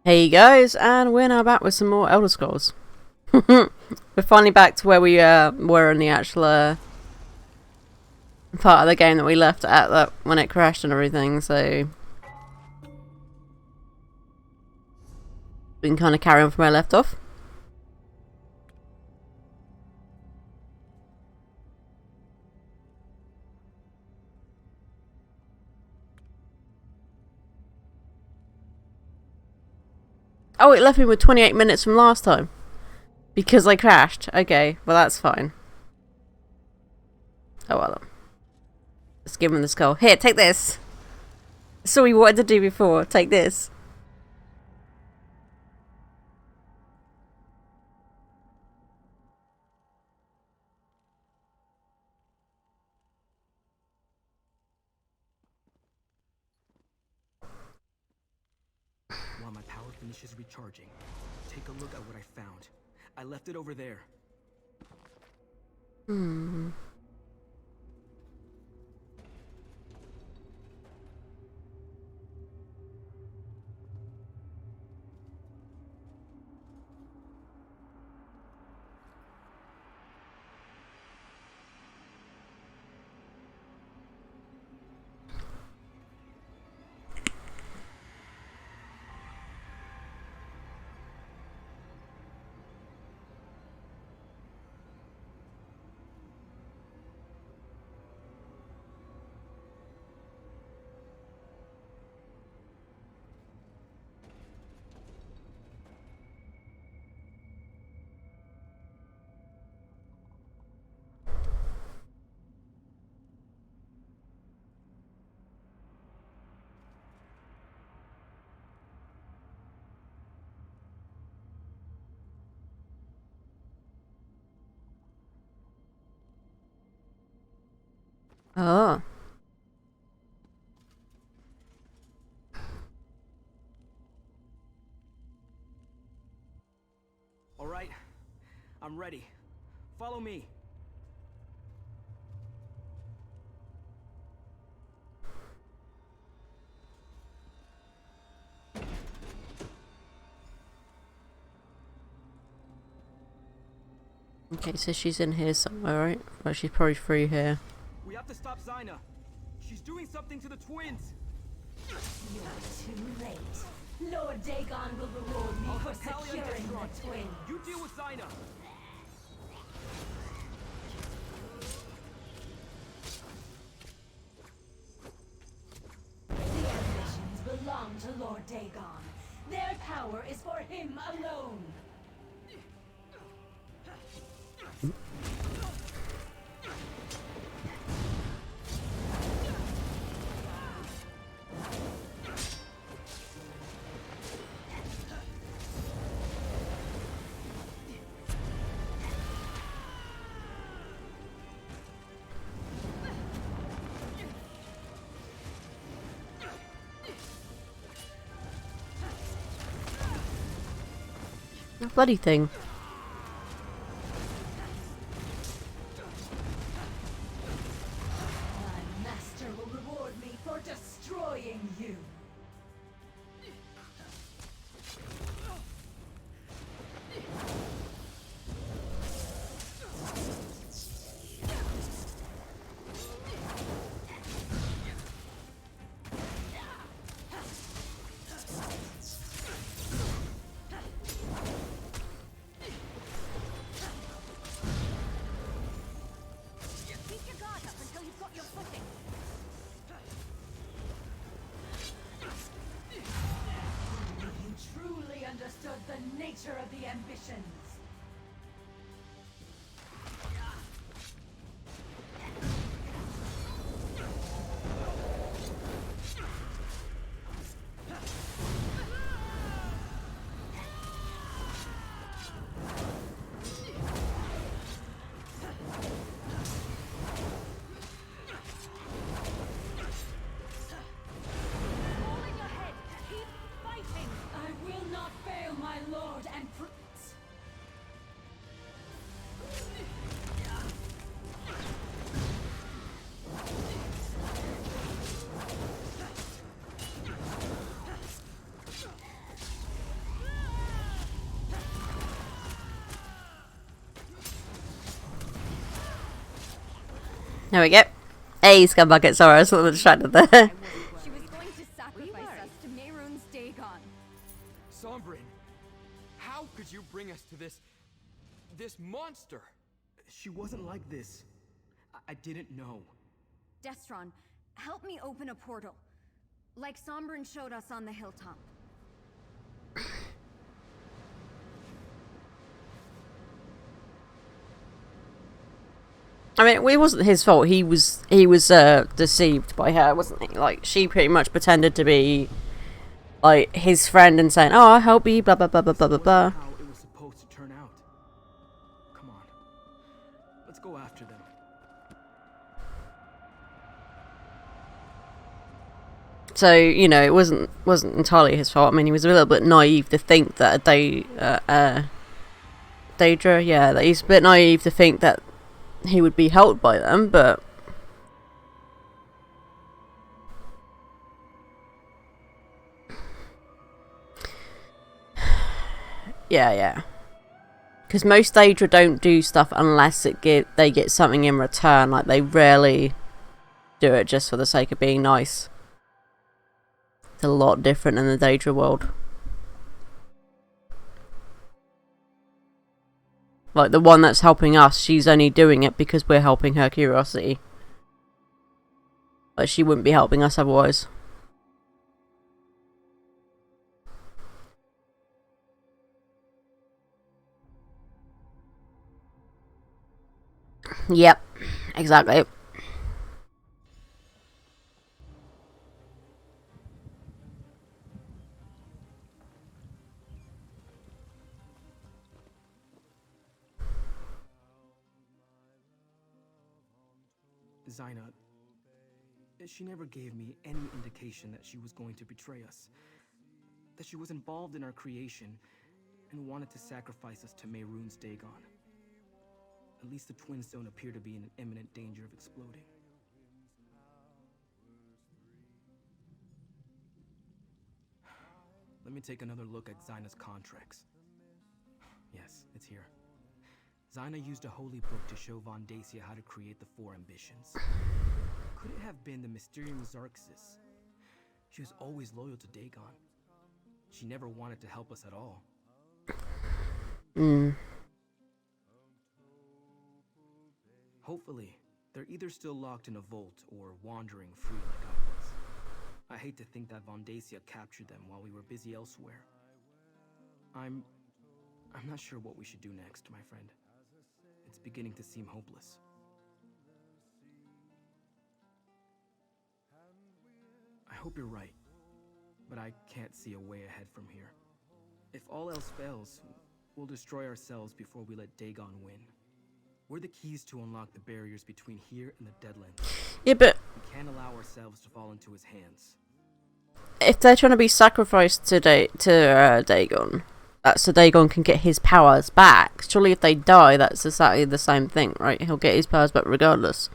Hey guys, and we're now back with some more Elder Scrolls. We're finally back to where we were in the actual part of the game that we left at when it crashed and everything, so we can kind of carry on from where I left off. Oh, it left me with 28 minutes from last time. Because I crashed. Okay, well that's fine. Oh well. Let's give him the skull. Here, take this! That's all we wanted to do before. Take this. While my power finishes recharging, take a look at what I found. I left it over there. Oh. All right, I'm ready. Follow me. Okay, so she's in here somewhere, right? Well, she's probably through here. We have to stop Zyna. She's doing something to the twins. You are too late. Lord Dagon will reward me for securing the twin. You deal with Zyna. The ambitions belong to Lord Dagon. Their power is for him alone. Bloody thing. My master will reward me for destroying you. Keep your guard up until you've got your footing. You truly understood the nature of the ambitions. All in your head. Keep fighting. I will not fail my lord and prince. There we go. Hey, Scumbucket. Sorry, I was a little distracted there. She was going to sacrifice us to Mehrunes Dagon. Sombrin, how could you bring us to this monster? She wasn't like this. I didn't know. Destron, help me open a portal. Like Sombrin showed us on the hilltop. I mean, it wasn't his fault. He was deceived by her, wasn't he? Like, she pretty much pretended to be like his friend and saying, "Oh, I'll help you," blah blah blah blah blah blah blah. How it was supposed to turn out. Come on, let's go after them. So, you know, it wasn't entirely his fault. I mean, he was a little bit naive to think that Daedra, yeah, that he's a bit naive to think that he would be helped by them, but yeah. Because most Daedra don't do stuff unless they get something in return. Like, they rarely do it just for the sake of being nice. It's a lot different in the Daedra world. Like, the one that's helping us, she's only doing it because we're helping her curiosity. But she wouldn't be helping us otherwise. Yep, exactly. Zaina, she never gave me any indication that she was going to betray us. That she was involved in our creation and wanted to sacrifice us to Mehrunes Dagon. At least the twins don't appear to be in imminent danger of exploding. Let me take another look at Zaina's contracts. Yes, it's here. Zaina used a holy book to show Von Dacia how to create the 4 ambitions. Could it have been the Mysterium Xarxis? She was always loyal to Dagon. She never wanted to help us at all. Hopefully, they're either still locked in a vault or wandering free like I was. I hate to think that Von Dacia captured them while we were busy elsewhere. I'm not sure what we should do next, my friend. It's beginning to seem hopeless. I hope you're right, but I can't see a way ahead from here. If all else fails, we'll destroy ourselves before we let Dagon win. We're the keys to unlock the barriers between here and the Deadlands. Yeah, but We can't allow ourselves to fall into his hands. if they're trying to be sacrificed to Dagon, so Dagon can get his powers back. Surely if they die, that's exactly the same thing, right? He'll get his powers back regardless.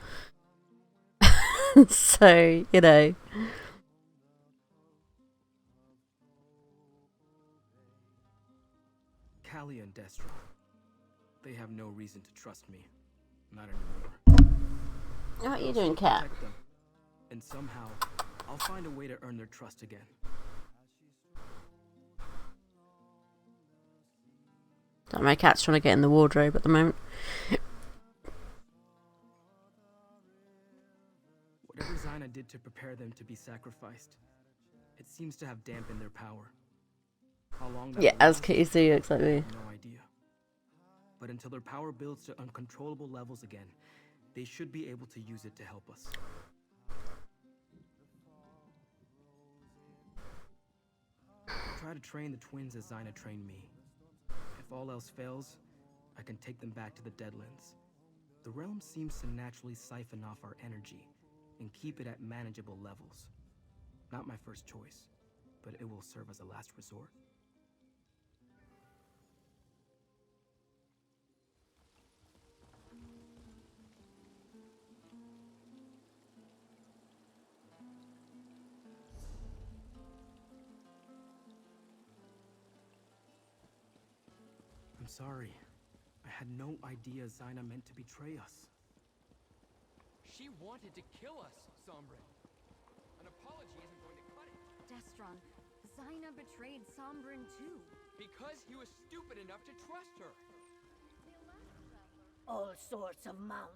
So, you know. Callie and Destro. They have no reason to trust me. Not anymore. What are you doing, cat? Protect them, and somehow, I'll find a way to earn their trust again. My cat's trying to get in the wardrobe at the moment. Whatever Zaina did to prepare them to be sacrificed, it seems to have dampened their power. How long that Yeah, will as last, Kitty see, I exactly. have no idea. But until their power builds to uncontrollable levels again, they should be able to use it to help us. I'll try to train the twins as Zaina trained me. If all else fails, I can take them back to the Deadlands. The realm seems to naturally siphon off our energy and keep it at manageable levels. Not my first choice, but it will serve as a last resort. I'm sorry. I had no idea Zaina meant to betray us. She wanted to kill us, Sombrin. An apology isn't going to cut it. Destron, Zyna betrayed Sombrin too. Because he was stupid enough to trust her. All sorts of mount.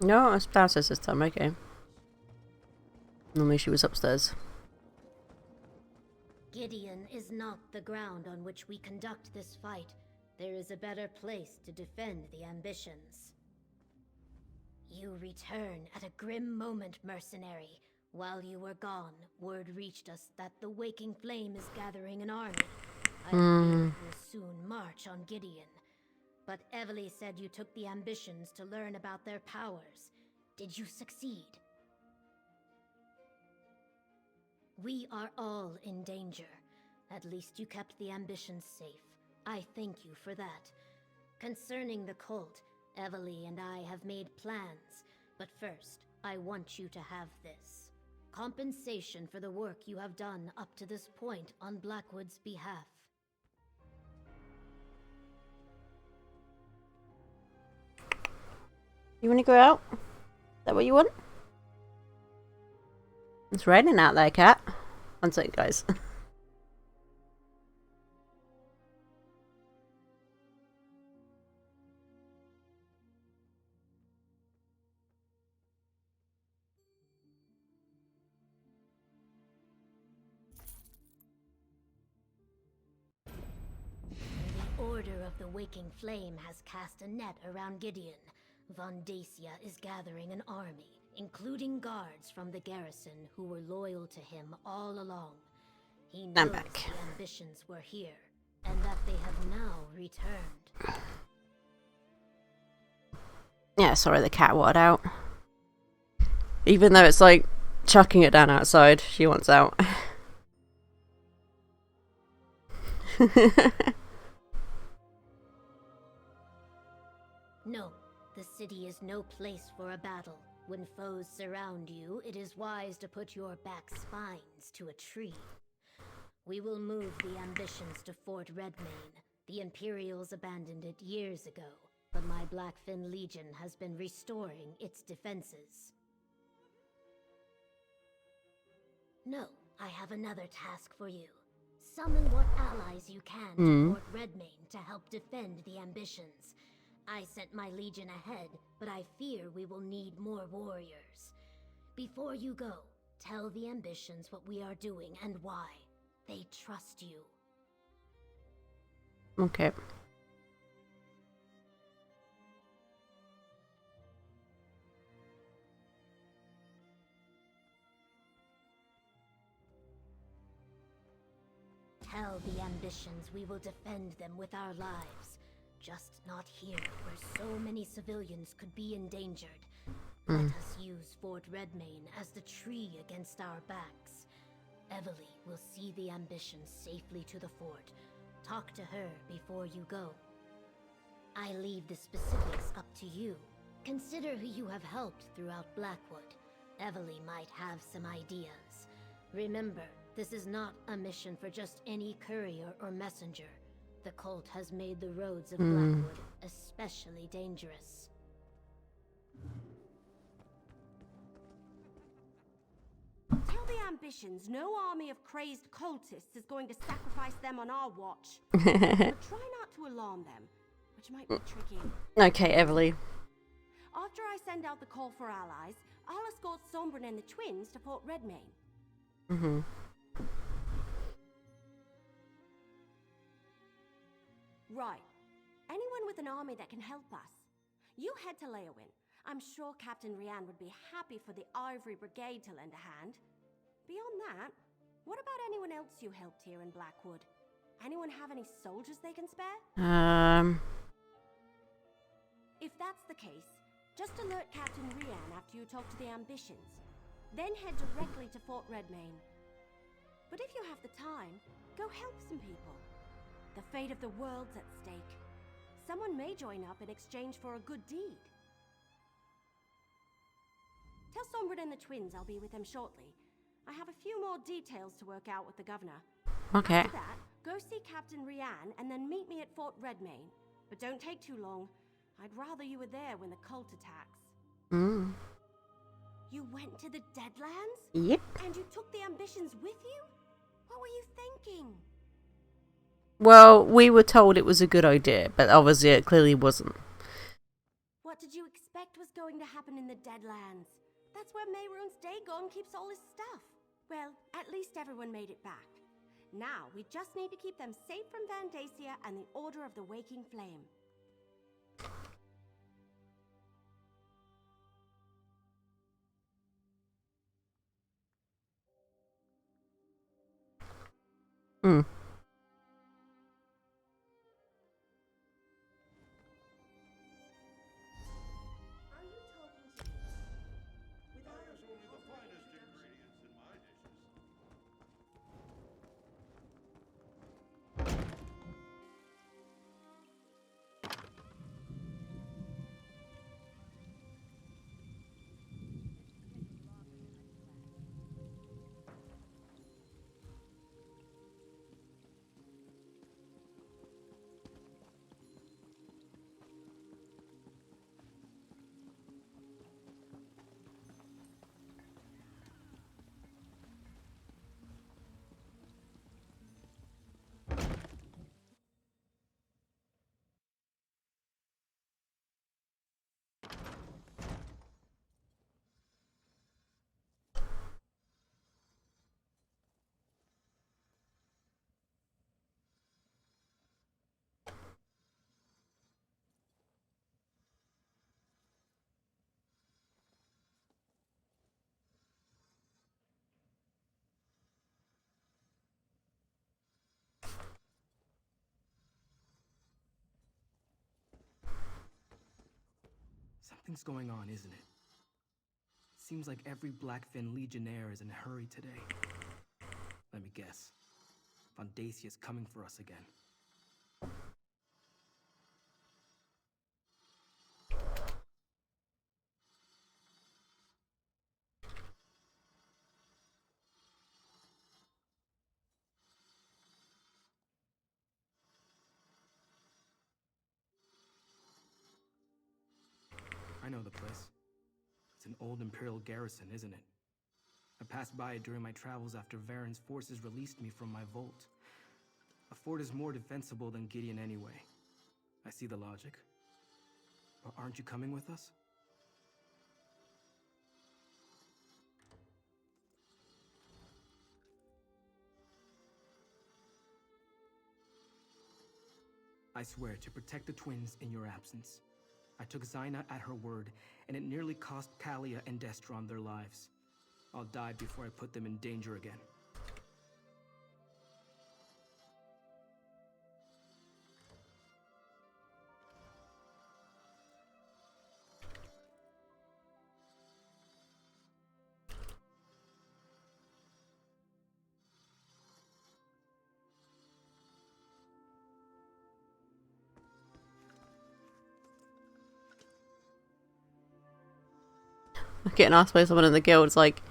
No, it's downstairs this time, okay. Normally she was upstairs. Gideon is not the ground on which we conduct this fight. There is a better place to defend the ambitions. You return at a grim moment, mercenary. While you were gone, word reached us that the Waking Flame is gathering an army. I fear it will soon march on Gideon. But Evely said you took the ambitions to learn about their powers. Did you succeed? We are all in danger. At least you kept the ambitions safe. I thank you for that. Concerning the cult, Evely and I have made plans. But first, I want you to have this. Compensation for the work you have done up to this point on Blackwood's behalf. You want to go out? Is that what you want? It's raining out there, cat. One second, guys. The Order of the Waking Flame has cast a net around Gideon. Von Dacia is gathering an army, including guards from the garrison who were loyal to him all along. He knows the ambitions were here, and that they have now returned. Yeah, sorry, the cat wanted out. Even though it's like chucking it down outside, she wants out. No, the city is no place for a battle. When foes surround you, it is wise to put your back spines to a tree. We will move the ambitions to Fort Redmane. The Imperials abandoned it years ago, but my Blackfin Legion has been restoring its defenses. No, I have another task for you. Summon what allies you can to Fort Redmane to help defend the ambitions. I sent my legion ahead, but I fear we will need more warriors. Before you go, tell the ambitions what we are doing and why. They trust you. Okay. Tell the ambitions we will defend them with our lives. Just not here, where so many civilians could be endangered. Let us use Fort Redmane as the tree against our backs. Evely will see the ambitions safely to the fort. Talk to her before you go. I leave the specifics up to you. Consider who you have helped throughout Blackwood. Evely might have some ideas. Remember, this is not a mission for just any courier or messenger. The cult has made the roads of Blackwood especially dangerous. Tell the ambitions no army of crazed cultists is going to sacrifice them on our watch. But try not to alarm them, which might be tricky. Okay, Everly. After I send out the call for allies, I'll escort Sombrin and the twins to Fort Redmane. Right. Anyone with an army that can help us. You head to Leowin. I'm sure Captain Rian would be happy for the Ivory Brigade to lend a hand. Beyond that, what about anyone else you helped here in Blackwood? Anyone have any soldiers they can spare? If that's the case, just alert Captain Rian after you talk to the ambitions. Then head directly to Fort Redmane. But if you have the time, go help some people. The fate of the world's at stake. Someone may join up in exchange for a good deed. Tell Sombra and the twins I'll be with them shortly. I have a few more details to work out with the governor. Okay. After that, go see Captain Rian and then meet me at Fort Redmayne. But don't take too long. I'd rather you were there when the cult attacks. Mm. You went to the Deadlands? Yep. And you took the ambitions with you? What were you thinking? Well, we were told it was a good idea, but obviously it clearly wasn't. What did you expect was going to happen in the Deadlands? That's where Mehrunes Dagon keeps all his stuff. Well, at least everyone made it back. Now, we just need to keep them safe from Vandacia and the Order of the Waking Flame. Hmm. Something's going on, isn't it? Seems like every Blackfin Legionnaire is in a hurry today. Let me guess. Vandacia's coming for us again. I know the place. It's an old Imperial garrison, isn't it? I passed by it during my travels after Varen's forces released me from my vault. A fort is more defensible than Gideon anyway. I see the logic. But aren't you coming with us? I swear to protect the twins in your absence. I took Zaina at her word, and it nearly cost Kalia and Destron their lives. I'll die before I put them in danger again. Getting asked by someone in the guild, it's like,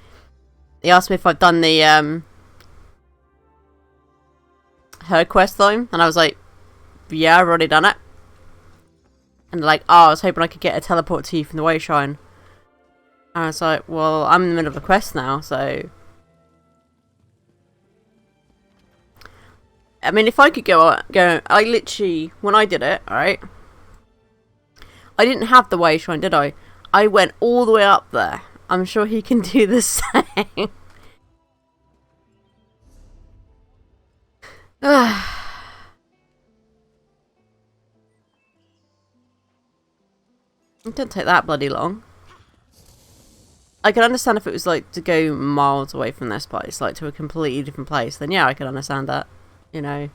they asked me if I've done the her quest line, and I was like, yeah, I've already done it. And they're like, oh, I was hoping I could get a teleport to you from the Wayshrine. And I was like, well, I'm in the middle of a quest now, so I mean, if I could go, I literally, when I did it, alright, I didn't have the Wayshrine, did I? I went all the way up there. I'm sure he can do the same. It didn't take that bloody long. I could understand if it was like to go miles away from this place, like to a completely different place, then yeah, I could understand that. You know,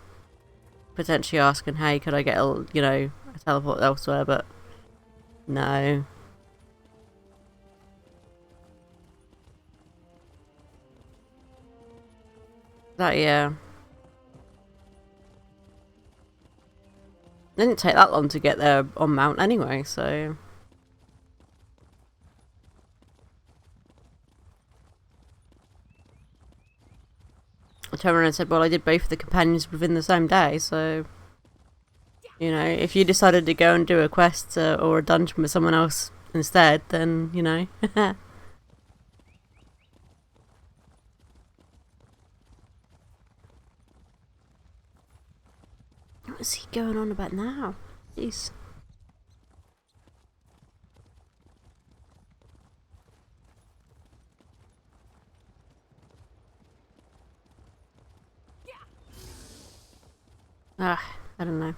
potentially asking, hey, could I get a, you know, a teleport elsewhere, but no. That, yeah. didn't take that long to get there on Mount anyway, so... I turned around and said, well, I did both of the companions within the same day, so... You know, if you decided to go and do a quest or a dungeon with someone else instead, then, you know... What is he going on about now? Jeez. Ah, I don't know.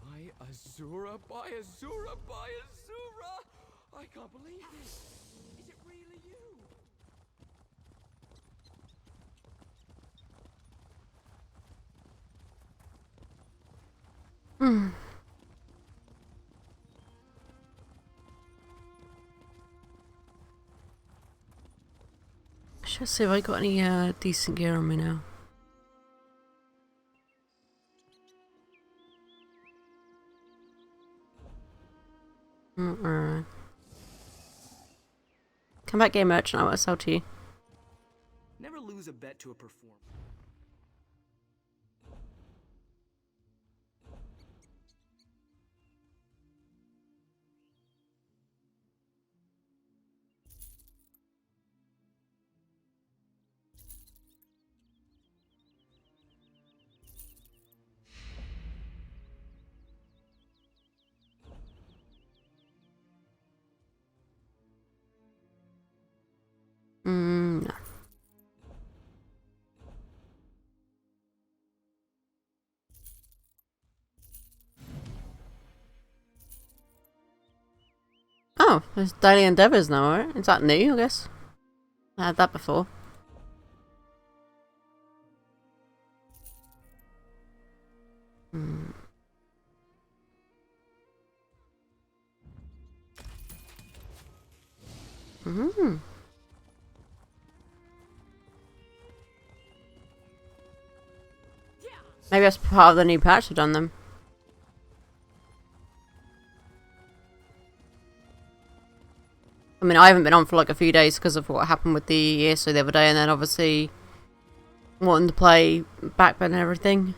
By Azura, by Azura, by Azura! I can't believe this. Is it really you? Should I see if I got any decent gear on me now. Alright. Come back, game merchant. I want to sell to you. Never lose a bet to a performer. No. Oh, there's daily endeavors now, right? Is that new, I guess? I had that before. Maybe that's part of the new patch I've done them. I mean, I haven't been on for like a few days because of what happened with the ESO the other day, and then obviously wanting to play Backbone and everything.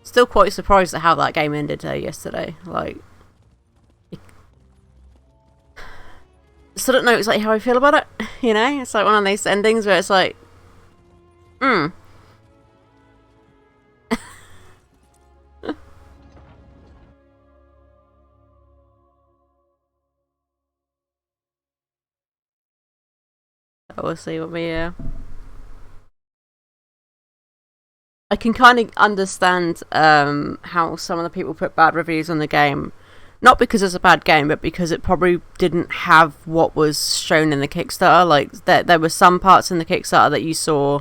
Still quite surprised at how that game ended yesterday. Like, still don't know exactly how I feel about it. You know, it's like one of these endings where it's like, We'll see what we I can kind of understand how some of the people put bad reviews on the game. Not because it's a bad game, but because it probably didn't have what was shown in the Kickstarter. Like, there were some parts in the Kickstarter that you saw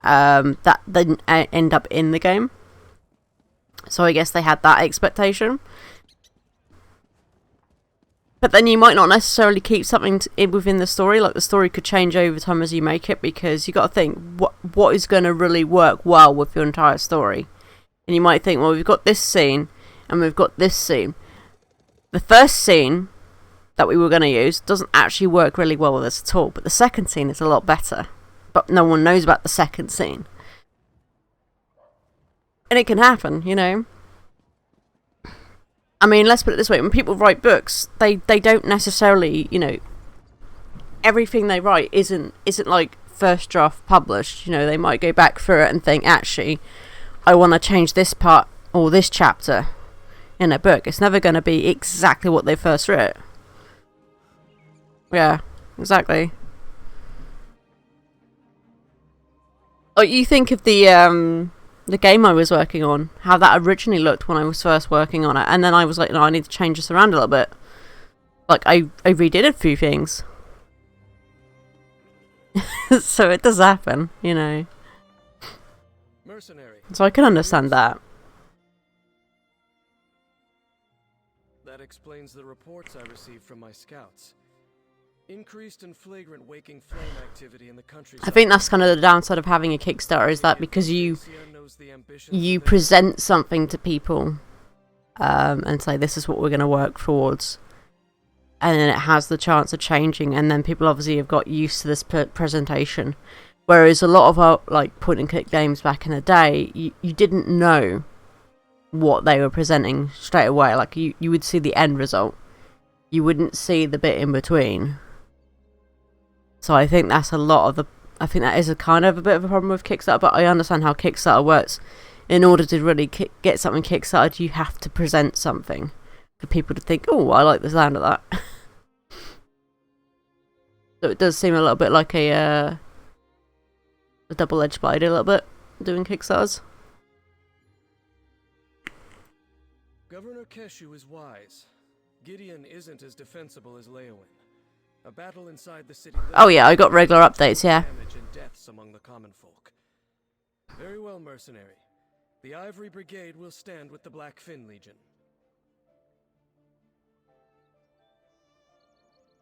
that didn't end up in the game. So I guess they had that expectation. But then you might not necessarily keep something within the story. Like, the story could change over time as you make it, because you got to think what is going to really work well with your entire story. And you might think, well, we've got this scene and we've got this scene. The first scene that we were going to use doesn't actually work really well with us at all, but the second scene is a lot better. But no one knows about the second scene. And it can happen, you know. I mean, let's put it this way, when people write books, they don't necessarily, you know, everything they write isn't like first draft published. You know, they might go back through it and think, actually, I want to change this part or this chapter in a book. It's never going to be exactly what they first wrote. Yeah, exactly. Oh, you think of the game I was working on, how that originally looked when I was first working on it, and then I was like, no, I need to change this around a little bit. Like, I redid a few things. So it does happen, you know. Mercenary. So I can understand that. That explains the reports I received from my scouts. Increased and flagrant waking flame activity in the countryside. I think that's kind of the downside of having a Kickstarter, is that because you present something to people and say this is what we're going to work towards, and then it has the chance of changing, and then people obviously have got used to this presentation. Whereas a lot of our like point and click games back in the day, you didn't know what they were presenting straight away. Like you would see the end result, you wouldn't see the bit in between. So I think that's a lot of the. I think that is a kind of a bit of a problem with Kickstarter, but I understand how Kickstarter works. In order to really get something kickstarted, you have to present something for people to think, oh, I like the sound of that. So it does seem a little bit like a double-edged blade, a little bit, doing Kickstarters. Governor Keshu is wise. Gideon isn't as defensible as Leowin. A battle inside the city. Oh yeah, I got regular updates, yeah. Damage and deaths among the common folk. Very well, mercenary. The Ivory Brigade will stand with the Blackfin Legion.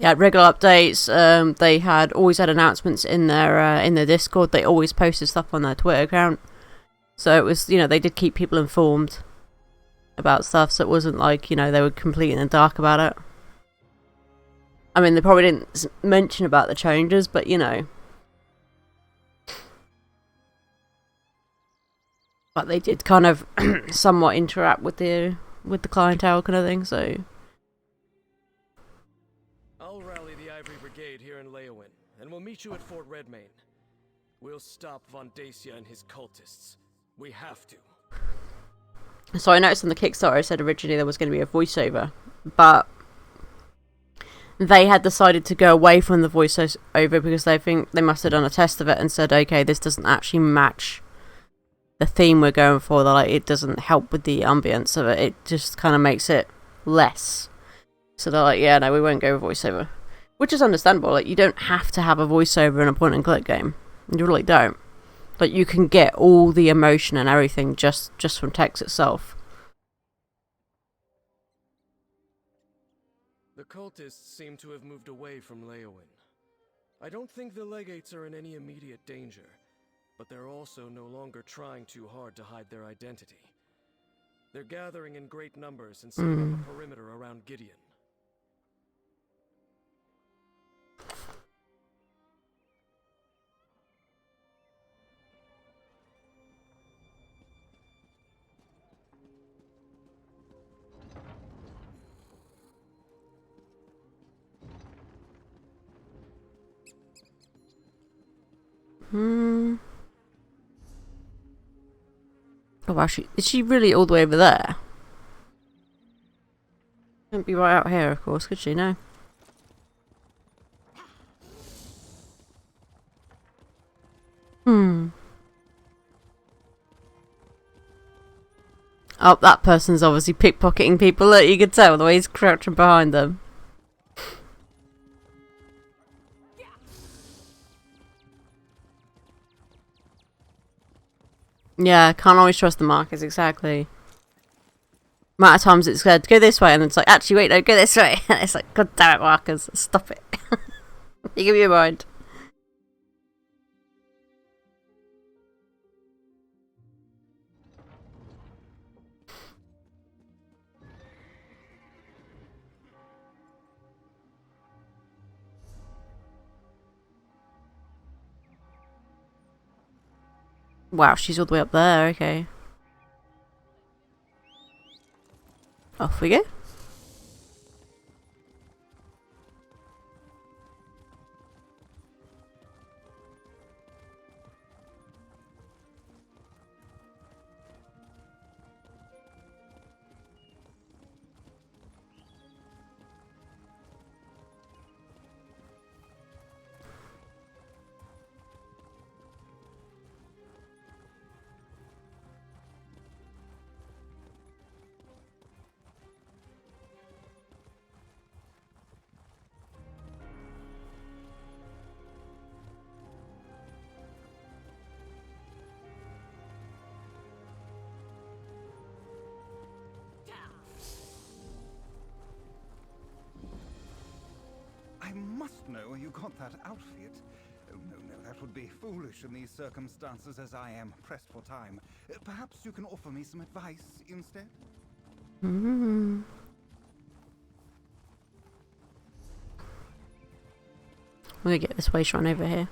Yeah, regular updates. They always had announcements in their Discord. They always posted stuff on their Twitter account. So it was, they did keep people informed about stuff. So it wasn't like, they were completely in the dark about it. I mean, they probably didn't mention about the changes, but but they did kind of somewhat interact with the clientele kind of thing. So I'll rally the Ivory Brigade here in Leowin, and we'll meet you at Fort Redmayne. We'll stop Von Dacia and his cultists. We have to. So I noticed on the Kickstarter, I said originally there was going to be a voiceover, but they had decided to go away from the voiceover because they think they must have done a test of it and said, okay, this doesn't actually match the theme we're going for. They're like, it doesn't help with the ambience of it. It just kind of makes it less. So they're like, yeah, no, we won't go with voiceover, which is understandable. Like, you don't have to have a voiceover in a point and click game. You really don't. Like, you can get all the emotion and everything just from text itself. The cultists seem to have moved away from Leowin. I don't think the legates are in any immediate danger, but they're also no longer trying too hard to hide their identity. They're gathering in great numbers and setting up a perimeter around Gideon. Oh wow, is she really all the way over there? Couldn't be right out here, of course, could she? No. Oh, that person's obviously pickpocketing people. Look, you can tell the way he's crouching behind them. Yeah, can't always trust the markers, exactly. Amount of times it's said, go this way, and it's like, actually, wait, no, go this way. And it's like, god damn it, markers, stop it. You give me a mind. Wow, she's all the way up there, okay. Off we go. want that outfit. Oh, no, that would be foolish in these circumstances as I am pressed for time. Perhaps you can offer me some advice instead? I'm gonna get this way shrine over here.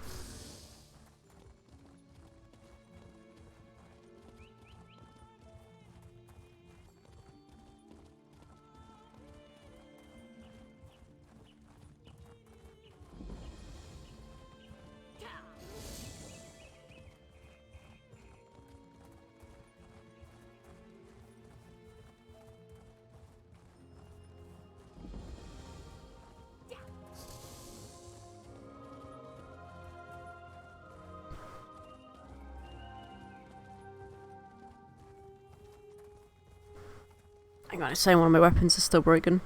Hang on, it's saying one of my weapons is still broken.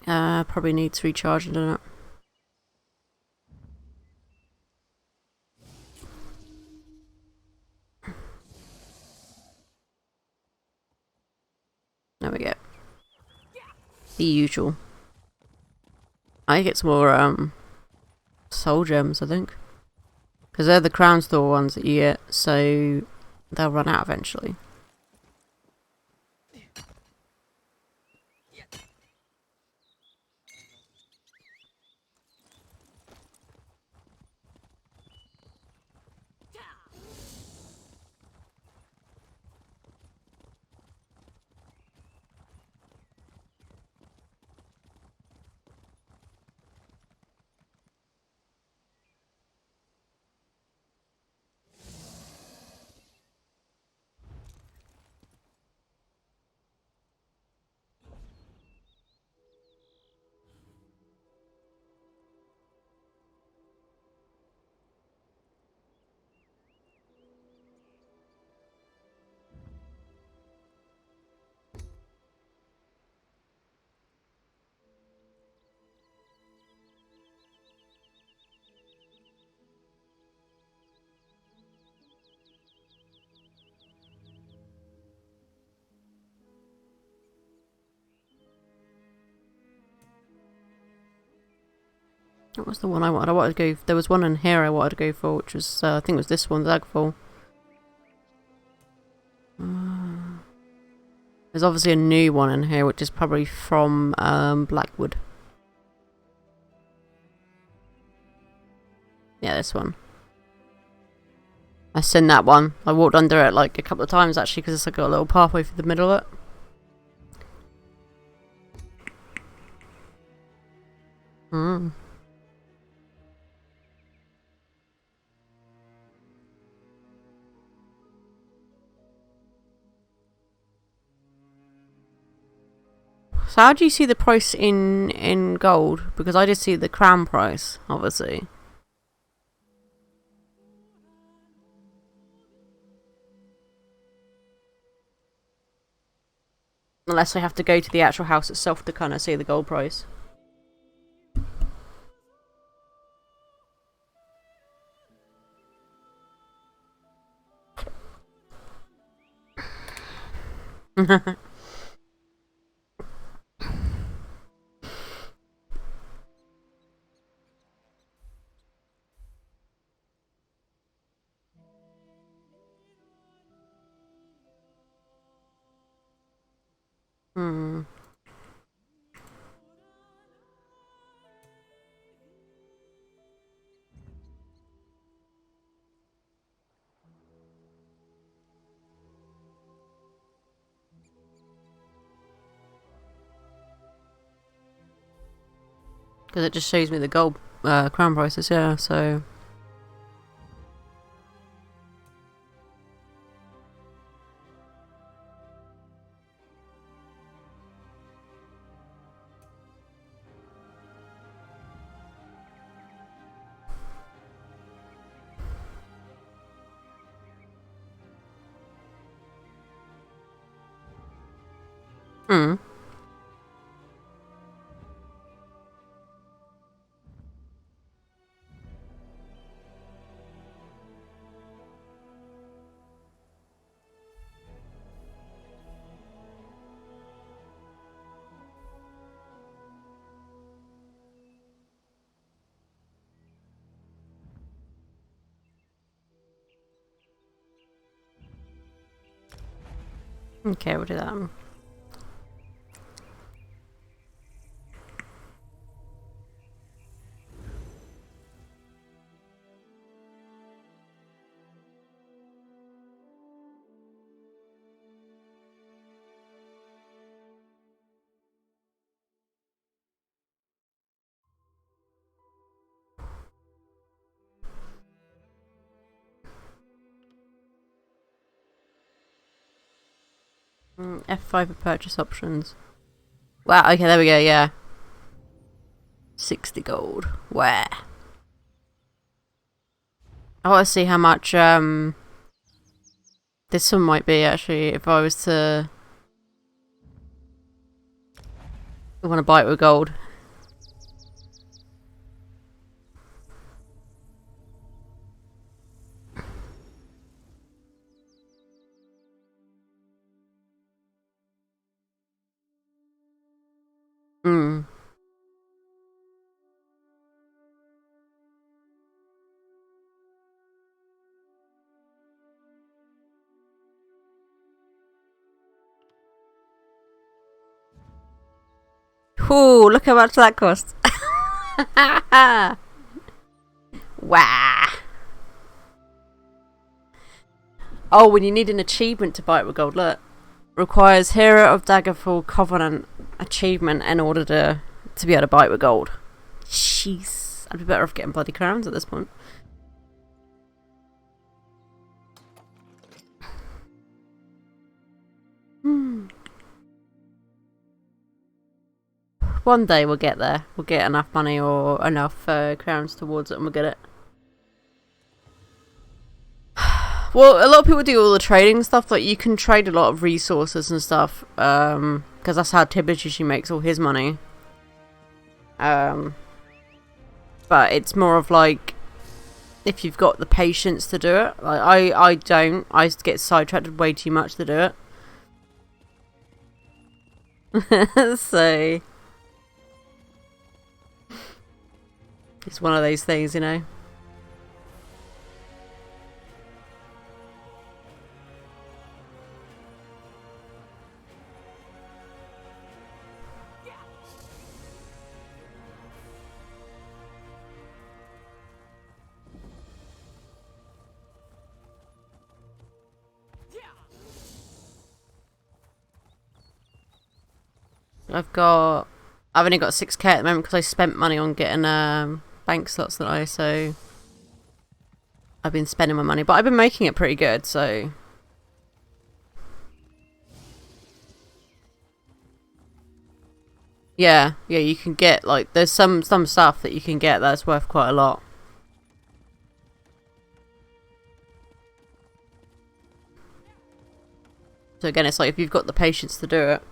Probably needs recharging, doesn't it? There we go. The usual. I get some more soul gems, I think. Because they're the crown store ones that you get, so they'll run out eventually. What was the one I wanted? I wanted to go. There was one in here I wanted to go for, which was I think it was this one, the Dagfall. There's obviously a new one in here, which is probably from Blackwood. Yeah, this one. I seen that one. I walked under it like a couple of times actually, because it's like got a little pathway through the middle of it. Hmm. So how do you see the price in gold? Because I did see the crown price, obviously. Unless I have to go to the actual house itself to kind of see the gold price. Hmm. Because it just shows me the gold crown prices, yeah, so... Hmm. Okay, we'll do that. F5 for purchase options. Wow, okay, there we go, yeah. 60 gold. Where? I want to see how much, this one might be, actually, if I was to... I want to buy it with gold. Hmm. Ooh, look how much that costs. Wow. Oh, when you need an achievement to buy it with gold, look. Requires Hero of Daggerfall Covenant achievement in order to be able to buy it with gold. Jeez. I'd be better off getting bloody crowns at this point. One day we'll get there. We'll get enough money or enough crowns towards it and we'll get it. Well, a lot of people do all the trading stuff. Like, you can trade a lot of resources and stuff. Because that's how Tibbers usually makes all his money. But it's more of like, if you've got the patience to do it. Like, I don't. I get sidetracked way too much to do it. So... it's one of those things, you know. I've only got 6k at the moment because I spent money on getting bank slots that I, so I've been spending my money, but I've been making it pretty good, so yeah, you can get, like, there's some stuff that you can get that's worth quite a lot. So again, it's like, if you've got the patience to do it,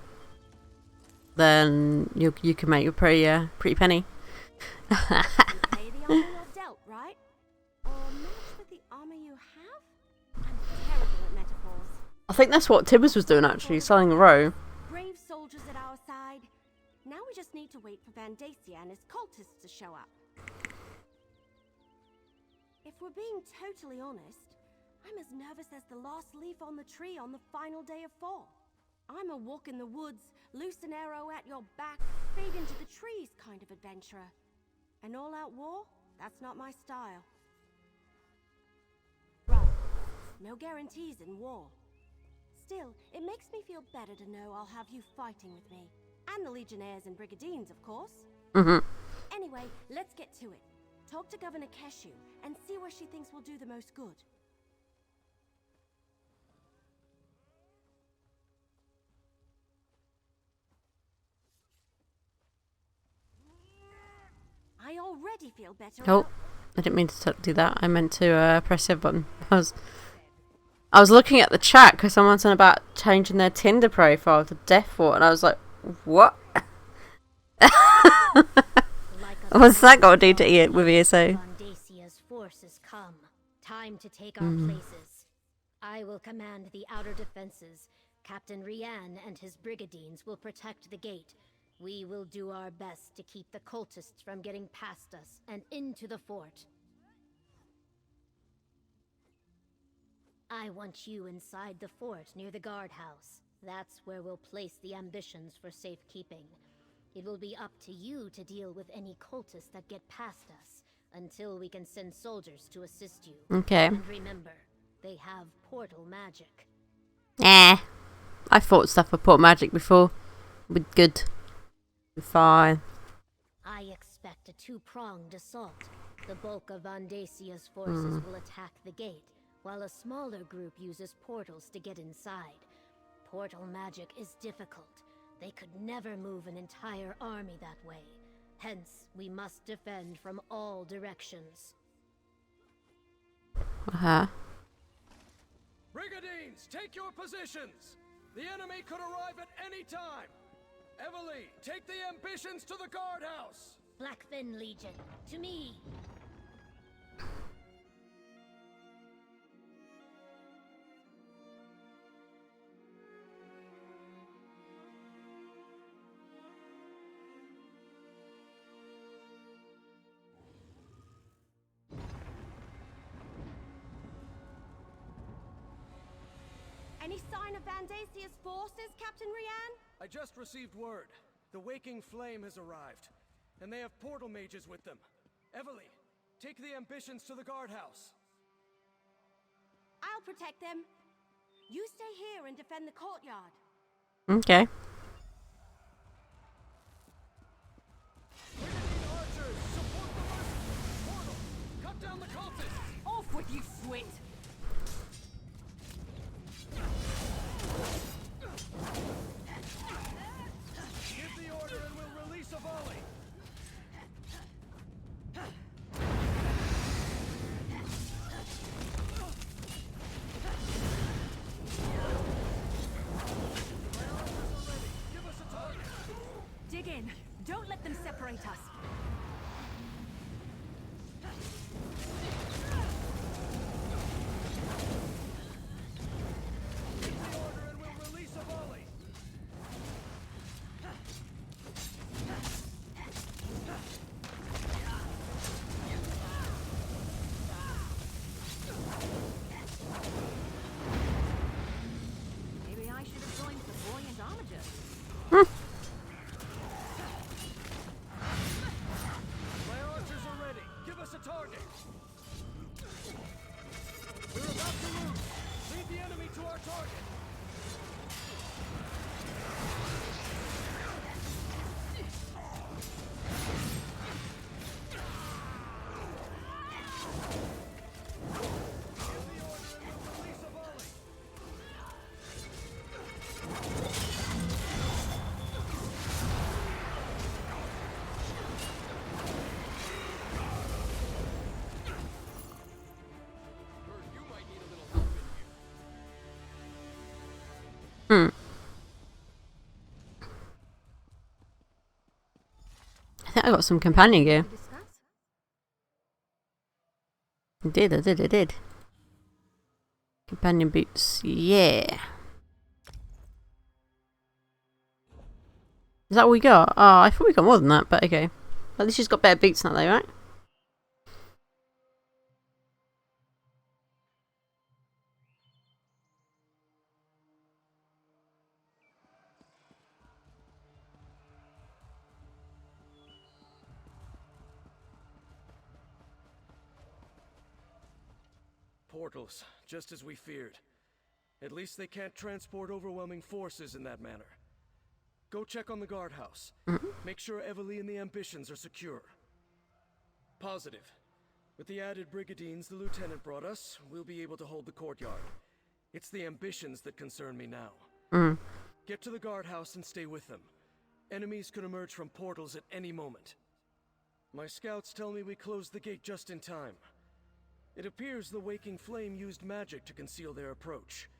then you can make your pretty penny. You pay the armor you're dealt, right? Or match with the armor you have? I'm terrible at metaphors. I think that's what Tibbers was doing, actually, selling a row. Brave soldiers at our side. Now we just need to wait for Van Dacia and his cultists to show up. If we're being totally honest, I'm as nervous as the last leaf on the tree on the final day of fall. I'm a walk in the woods, loose an arrow at your back, fade into the trees kind of adventurer. An all-out war? That's not my style. Right. No guarantees in war. Still, it makes me feel better to know I'll have you fighting with me. And the Legionnaires and Brigandines, of course. Anyway, let's get to it. Talk to Governor Keshu and see where she thinks will do the most good. I already feel better. Oh, I didn't mean to do that. I meant to press the button. I was looking at the chat because someone said about changing their Tinder profile to Deathfort, and I was like, what? What's that got to do to with ESO? Dacia's forces come. Time to take our places. I will command the outer defenses. Captain Rian and his Brigadines will protect the gate. We will do our best to keep the cultists from getting past us and into the fort. I want you inside the fort near the guardhouse. That's where we'll place the ambitions for safekeeping. It will be up to you to deal with any cultists that get past us, until we can send soldiers to assist you. Okay. And remember, they have portal magic. I fought stuff with port magic before. We're good. We're fine. I expect a two-pronged assault. The bulk of Vandasia's forces will attack the gate, while a smaller group uses portals to get inside. Portal magic is difficult. They could never move an entire army that way. Hence, we must defend from all directions. Uh-huh. Brigandines, take your positions! The enemy could arrive at any time! Evely, take the ambitions to the guardhouse! Blackfin Legion, to me! Any sign of Vandasia's forces, Captain Rian? I just received word. The Waking Flame has arrived, and they have portal mages with them. Evely, take the ambitions to the guardhouse. I'll protect them. You stay here and defend the courtyard. Okay. Brigandine archers, support the mercenaries! Portal, cut down the cultists! Off with you, Swit! Give the order and we'll release a volley! Give us a target! Dig in. Don't let them separate us. Give the order and we'll release a volley! Maybe I should have joined the buoyant armigers. My archers are ready. Give us a target. We're about to lose. Lead the enemy to our target. Give the order and we'll release a volley. You might need a little help in here. I think I got some companion gear. To discuss? I did. Companion boots, yeah. Is that all we got? Oh, I thought we got more than that, but okay. At least she's got better boots now though, right? Portals, just as we feared. At least they can't transport overwhelming forces in that manner. Go check on the guardhouse. Make sure Evely and the ambitions are secure. Positive. With the added brigandines the lieutenant brought us, we'll be able to hold the courtyard. It's the ambitions that concern me now. Get to the guardhouse and stay with them. Enemies could emerge from portals at any moment. My scouts tell me we closed the gate just in time. It appears the Waking Flame used magic to conceal their approach.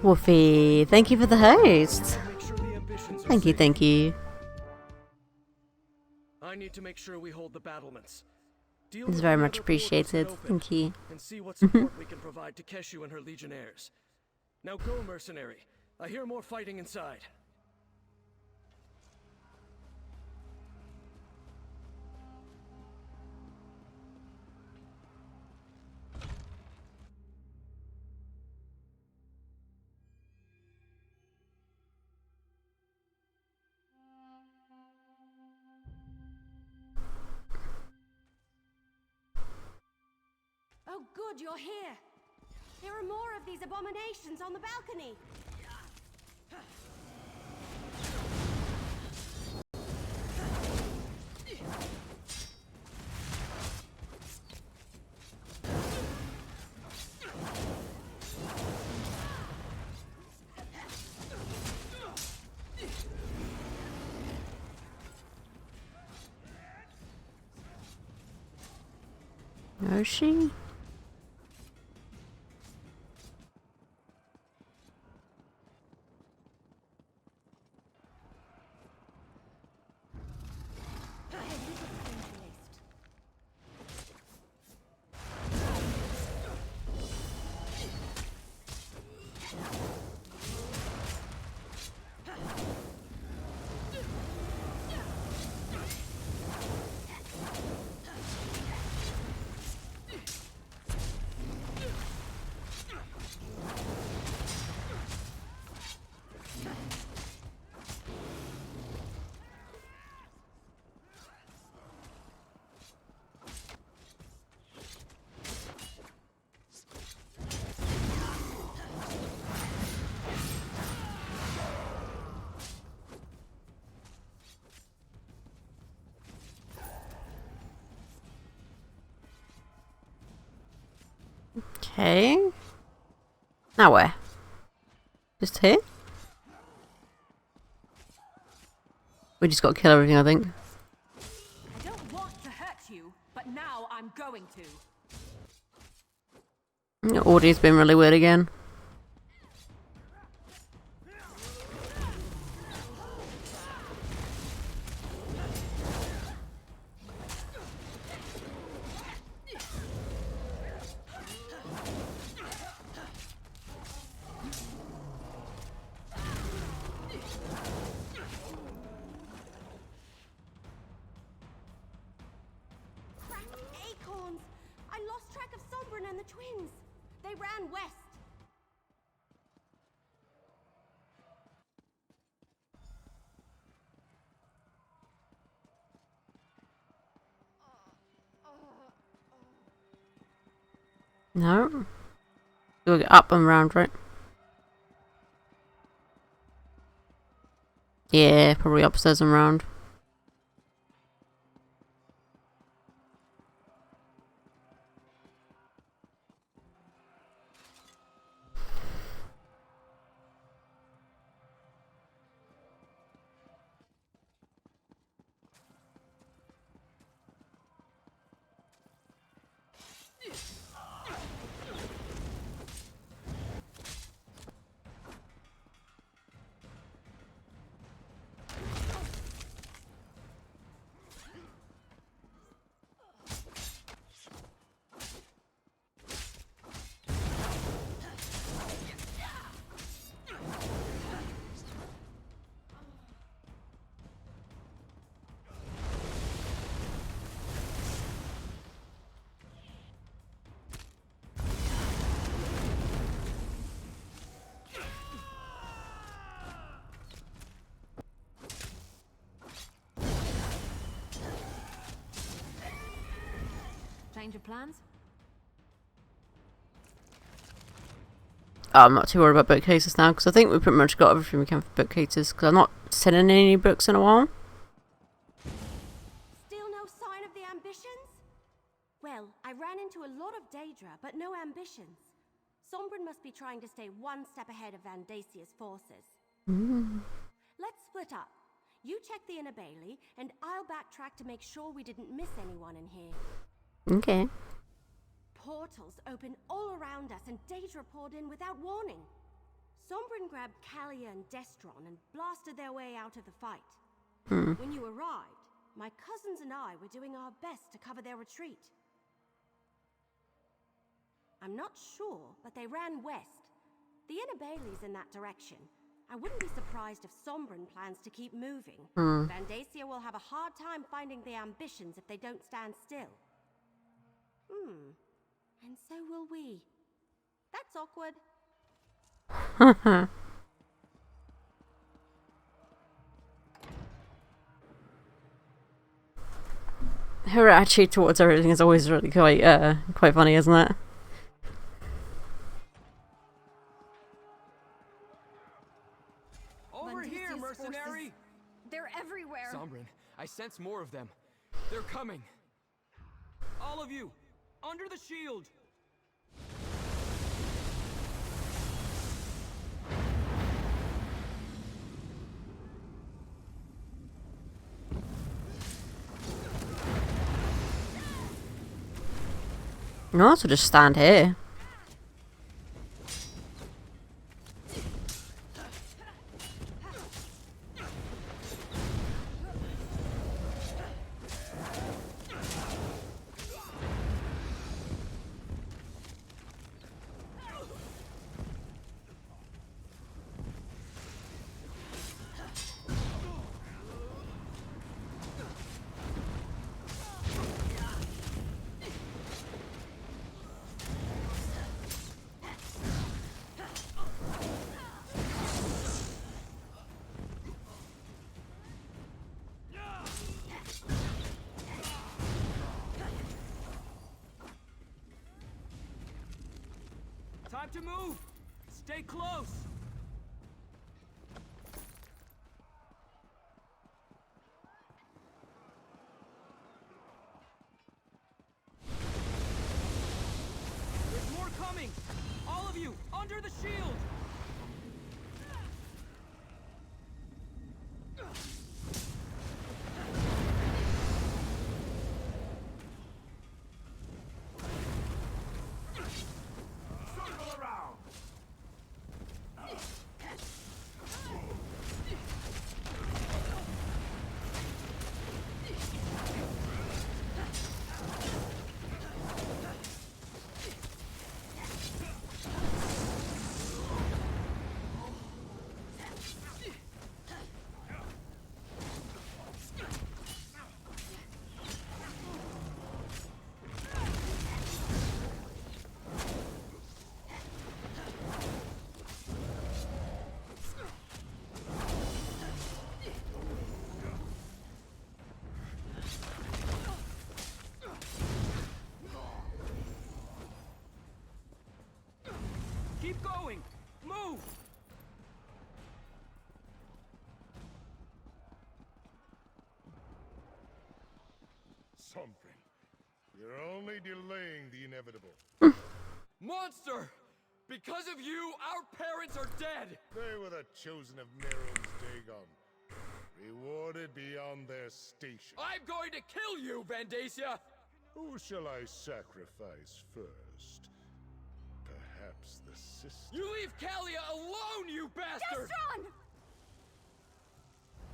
Wolfie, thank you for the host. Make sure the ambitions are Thank you, safe. thank you. I need to make sure we hold the battlements. Deal It's with very the much other portals that appreciated. open, Thank you. And see what support we can provide to Keshu and her legionnaires. Now go, mercenary. I hear more fighting inside. Oh, good, you're here. There are more of these abominations on the balcony. Is she? Okay. Now where? Just here? We just got to kill everything, I think. I don't want to hurt you, but now I'm going to. The audio's been really weird again. Acorns! I lost track of Sombrin and the twins. They ran west. No. We'll get up and round, right? Yeah, probably upstairs and round. Change of plans? I'm not too worried about bookcases now, because I think we've pretty much got everything we can for bookcases, because I'm not sending any books in a while. Still no sign of the ambitions? Well, I ran into a lot of Daedra, but no ambitions. Sombrin must be trying to stay one step ahead of Vandasia's forces. Let's split up. You check the Inner Bailey, and I'll backtrack to make sure we didn't miss anyone in here. Okay. Portals open all around us, and Daedra poured in without warning. Sombrin grabbed Kalia and Destron and blasted their way out of the fight. When you arrived, my cousins and I were doing our best to cover their retreat. I'm not sure, but they ran west. The Inner Bailey's in that direction. I wouldn't be surprised if Sombrin plans to keep moving. Vandacia will have a hard time finding the ambitions if they don't stand still. And so will we. That's awkward. Her attitude towards everything is always really quite funny, isn't it? Over here, Vandisia's mercenary! forces, they're everywhere. Sombrin, I sense more of them. They're coming. All of you, under the shield! You might as well just stand here. Time to move! Stay close! There's more coming! All of you, under the shield! Keep going! Move! Something. You're only delaying the inevitable. Monster! Because of you, our parents are dead! They were the chosen of Meryl's Dagon. Rewarded beyond their station. I'm going to kill you, Vandacia! Who shall I sacrifice first? Perhaps the sister? You leave Kalia alone, you bastard! Destron!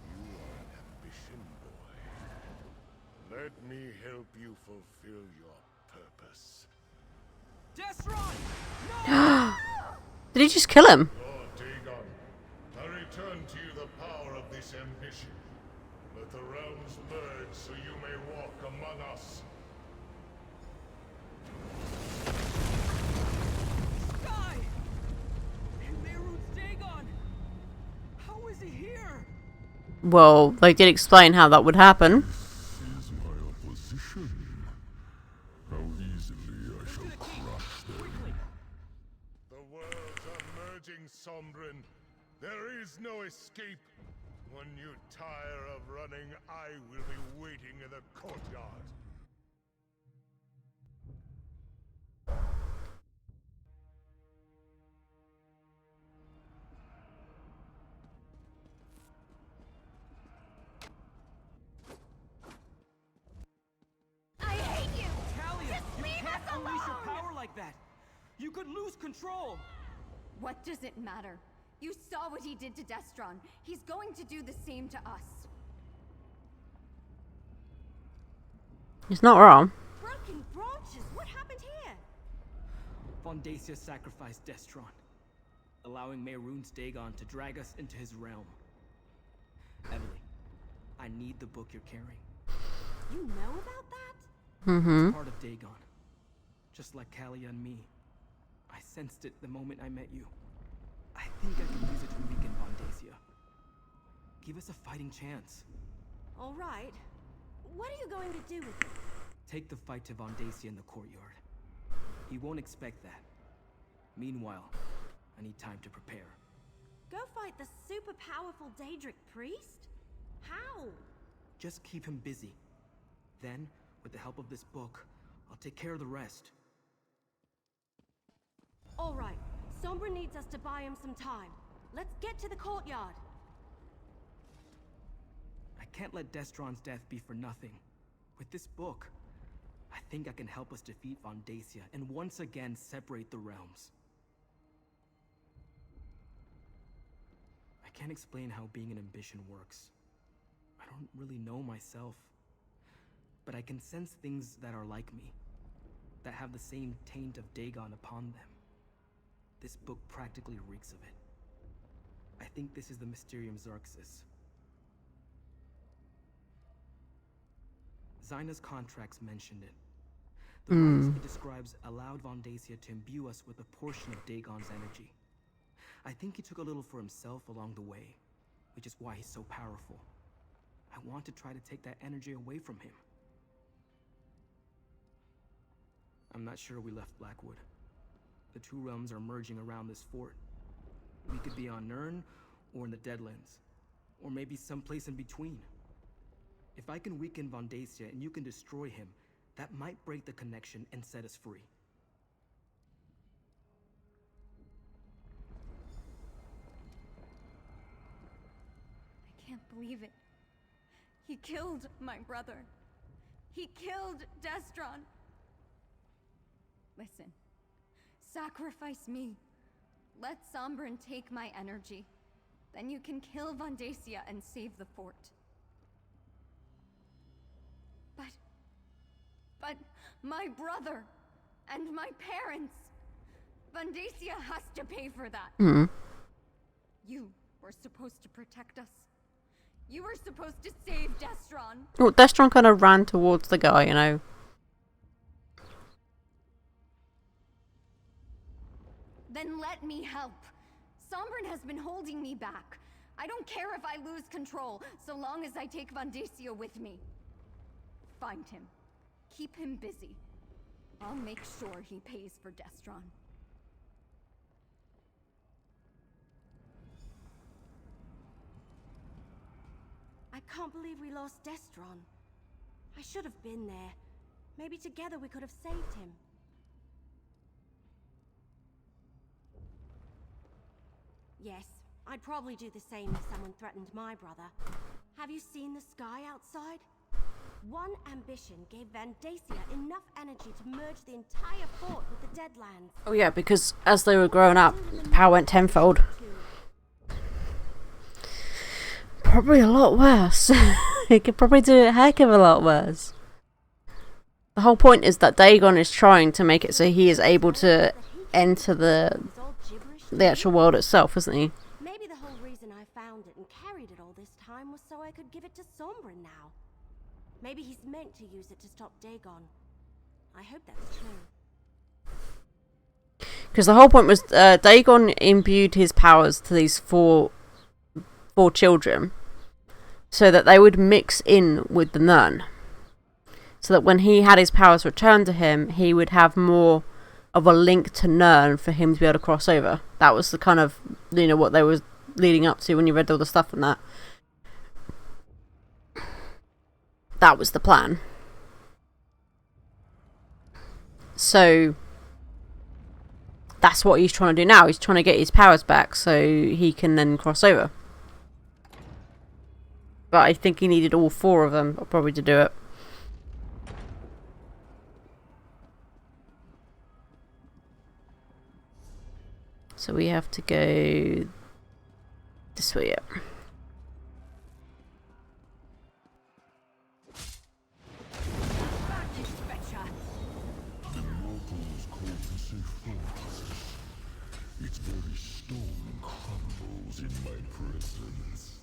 You are an ambition boy. Let me help you fulfill your purpose. Destron! No! Did he just kill him? Lord Dagon, I return to you the power of this ambition. Let the realms merge so you may walk among us. Sky! Mehrunes Dagon! How is he here? Well, they did explain how that would happen. This is my opposition. How easily I shall crush them. The worlds are merging, Sombrin. There is no escape. When you tire of running, I will be waiting in the courtyard. I hate you! Kalia, Just you leave can't us unleash your alone! power like that! You could lose control! What does it matter? You saw what he did to Destron. He's going to do the same to us. He's not wrong. Broken branches? What happened here? Vondacia sacrificed Destron, allowing Mehrunes Dagon to drag us into his realm. Emily, I need the book you're carrying. You know about that? Mm-hmm. It's part of Dagon. Just like Kalia and me. I sensed it the moment I met you. I think I can use it to weaken Vondacia. Give us a fighting chance. All right. What are you going to do with it? Take the fight to Vondacia in the courtyard. He won't expect that. Meanwhile, I need time to prepare. Go fight The super powerful Daedric priest? How? Just keep him busy. Then, with the help of this book, I'll take care of the rest. All right. Sombra needs us to buy him some time. Let's get to the courtyard. I can't let Destron's death be for nothing. With this book, I think I can help us defeat Vondacia and once again separate the realms. I can't explain how being an ambition works. I don't really know myself. But I can sense things that are like me, that have the same taint of Dagon upon them. This book practically reeks of it. I think this is the Mysterium Xerxes. Zaina's contracts mentioned it. The rites it describes allowed Vondacia to imbue us with a portion of Dagon's energy. I think he took a little for himself along the way, which is why he's so powerful. I want to try to take that energy away from him. I'm not sure we left Blackwood. The two realms are merging around this fort. We could be on Nirn, or in the Deadlands, or maybe someplace in between. If I can weaken Vondacia and you can destroy him, that might break the connection and set us free. I can't believe it. He killed my brother. He killed Destron. Listen, sacrifice me. Let Sombrin take my energy. Then you can kill Vondacia and save the fort. But my brother and my parents. Vondacia has to pay for that. You were supposed to protect us. You were supposed to save Destron. Well, Destron kind of ran towards the guy, you know. Then let me help. Sombrin has been holding me back. I don't care if I lose control, so long as I take Vondacia with me. Find him. Keep him busy. I'll make sure he pays for Destron. I can't believe we lost Destron. I should have been there. Maybe together we could have saved him. Yes, I'd probably do the same if someone threatened my brother. Have you seen the sky outside? One ambition gave Vondacia enough energy to merge the entire fort with the Deadlands. Oh yeah, because as they were growing up, power went tenfold. Probably a lot worse. He could probably do a heck of a lot worse. The whole point is that Dagon is trying to make it so he is able to enter the actual world itself, isn't he? Maybe the whole reason I found it and carried it all this time was so I could give it to Sombrin now. Maybe he's meant to use it to stop Dagon. I hope that's true. Because the whole point was Dagon imbued his powers to these four children so that they would mix in with the Nirn. So that when he had his powers returned to him, he would have more of a link to Nirn for him to be able to cross over. That was the kind of, you know, what they were leading up to when you read all the stuff on that. That was the plan. So that's what he's trying to do now. He's trying to get his powers back so he can then cross over. But I think he needed all four of them probably to do it. So we have to go this way up. Its very stone crumbles in my presence.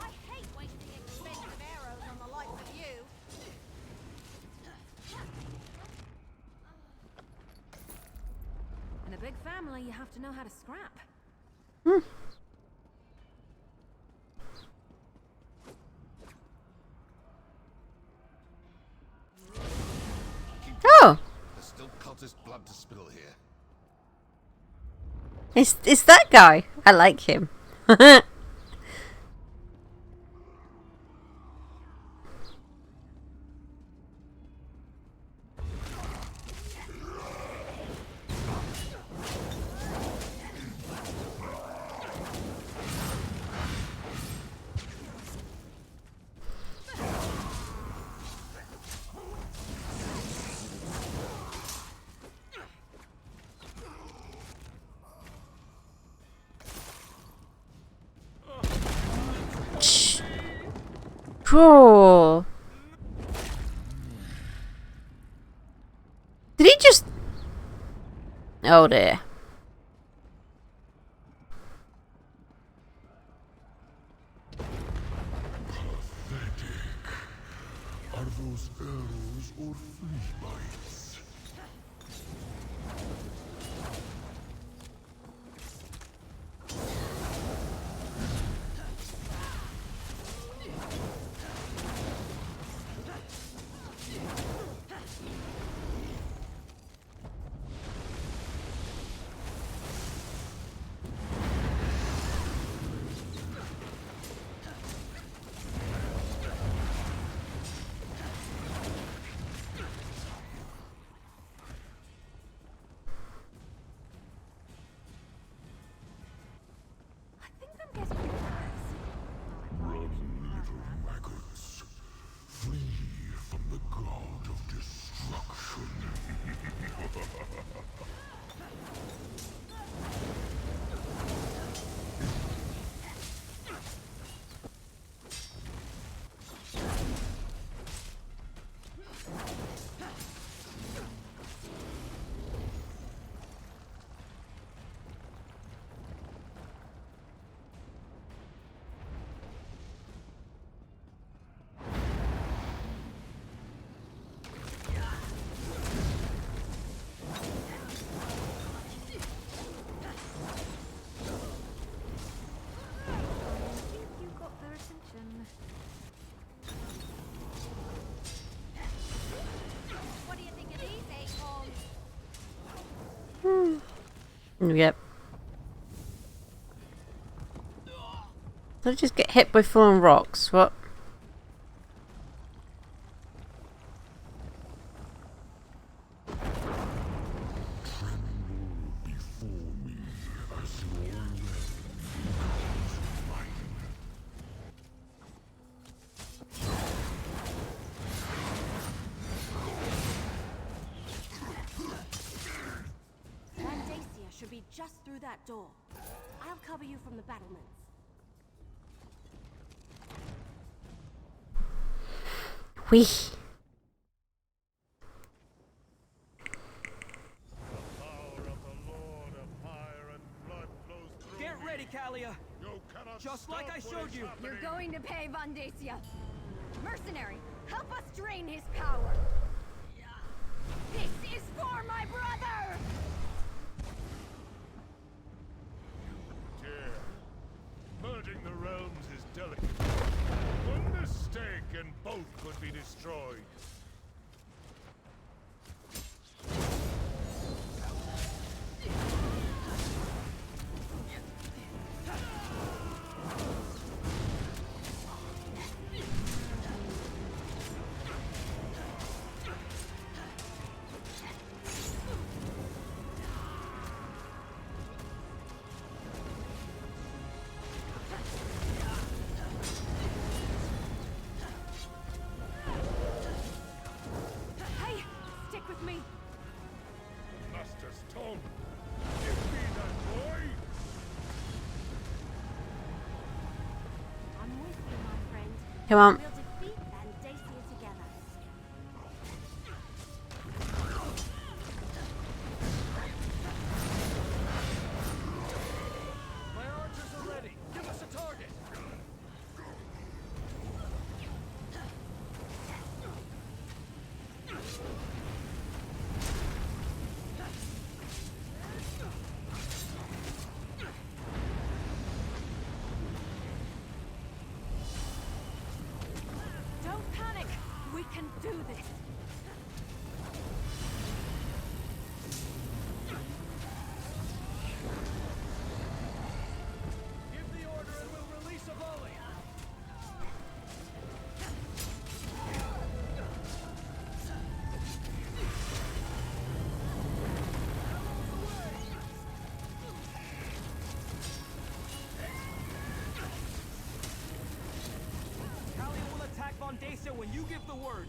I hate wasting expensive arrows on the likes of you. In a big family, you have to know how to scrap. Oh! There's still cultist blood to spill here. It's that guy. I like him. Bro. Did he just... Oh dear. Are those arrows or flea bites? Run, little maggots. Flee from the god of destruction. Yep. Did I just get hit by falling rocks? What? Vandacia should be just through that door. I'll cover you from the battlements. Whee. Get ready, Kalia. Just like I showed you. You're going to pay, Vandacia. Mercenary, help us drain his power. This is for my brother! Dear, merging the realms is delicate. One mistake and both could be destroyed. Hey, stick with me. Master Stone, give me that boy! I'm with you, my friend. Come on. We'll defeat Vandacia together. My archers are ready. Give us a target. Don't panic. We can do this. Give the order Vondacia when you give the word.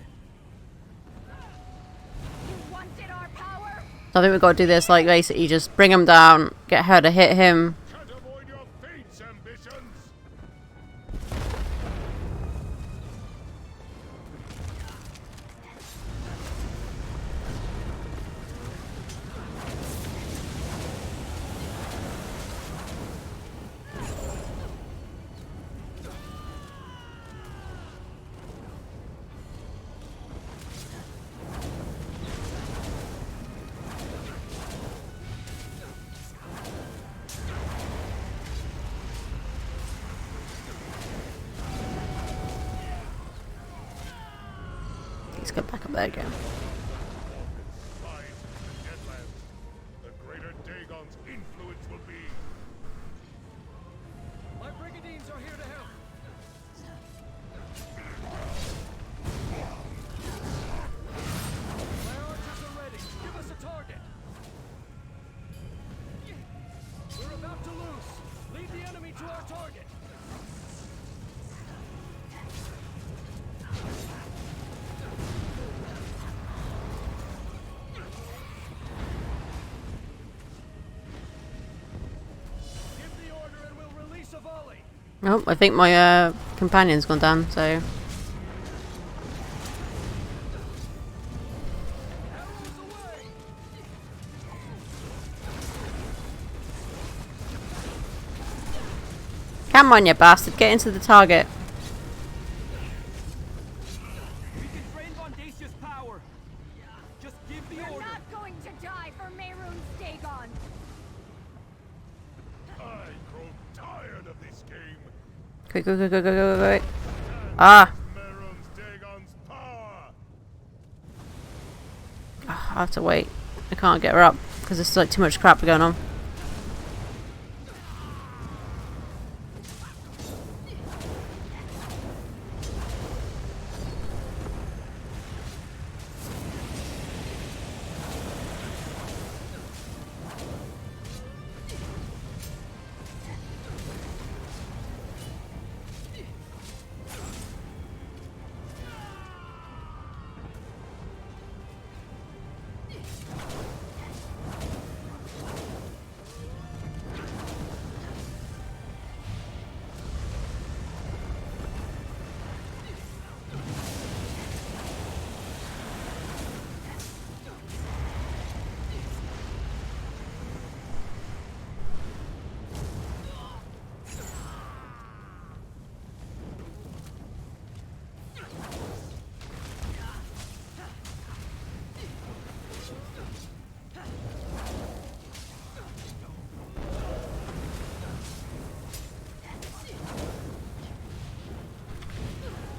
You wanted our power? So I think we've got to do this, like, basically just bring him down, get her to hit him. Can't avoid your fate's ambitions. Let's go back up there again. Rise into the Deadlands. The greater Dagon's influence will be. My brigandines are here to help. My archers are ready. Give us a target. We're about to lose. Lead the enemy to our target. Give the order and we'll release a volley. Oh, I think my companion's gone down, so... Arrows away. Come on, you bastard, get into the target. We can drain Vondacia's power. Just give the You're order. not going to die for Mehrunes Dagon. I grow tired of this game. Quick, quick, quick, quick, quick, quick, quick. Ah! Mehrunes Dagon's power. I have to wait. I can't get her up because there's like too much crap going on.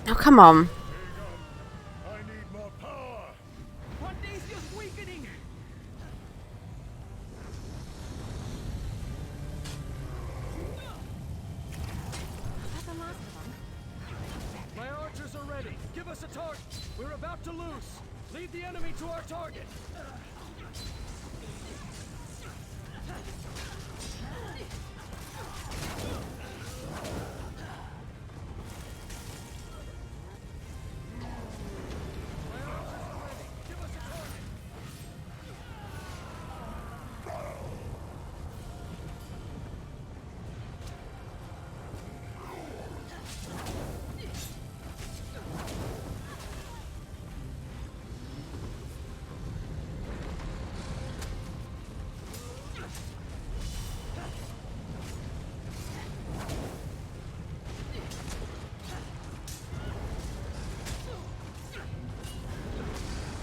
Oh, come on. I need more power. Vondacia's weakening. My archers are ready. Give us a target. We're about to lose. Lead the enemy to our target.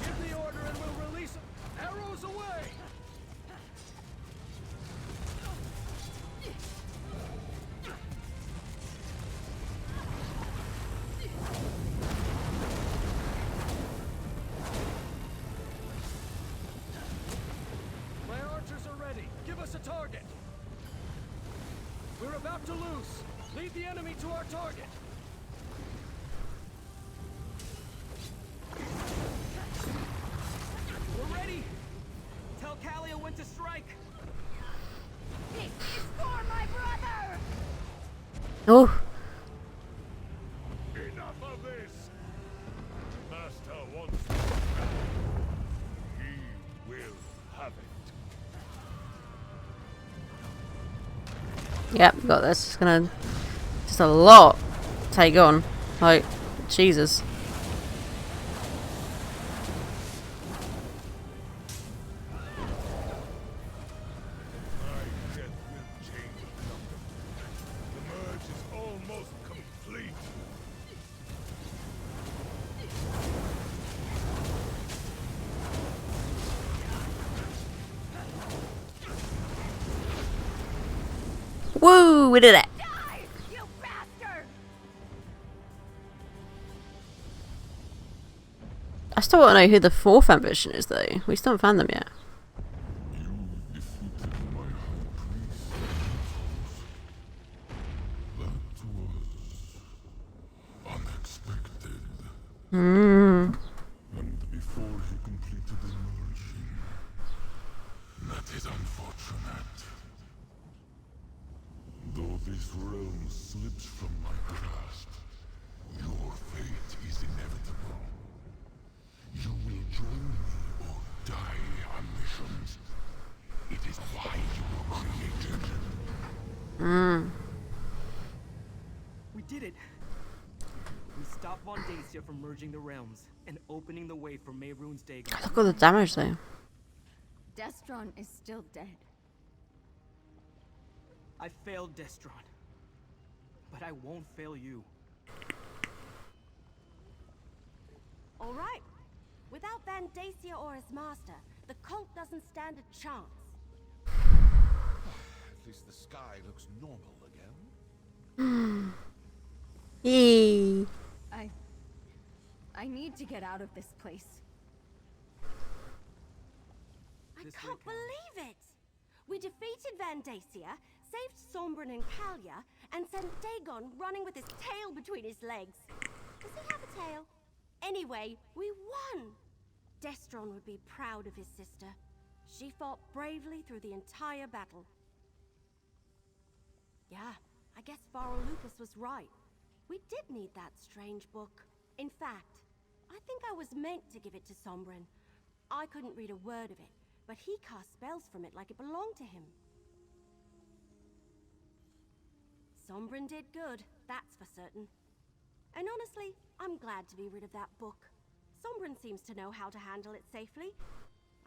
Give the order and we'll release them. Arrows away. My archers are ready. Give us a target. We're about to lose. Lead the enemy to our target. We're ready. Tell Kalia when to strike. This is for my brother! Oh, Enough of this. Yep, got this. It's gonna just a lot to take on. Like, Jesus. My death will change nothing. The merge is almost complete. Woo! We did it. Die, you bastard! I still want to know who the fourth ambition is, though. We still haven't found them yet. You defeated my high priest. That was unexpected. Hmm. And before he completed the merging, that is unfortunate. Though this realm slips from my grasp, your fate is inevitable. You will join me or die on missions. It is why you were created. We did it! We stopped Vondacia from merging the realms and opening the way for Mehrunes Dagon. Look at all the damage, though. Destron is still dead. I failed Destron, but I won't fail you. All right. Without Vandacia or his master, the cult doesn't stand a chance. At least the sky looks normal again. Yee. I need to get out of this place. I This way, can't Cal. believe it! We defeated Vandacia, saved Sombrin and Kalia, and sent Dagon running with his tail between his legs. Does he have a tail? Anyway, we won! Destron would be proud of his sister. She fought bravely through the entire battle. Yeah, I guess Varl Lucas was right. We did need that strange book. In fact, I think I was meant to give it to Sombrin. I couldn't read a word of it, but he cast spells from it like it belonged to him. Sombrin did good, that's for certain. And honestly, I'm glad to be rid of that book. Sombrin seems to know how to handle it safely.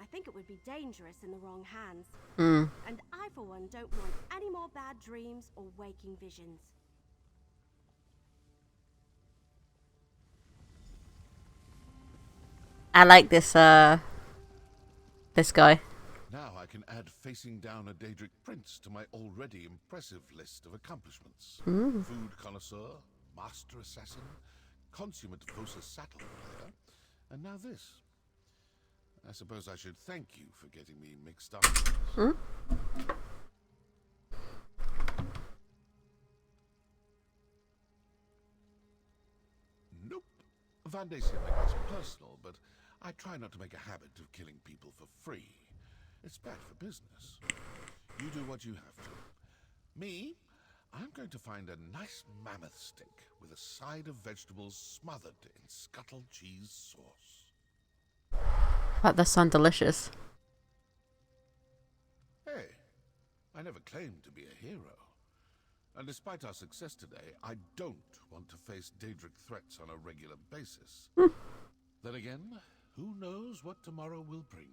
I think it would be dangerous in the wrong hands. And I, for one, don't want any more bad dreams or waking visions. I like this guy. Now I can add facing down a Daedric prince to my already impressive list of accomplishments. Food connoisseur, master assassin, consummate Vosa saddle player, and now this. I suppose I should thank you for getting me mixed up. Nope. Vandacia makes this personal, but I try not to make a habit of killing people for free. It's bad for business. You do what you have to. Me, I'm going to find a nice mammoth steak with a side of vegetables smothered in scuttle cheese sauce. That does sound delicious. Hey, I never claimed to be a hero. And despite our success today, I don't want to face Daedric threats on a regular basis. Then again, who knows what tomorrow will bring?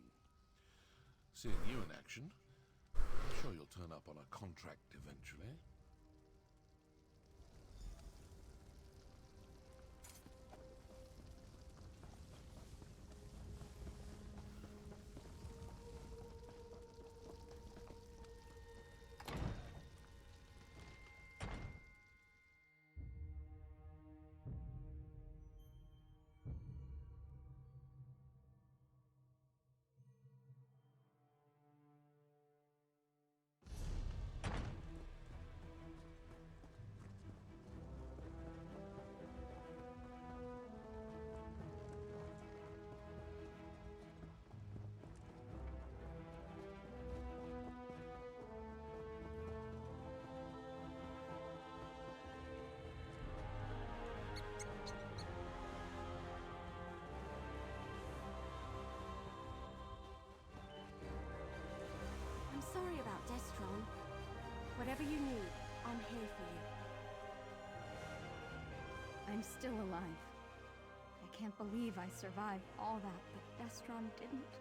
Seeing you in action, I'm sure you'll turn up on a contract eventually. I'm sorry about Destron. Whatever you need, I'm here for you. I'm still alive. I can't believe I survived all that, but Destron didn't.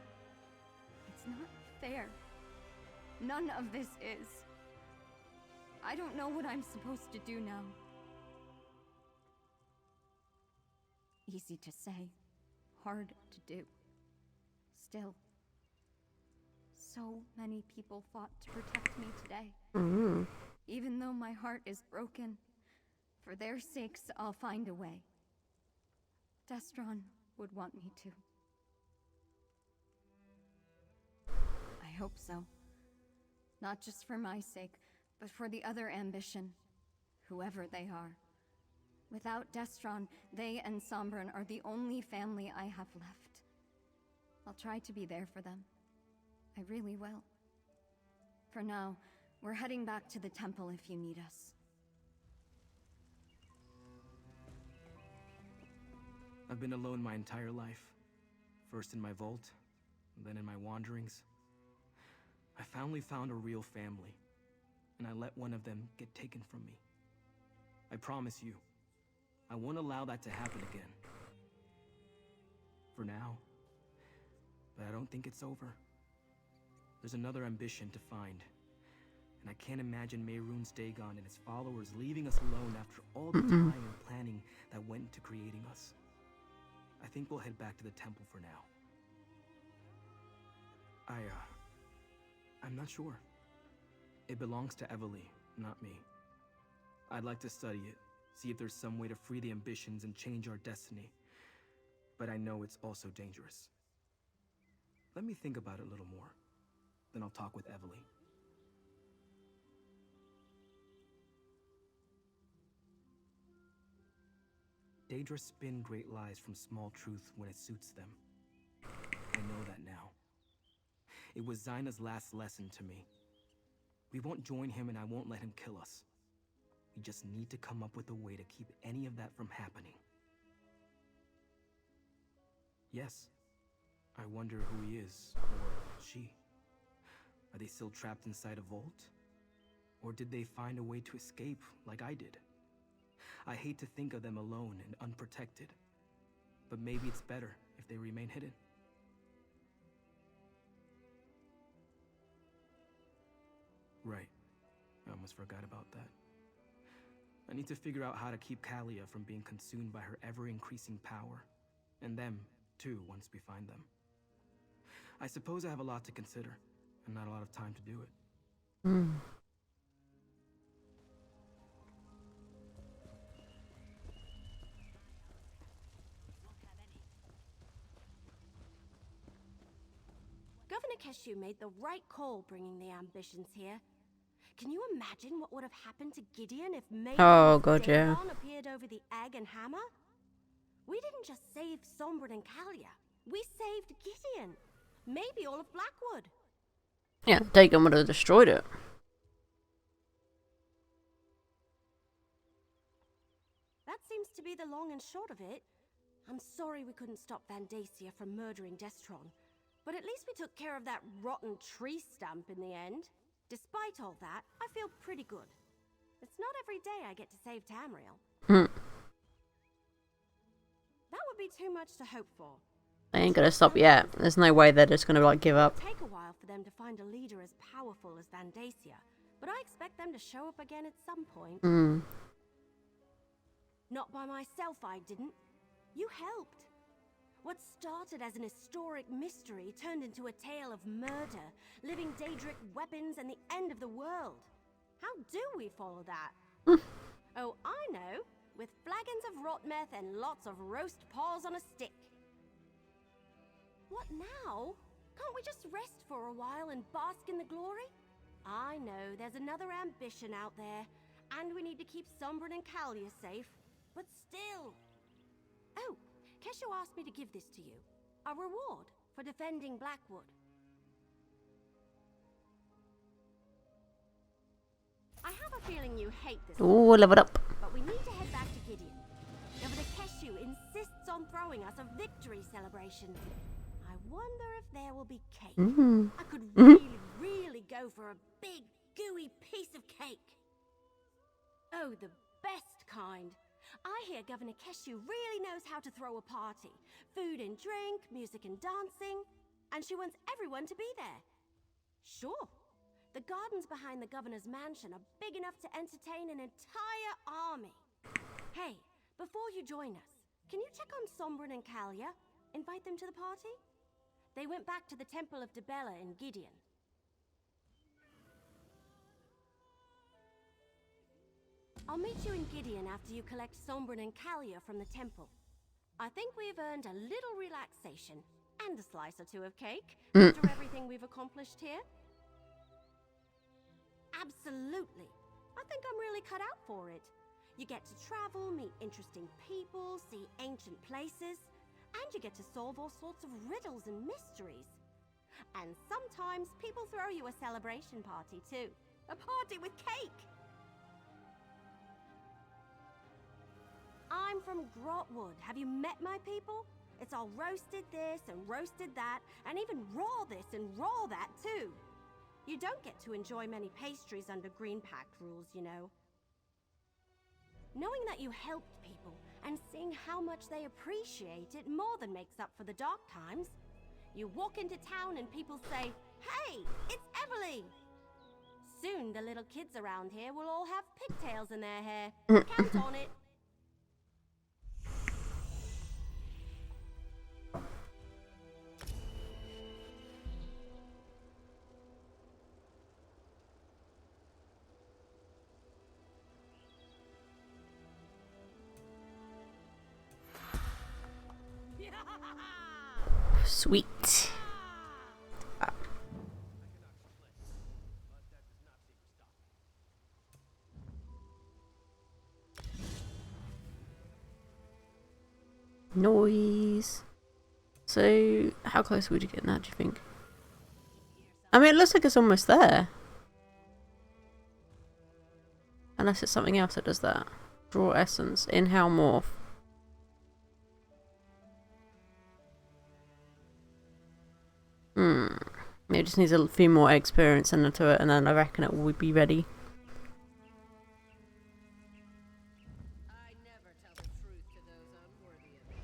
It's not fair. None of this is. I don't know what I'm supposed to do now. Easy to say, hard to do. Still, so many people fought to protect me today. Even though my heart is broken, for their sakes, I'll find a way. Destron would want me to. I hope so. Not just for my sake, but for the other ambition, whoever they are. Without Destron, they and Sombren are the only family I have left. I'll try to be there for them. I really will. For now, we're heading back to the temple if you need us. I've been alone my entire life. First in my vault, then in my wanderings. I finally found a real family, and I let one of them get taken from me. I promise you, I won't allow that to happen again. For now. But I don't think it's over. There's another ambition to find. And I can't imagine Mehrunes Dagon and his followers leaving us alone after all the time and planning that went into creating us. I think we'll head back to the temple for now. I'm not sure. It belongs to Evely, not me. I'd like to study it, see if there's some way to free the ambitions and change our destiny. But I know it's also dangerous. Let me think about it a little more. Then I'll talk with Evely. Daedra spin great lies from small truth when it suits them. I know that now. It was Zaina's last lesson to me. We won't join him and I won't let him kill us. We just need to come up with a way to keep any of that from happening. Yes, I wonder who he is, or she. Are they still trapped inside a vault? Or did they find a way to escape like I did? I hate to think of them alone and unprotected, but maybe it's better if they remain hidden. Right. I almost forgot about that. I need to figure out how to keep Kalia from being consumed by her ever-increasing power. And them, too, once we find them. I suppose I have a lot to consider, and not a lot of time to do it. Governor Keshu made the right call bringing the ambitions here. Can you imagine what would have happened to Gideon if Mehrunes Dagon appeared over the egg and hammer? We didn't just save Sombren and Kalia. We saved Gideon. Maybe all of Blackwood. Yeah, Dagon would have destroyed it. That seems to be the long and short of it. I'm sorry we couldn't stop Vandacia from murdering Destron, but at least we took care of that rotten tree stump in the end. Despite all that, I feel pretty good. It's not every day I get to save Tamriel. That would be too much to hope for. They ain't gonna stop yet. There's no way they're just gonna give up. It'll take a while for them to find a leader as powerful as Vandacia, but I expect them to show up again at some point. Not by myself, I didn't. You helped. What started as an historic mystery turned into a tale of murder, living Daedric weapons, and the end of the world. How do we follow that? Oh, I know. With flagons of rot meth and lots of roast paws on a stick. What now? Can't we just rest for a while and bask in the glory? I know there's another ambition out there, and we need to keep Sombren and Kalia safe, but still. Oh, Keshu asked me to give this to you. A reward for defending Blackwood. I have a feeling you hate this. Ooh, level up. But we need to head back to Gideon. Governor Keshu insists on throwing us a victory celebration. I wonder if there will be cake. I could really go for a big, gooey piece of cake. Oh, the best kind. I hear Governor Keshu really knows how to throw a party. Food and drink, music and dancing. And she wants everyone to be there. Sure. The gardens behind the governor's mansion are big enough to entertain an entire army. Hey, before you join us, can you check on Sombrin and Kalia? Invite them to the party? They went back to the Temple of Debella in Gideon. I'll meet you in Gideon after you collect Sombrin and Kalia from the temple. I think we've earned a little relaxation and a slice or two of cake after everything we've accomplished here. Absolutely. I think I'm really cut out for it. You get to travel, meet interesting people, see ancient places, and you get to solve all sorts of riddles and mysteries. And sometimes people throw you a celebration party too. A party with cake! I'm from Grotwood. Have you met my people? It's all roasted this and roasted that, and even raw this and raw that too. You don't get to enjoy many pastries under Green Pact rules, you know. Knowing that you helped people and seeing how much they appreciate it more than makes up for the dark times. You walk into town and people say, "Hey, it's Everly!" Soon the little kids around here will all have pigtails in their hair. Count on it. Sweet. Noise. So, how close would you get now, do you think? I mean, it looks like it's almost there. Unless it's something else that does that. Draw essence. Inhale morph. It just needs a few more experience into it, and then I reckon it will be ready. I never tell the truth to those unworthy of it.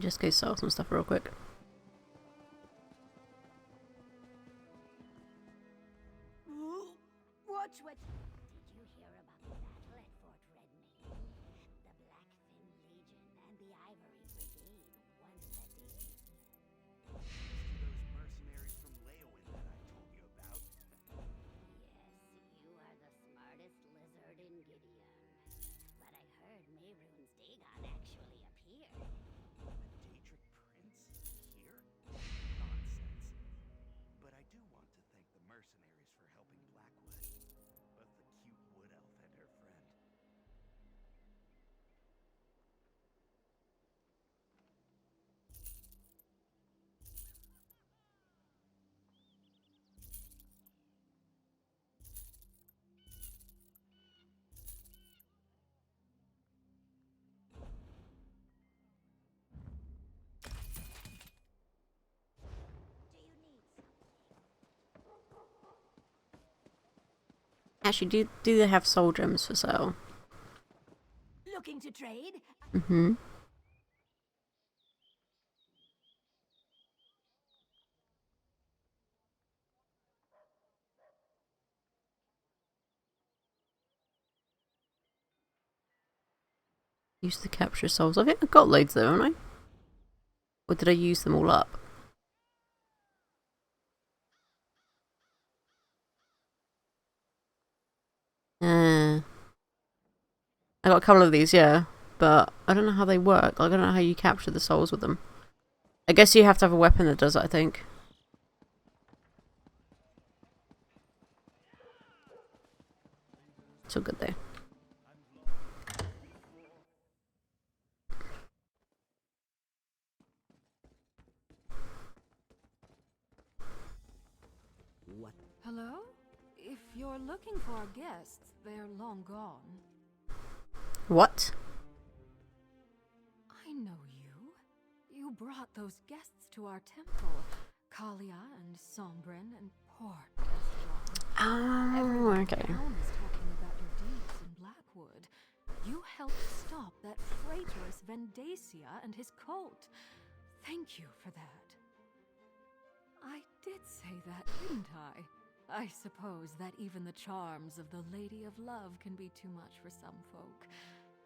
Just go sell some stuff real quick. Watch what... Did you hear about the battle at Fort Redmain? The Blackfin Legion and the Ivory Brigade won the day. Those mercenaries from Leowin that I told you about. Yes, you are the smartest lizard in Gideon. But I heard Mehrunes Dagon actually appeared. Daedric Prince here? Nonsense. But I do want to thank the mercenaries for helping Blackwood. Both the cute wood elf and her friend. Actually, do they have soul gems for sale? Looking to trade? Mm-hmm. Use the capture souls. I think I've got loads though, haven't I? Or did I use them all up? I got a couple of these, yeah. But I don't know how they work. I don't know how you capture the souls with them. I guess you have to have a weapon that does it, I think. It's all good though. Hello? If you're looking for our guests, they're long gone. What? I know you. You brought those guests to our temple. Kalia and Sombrin and poor Desjon. Oh, okay. Everyone is talking about your deeds in Blackwood. You helped stop that traitorous Vendacia and his cult. Thank you for that. I did say that, didn't I? I suppose that even the charms of the Lady of Love can be too much for some folk.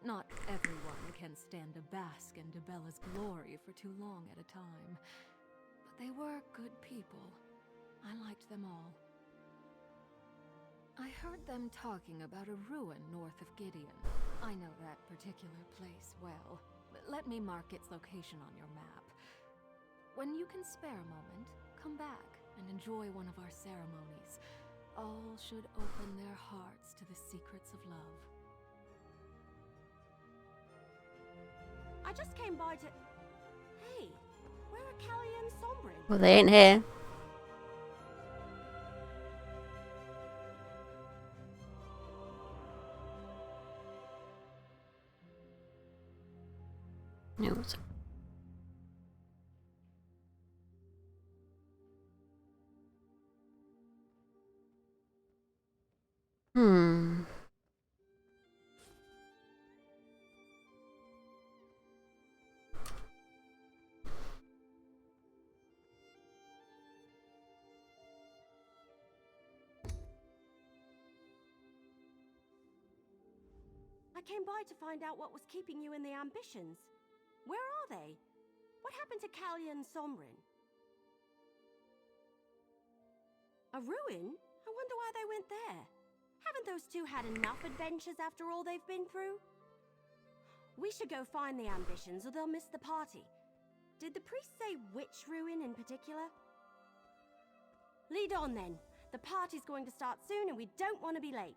Not everyone can stand to bask in Debella's glory for too long at a time. But they were good people. I liked them all. I heard them talking about a ruin north of Gideon. I know that particular place well. Let me mark its location on your map. When you can spare a moment, come back and enjoy one of our ceremonies. All should open their hearts to the secrets of love. I just came by to... Hey, where are Callie and Sombrin? Well, they ain't here. No, it's... I came by to find out what was keeping you in the ambitions. Where are they? What happened to Callie and Sombrin? A ruin? I wonder why they went there. Haven't those two had enough adventures after all they've been through? We should go find the ambitions or they'll miss the party. Did the priest say which ruin in particular? Lead on then. The party's going to start soon and we don't want to be late.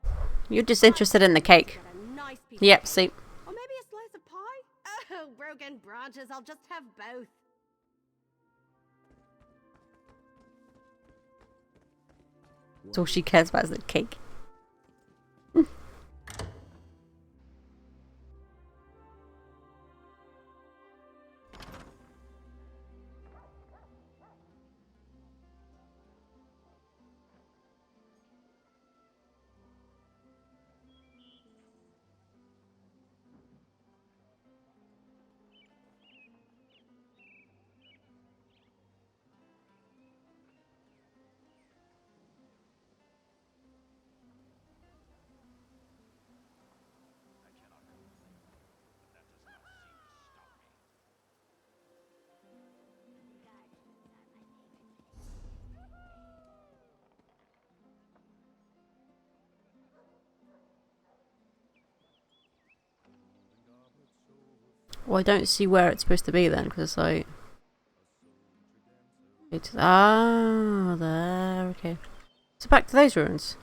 You're just interested in the cake. Nice Yep, see. Or maybe a slice of pie? Oh, broken branches, I'll just have both. That's all she cares about is the cake. Well, I don't see where it's supposed to be then, because like... It's... Ah, there, okay. So back to those ruins.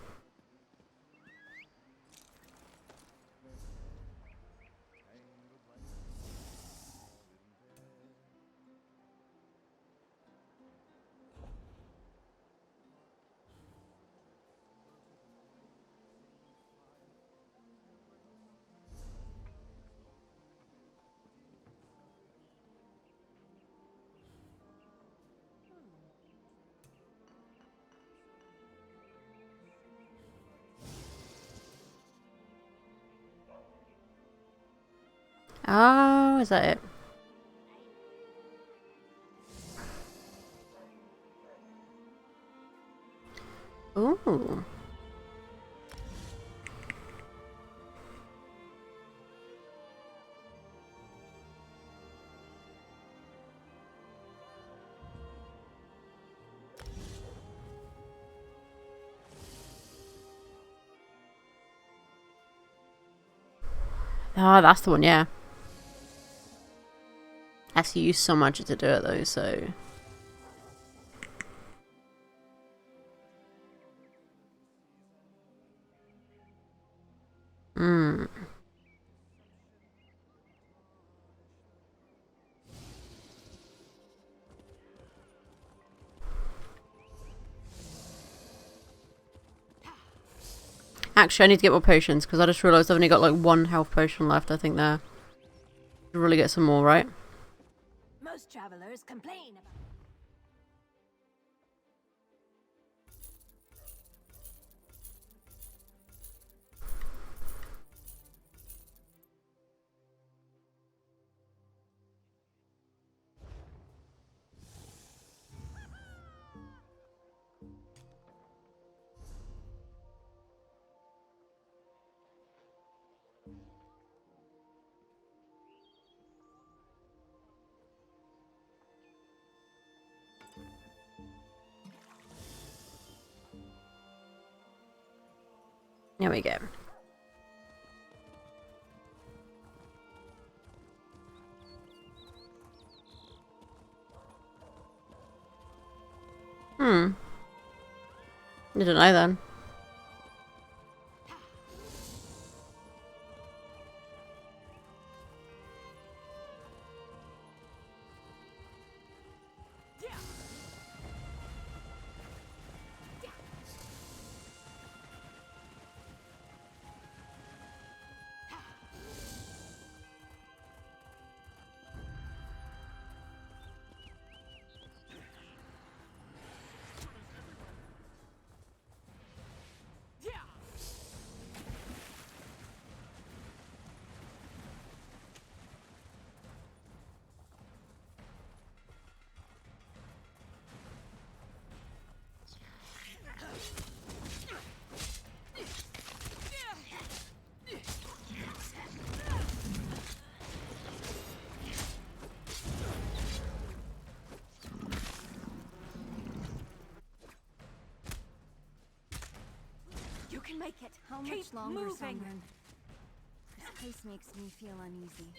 Oh, is that it? Ooh. Oh, that's the one, yeah. Has to use so much to do it though, so... Actually, I need to get more potions, because I just realised I've only got like 1 health potion left, I think there. Should really get some more, right? Most travelers complain about. There we go. I don't know then. You can make it. How Keep much longer, moving. Sombren? This place makes me feel uneasy.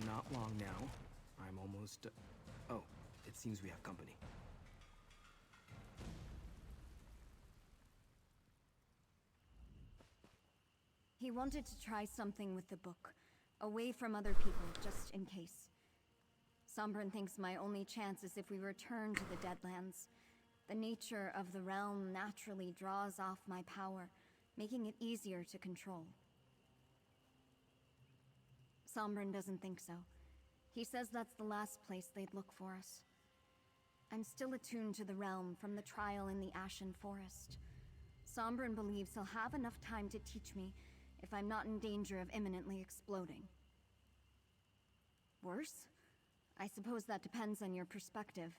Not long now. I'm almost... Oh, it seems we have company. He wanted to try something with the book, away from other people, just in case. Sombren thinks my only chance is if we return to the Deadlands. The nature of the realm naturally draws off my power, making it easier to control. Sombren doesn't think so. He says that's the last place they'd look for us. I'm still attuned to the realm from the trial in the Ashen Forest. Sombren believes he'll have enough time to teach me if I'm not in danger of imminently exploding. Worse? I suppose that depends on your perspective.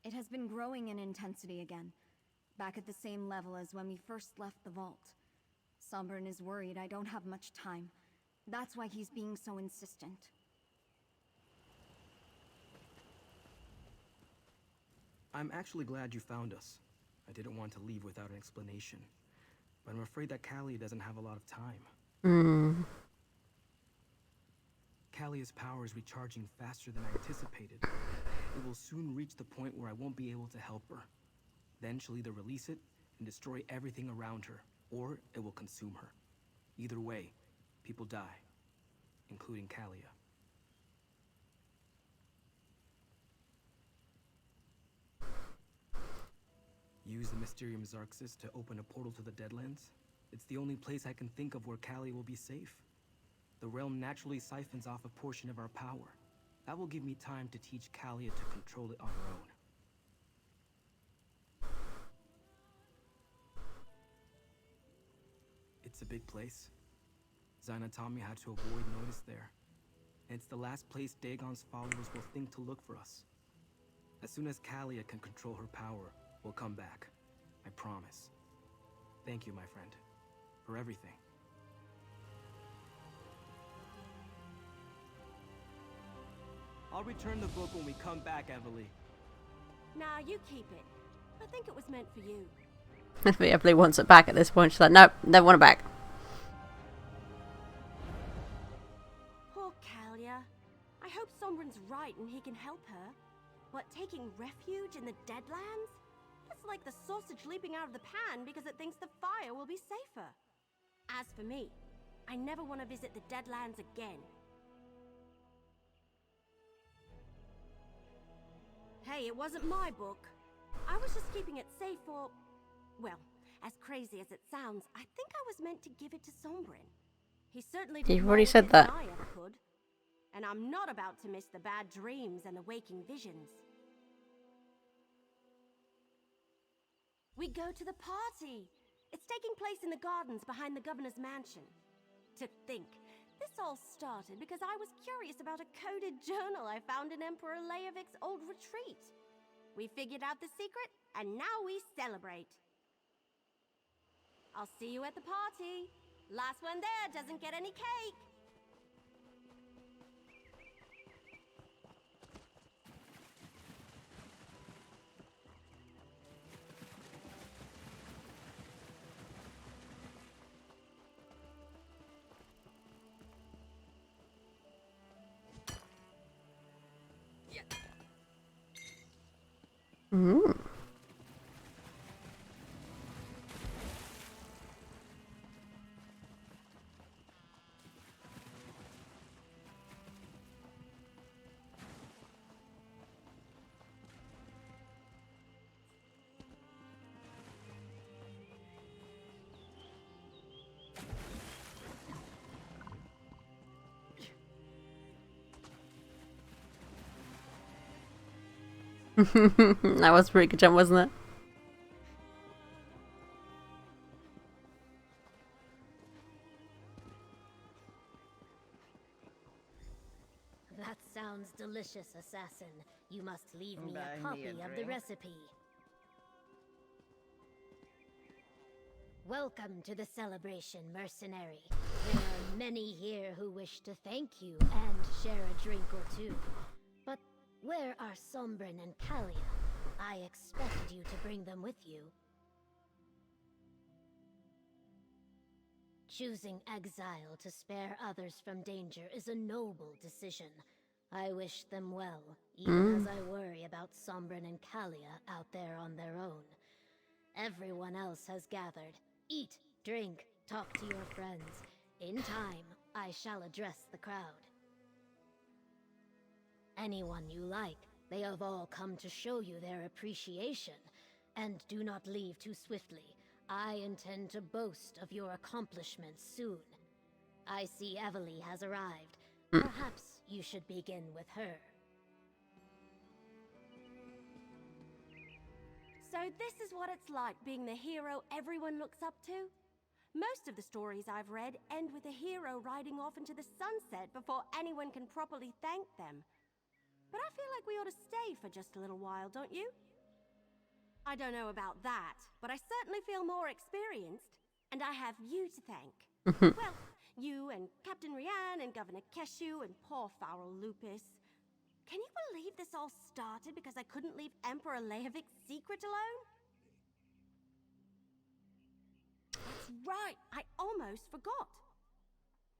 It has been growing in intensity again, back at the same level as when we first left the vault. Sombren is worried I don't have much time. That's why he's being so insistent. I'm actually glad you found us. I didn't want to leave without an explanation. But I'm afraid that Callia doesn't have a lot of time. Callia's power is recharging faster than I anticipated. It will soon reach the point where I won't be able to help her. Then she'll either release it and destroy everything around her, or it will consume her. Either way, people die, including Callia. Use the Mysterium Xarxis to open a portal to the Deadlands? It's the only place I can think of where Callia will be safe. The realm naturally siphons off a portion of our power. That will give me time to teach Callia to control it on her own. It's a big place. Zaina taught me how to avoid notice there. And it's the last place Dagon's followers will think to look for us. As soon as Callia can control her power, we'll come back. I promise. Thank you, my friend, for everything. I'll return the book when we come back, Evely. Nah, you keep it. I think it was meant for you. Everly wants it back at this point. She's like, nope, never want it back. Poor Kalia. I hope Sombrin's right and he can help her. What, taking refuge in the Deadlands? That's like the sausage leaping out of the pan because it thinks the fire will be safer. As for me, I never want to visit the Deadlands again. Hey, it wasn't my book. I was just keeping it safe for... Well, as crazy as it sounds, I think I was meant to give it to Sombrin. He certainly did. You've already more said with it than that. I ever could. And I'm not about to miss the bad dreams and the waking visions. We go to the party. It's taking place in the gardens behind the governor's mansion. To think, this all started because I was curious about a coded journal I found in Emperor Leovik's old retreat. We figured out the secret, and now we celebrate. I'll see you at the party. Last one there doesn't get any cake. Mm. That was a pretty good jump, wasn't it? That sounds delicious, assassin. You must leave me Buy a me copy a of the drink. recipe. Welcome to the celebration, mercenary. There are many here who wish to thank you and share a drink or two. But where are Sombrin and Kalia? I expected you to bring them with you. Choosing exile to spare others from danger is a noble decision. I wish them well, even as I worry about Sombrin and Kalia out there on their own. Everyone else has gathered. Eat, drink, talk to your friends. In time, I shall address the crowd. Anyone you like, they have all come to show you their appreciation. And do not leave too swiftly. I intend to boast of your accomplishments soon. I see Evely has arrived. Perhaps you should begin with her. So this is what it's like being the hero everyone looks up to? Most of the stories I've read end with a hero riding off into the sunset before anyone can properly thank them. But I feel like we ought to stay for just a little while, don't you? I don't know about that, but I certainly feel more experienced. And I have you to thank. Well, you and Captain Rian and Governor Keshu and poor Foul Lupus. Can you believe this all started because I couldn't leave Emperor Leovik's secret alone? That's right, I almost forgot.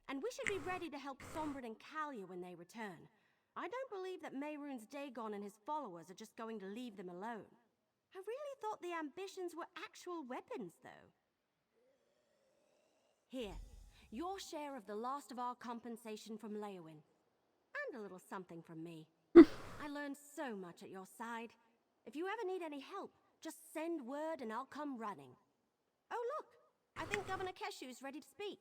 And we should be ready to help Sombrin and Kalia when they return. I don't believe that Mehrunes Dagon and his followers are just going to leave them alone. I really thought the ambitions were actual weapons, though. Here, your share of the last of our compensation from Leowin. And a little something from me. I learned so much at your side. If you ever need any help, just send word and I'll come running. Oh look, I think Governor Keshu's ready to speak.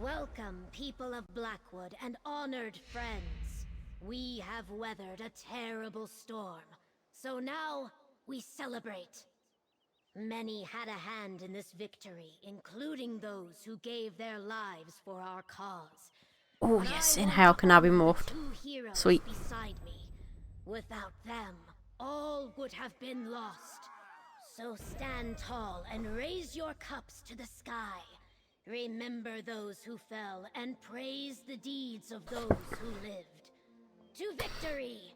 Welcome, people of Blackwood and honored friends. We have weathered a terrible storm, so now we celebrate. Many had a hand in this victory, including those who gave their lives for our cause. Oh But yes, I in want how to can I be honor the morphed? two heroes Sweet. beside me. Without them, all would have been lost. So stand tall and raise your cups to the sky. Remember those who fell and praise the deeds of those who lived. To victory!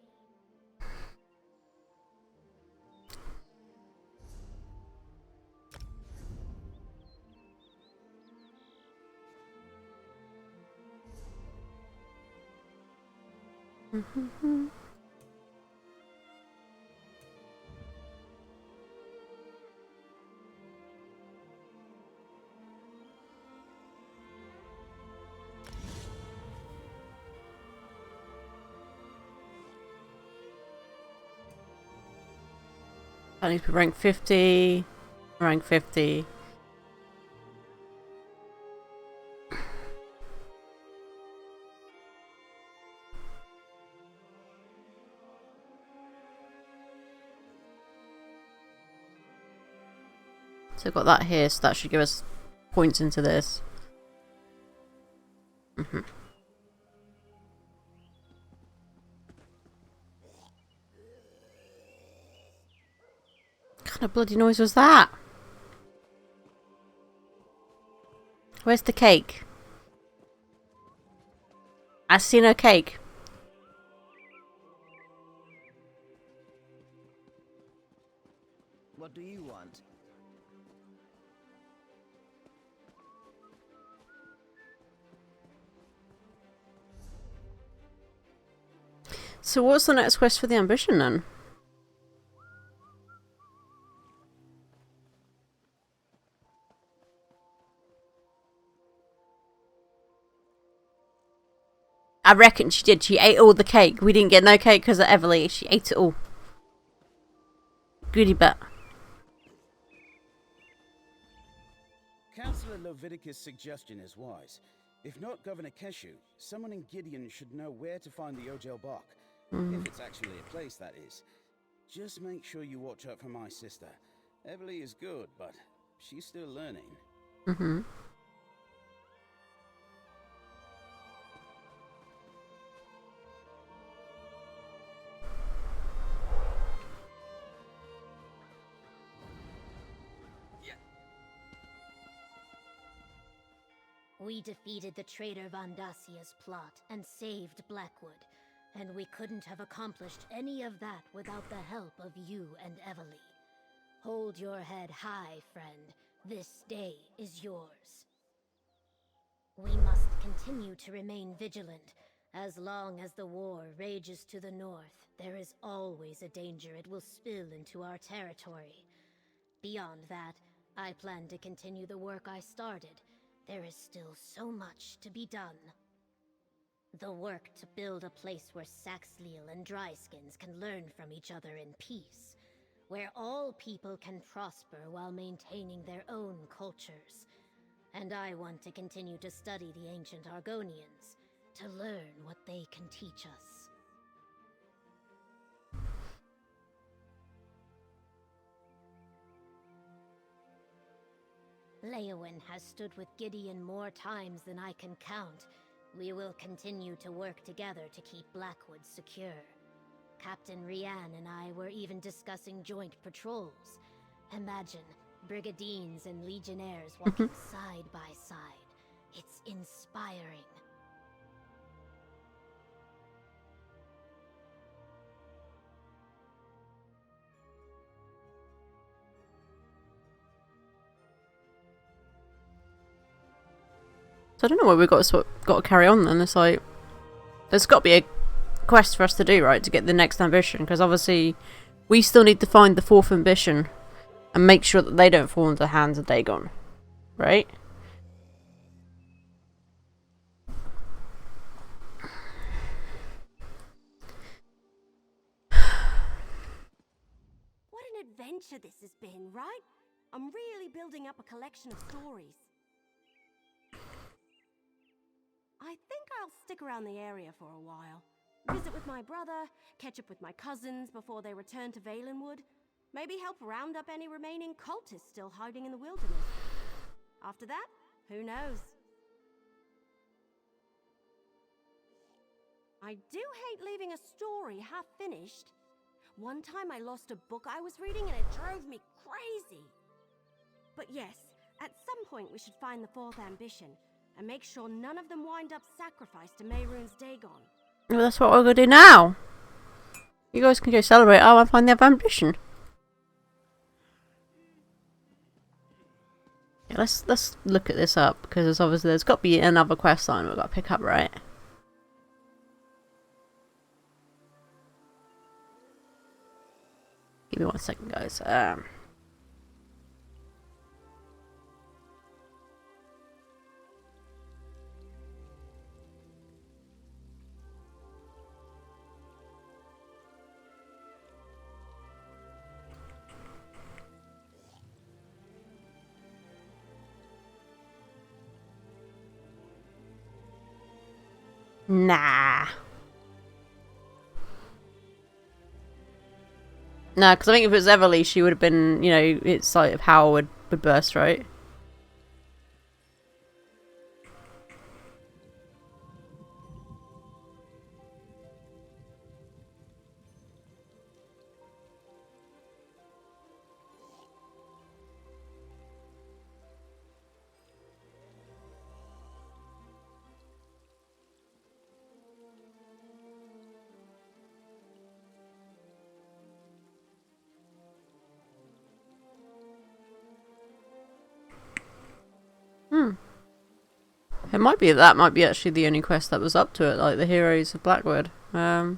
I need to rank 50. Rank 50. So I've got that here, so that should give us points into this. What kind of bloody noise was that? Where's the cake? I see no cake. What do you want? So what's the next quest for the ambition then? I reckon she did. She ate all the cake. We didn't get no cake because of Everly. She ate it all. Goody bet. Councillor Leviticus' suggestion is wise. If not Governor Keshu, someone in Gideon should know where to find the Ojel Bark. If it's actually a place, that is. Just make sure you watch out for my sister. Everly is good, but she's still learning. We defeated the traitor Vandasia's plot and saved Blackwood, and we couldn't have accomplished any of that without the help of you and Everly. Hold your head high, friend. This day is yours. We must continue to remain vigilant. As long as the war rages to the north, there is always a danger it will spill into our territory. Beyond that, I plan to continue the work I started. There is still so much to be done. The work to build a place where Saxhleel and Dryskins can learn from each other in peace. Where all people can prosper while maintaining their own cultures. And I want to continue to study the ancient Argonians, to learn what they can teach us. Leowyn has stood with Gideon more times than I can count. We will continue to work together to keep Blackwood secure. Captain Rian and I were even discussing joint patrols. Imagine Brigadines and Legionnaires walking side by side. It's inspiring. So I don't know what we've got to carry on then. It's like, there's got to be a quest for us to do, right, to get the next ambition, because obviously we still need to find the fourth ambition and make sure that they don't fall into the hands of Dagon, right? What an adventure this has been, right? I'm really building up a collection of stories. I think I'll stick around the area for a while. Visit with my brother, catch up with my cousins before they return to Valenwood. Maybe help round up any remaining cultists still hiding in the wilderness. After that, who knows? I do hate leaving a story half-finished. One time I lost a book I was reading and it drove me crazy. But yes, at some point we should find the fourth ambition and make sure none of them wind up sacrificed to Mehrunes Dagon. Well, that's what we're going to do now. You guys can go celebrate. Oh, I find the other ambition. Yeah, let's look at this up, because obviously there's got to be another quest line we've got to pick up, right? Give me 1 second, guys. Nah. Nah, because I think if it was Everly, she would have been, you know, it's like if Howard would burst, right? It might be that might be actually the only quest that was up to it, like the Heroes of Blackwood. Because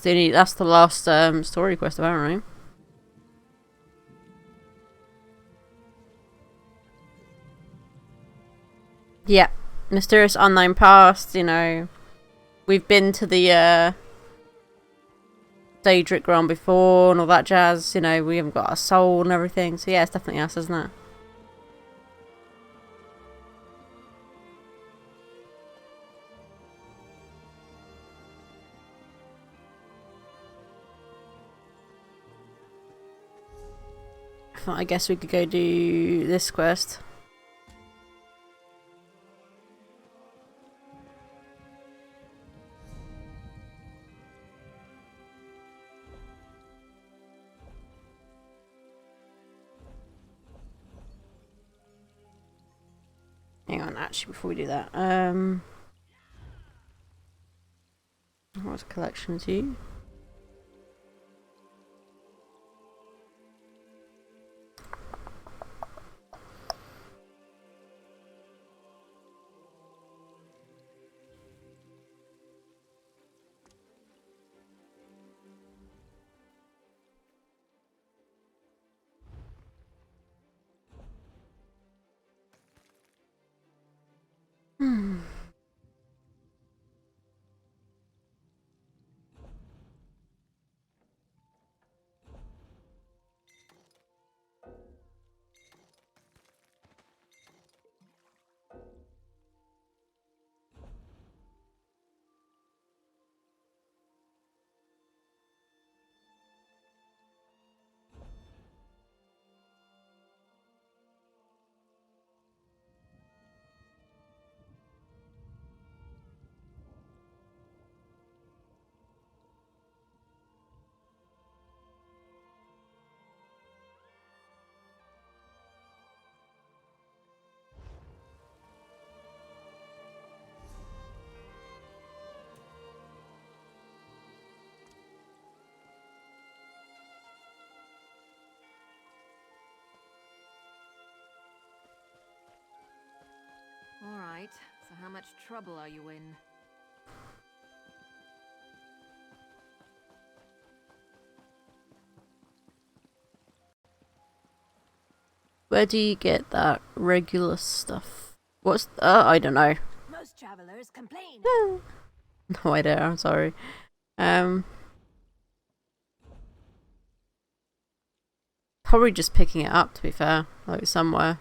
that's the last story quest apparently. Yeah, mysterious unknown past. You know, we've been to the Daedric ground before and all that jazz. You know, we haven't got our soul and everything. So yeah, it's definitely us, isn't it? I guess we could go do this quest. Hang on, actually, before we do that, what's collection to? All right, so how much trouble are you in? Where do you get that regular stuff? What's I don't know. Most travelers complain. No idea. I'm sorry. Probably just picking it up. To be fair, like somewhere.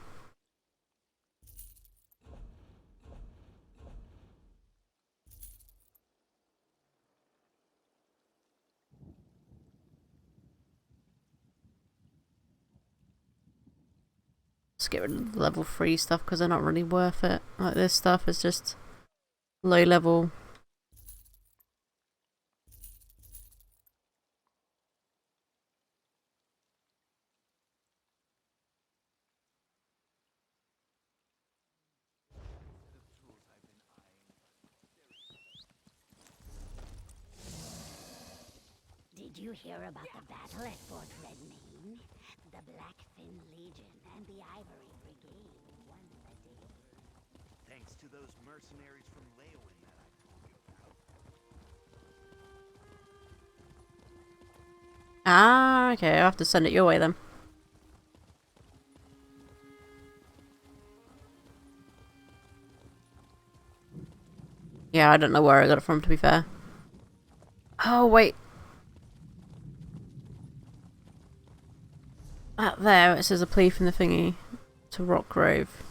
Just get rid of the level 3 stuff because they're not really worth it. Like this stuff is just low level. Did you hear about the battle at Fort Redmain? The Blackfin Legion and the Ivory Brigade won Thanks to those mercenaries from Leowin that I told you about. Ah, okay, I'll have to send it your way then. Yeah, I don't know where I got it from, to be fair. Oh, wait. Out there, it says a plea from the thingy to Rock Grove.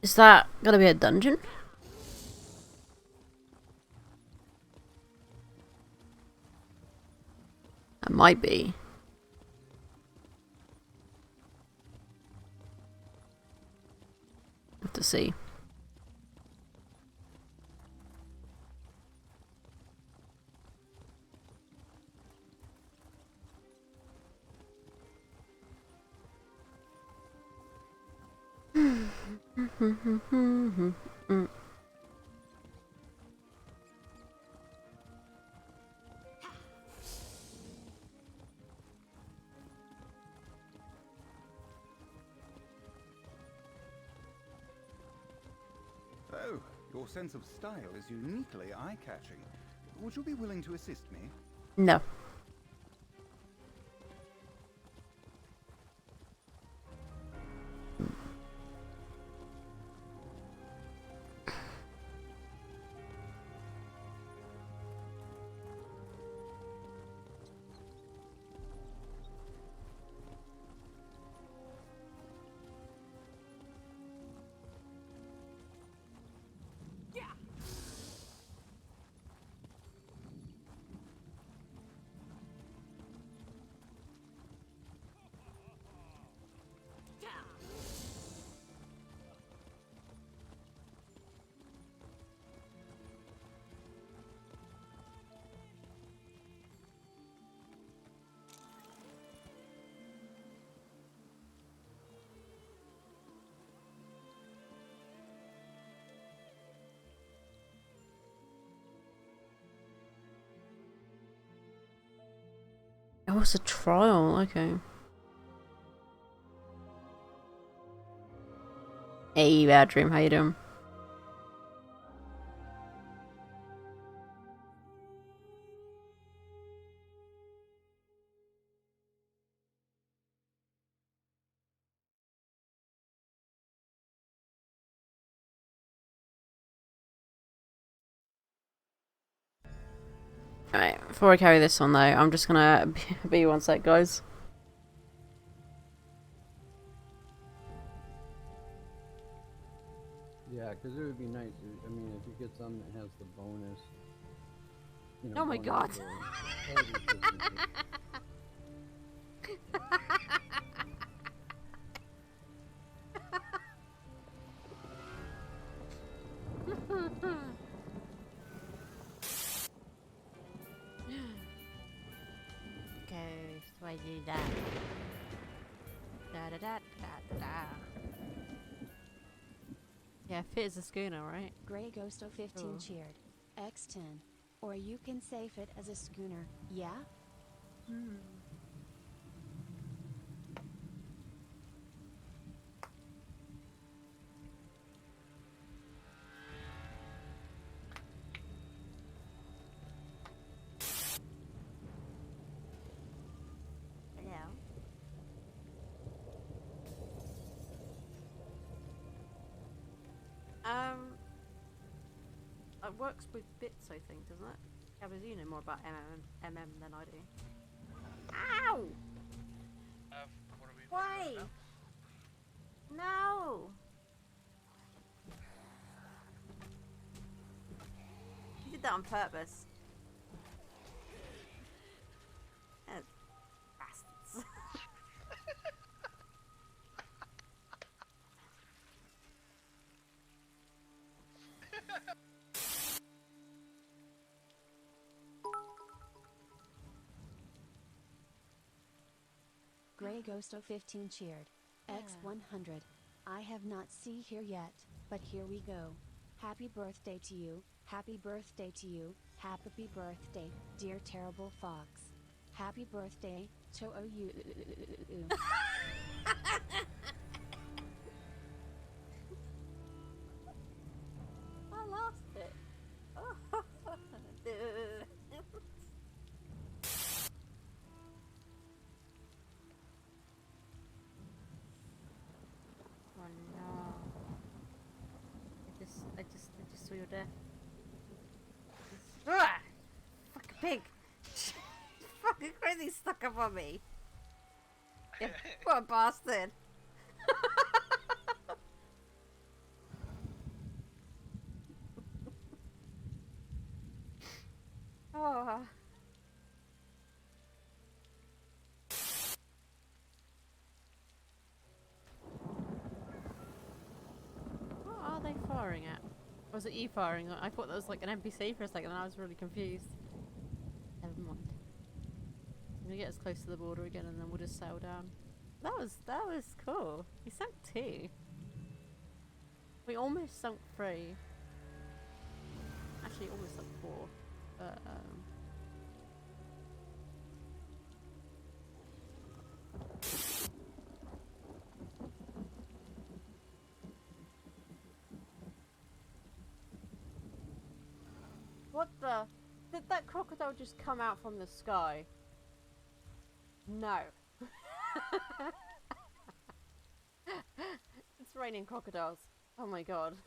Is that gonna be a dungeon? It might be. Have to see. Oh, your sense of style is uniquely eye-catching. Would you be willing to assist me? No. Oh, it's a trial, okay. Hey, Bad Dream, how you doing? Alright, before I carry this on though, I'm just gonna be one sec, guys. Yeah, because it would be nice. I mean, if you get something that has the bonus. You know, Oh my god. Okay, so I do that. Da da da da da da. Yeah, fit is a schooner, right? Grey Ghost 015 cheered. X10. Or you can save it as a schooner, yeah? Hello. It works with bits, I think, doesn't it? Yeah, but you know more about MM than I do. Ow! Why? No! You did that on purpose. Bastards. Grey Ghost 015 cheered. X100. I have not see here yet, but here we go. Happy birthday to you, happy birthday to you, happy birthday, dear terrible fox. Happy birthday to you. death. Ah! Fucking pig! Fucking crazy stuck up on me! You poor bastard! Oh. What are they firing at? Was it you firing? I thought that was like an NPC for a second and I was really confused. Never mind. I'm gonna get as close to the border again and then we'll just sail down. That was cool. We sunk 2. We almost sunk 3. Actually almost sunk 4. But what the? Did that crocodile just come out from the sky? No. It's raining crocodiles. Oh my god.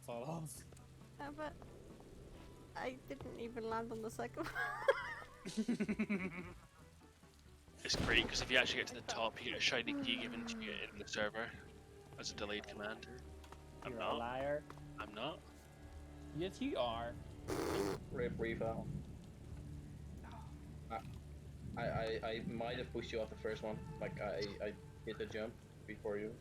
Fall off. But I didn't even land on the second It's great because if you actually get to the top, you get a shiny key given to you in the server as a delayed command. You're a liar. I'm not. Yes, you are. Rip reval. I might have pushed you off the first one. Like I hit the jump before you.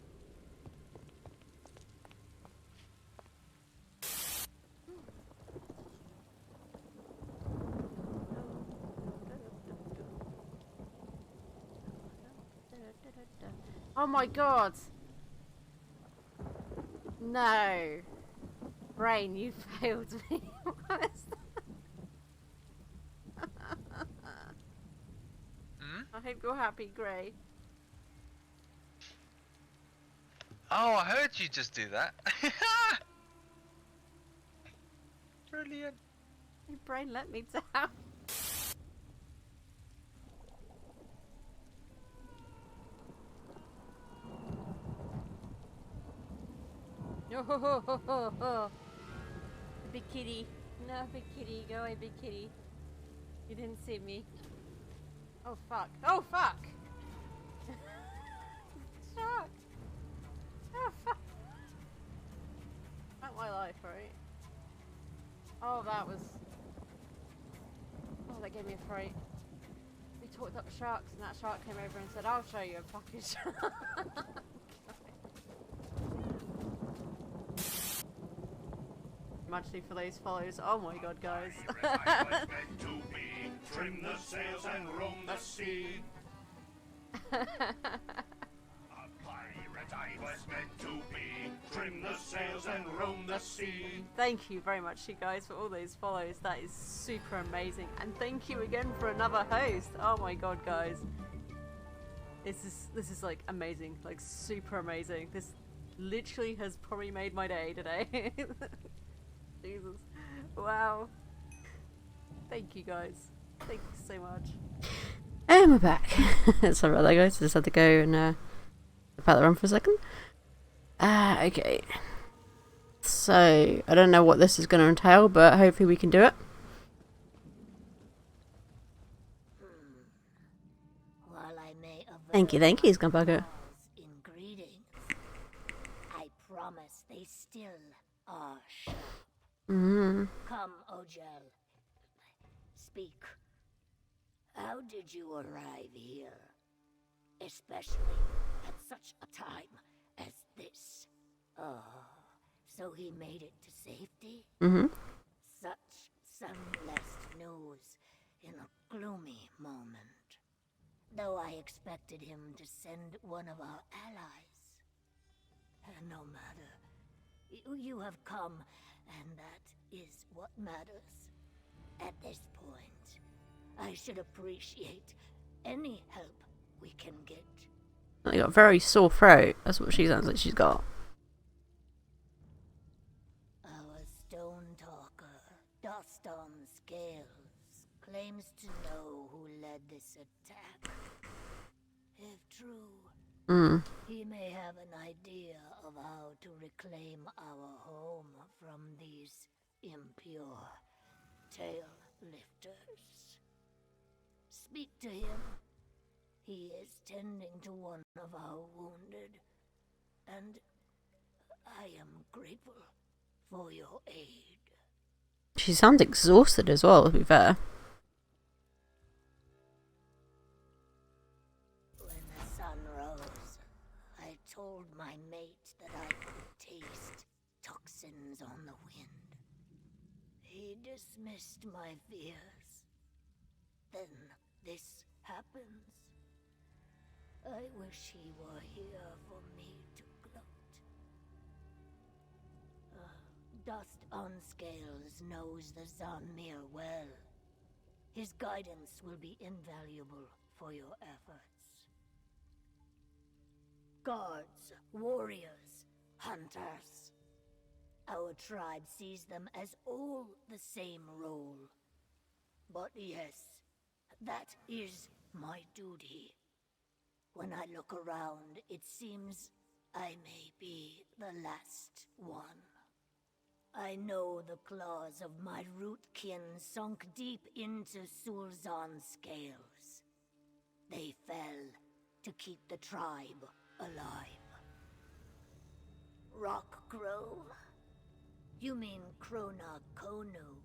Oh my god! No! Brain, you failed me. What is that? I hope you're happy, Gray. Oh, I heard you just do that. Brilliant. Your brain let me down. Oh, big kitty. No, big kitty. Go away, big kitty. You didn't see me. Oh, fuck. Oh, fuck! Shark! Oh, fuck! Not my life, right? Oh, that was... Oh, that gave me a fright. We talked up sharks and that shark came over and said, I'll show you a fucking shark. Muchly for those follows. Oh my god, guys. Trim the sails and roam the sea. A pirate I was meant to be. Trim the sails and roam the sea. Thank you very much, you guys, for all those follows. That is super amazing. And thank you again for another host. Oh my god, guys. This is like amazing. Like super amazing. This literally has probably made my day today. Jesus. Wow. Thank you guys. Thank you so much. And we're back. Sorry about that, guys. I just had to go and about the run for a second. Okay. So, I don't know what this is going to entail, but hopefully we can do it. While I may Thank you, Scumbucket. in greetings, I promise they still are sharp. Come, Ojel. Speak. How did you arrive here? Especially at such a time as this. Oh, so he made it to safety? Such sun-blessed news in a gloomy moment. Though I expected him to send one of our allies. No matter. You have come, and that is what matters. At this point, I should appreciate any help we can get. I got a very sore throat. That's what she sounds like she's got. Our stone talker, dust on scales, claims to know who led this attack. If true, He may have an idea of how to reclaim our home from these impure tail lifters. Speak to him. He is tending to one of our wounded, and I am grateful for your aid. She sounds exhausted as well, to be fair. When the sun rose, I told my mate that I could taste toxins on the wind. He dismissed my fears. Then this happens. I wish he were here for me to gloat. Dust on Scales knows the Zanmir well. His guidance will be invaluable for your efforts. Guards, warriors, hunters. Our tribe sees them as all the same role. But yes, that is my duty. When I look around, it seems I may be the last one. I know the claws of my rootkin sunk deep into Sulzan Scales. They fell to keep the tribe alive. Rock Grove? You mean Krona Konu?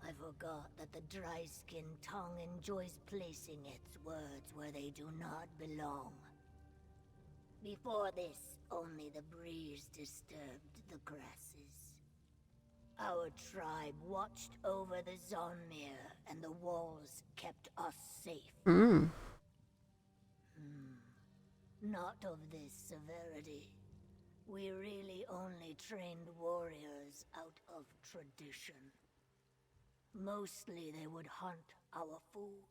I forgot that the dry-skinned tongue enjoys placing its words where they do not belong. Before this, only the breeze disturbed the grasses. Our tribe watched over the Zonmir, and the walls kept us safe. Not of this severity. We really only trained warriors out of tradition. Mostly they would hunt our food.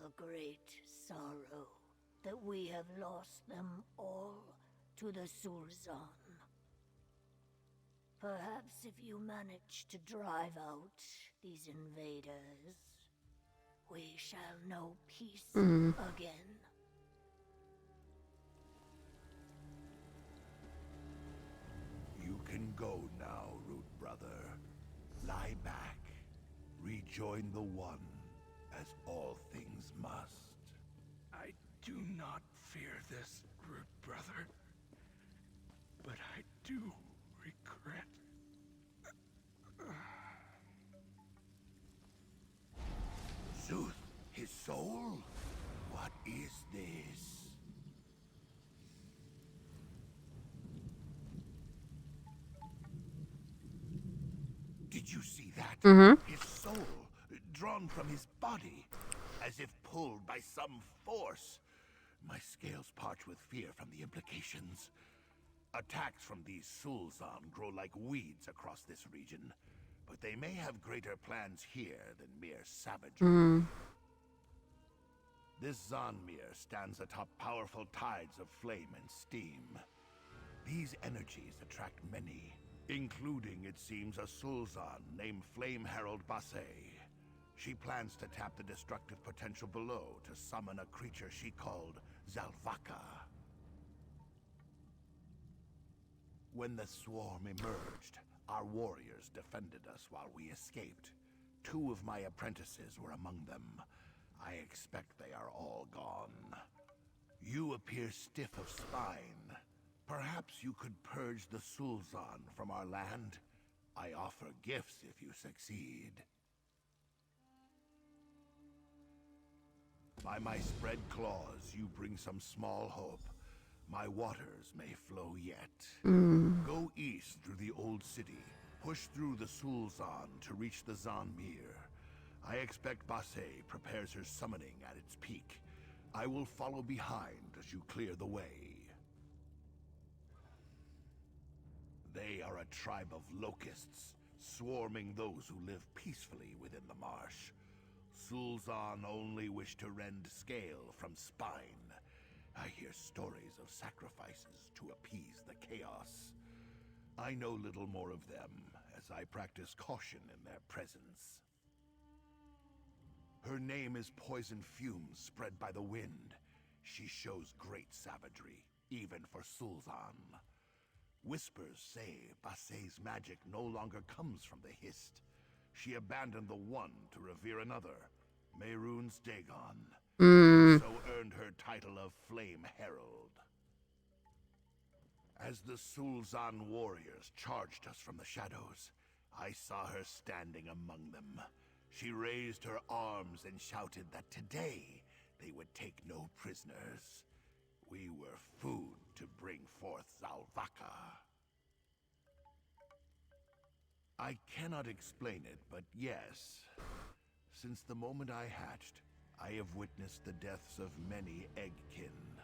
A great sorrow that we have lost them all to the Sulzan. Perhaps if you manage to drive out these invaders, we shall know peace again. You can go now, Root Brother. Lie back. Rejoin the One, as all things must. I do not fear this, Root Brother. But I do regret. Sooth, his soul? What is this? Did you see that? His soul, drawn from his body, as if pulled by some force. My scales parch with fear from the implications. Attacks from these Sulzan grow like weeds across this region, but they may have greater plans here than mere savagery. This Zanmir stands atop powerful tides of flame and steam. These energies attract many, including, it seems, a Sulzan named Flame Herald Basset. She plans to tap the destructive potential below to summon a creature she called Zalvaka. When the swarm emerged, our warriors defended us while we escaped. 2 of my apprentices were among them. I expect they are all gone. You appear stiff of spine. Perhaps you could purge the Sulzan from our land? I offer gifts if you succeed. By my spread claws, you bring some small hope. My waters may flow yet. Go east through the old city. Push through the Sulzan to reach the Zanmir. I expect Basset prepares her summoning at its peak. I will follow behind as you clear the way. They are a tribe of locusts, swarming those who live peacefully within the marsh. Sulzan only wish to rend scale from spine. I hear stories of sacrifices to appease the chaos. I know little more of them, as I practice caution in their presence. Her name is poison fumes spread by the wind. She shows great savagery, even for Sul'Zan. Whispers say Basay's magic no longer comes from the Hist. She abandoned the one to revere another, Mehrunes Dagon, and so earned her title of Flame Herald. As the Sul'Zan warriors charged us from the shadows, I saw her standing among them. She raised her arms and shouted that today they would take no prisoners. We were food to bring forth Zal'Vaka. I cannot explain it, but yes, since the moment I hatched, I have witnessed the deaths of many eggkin.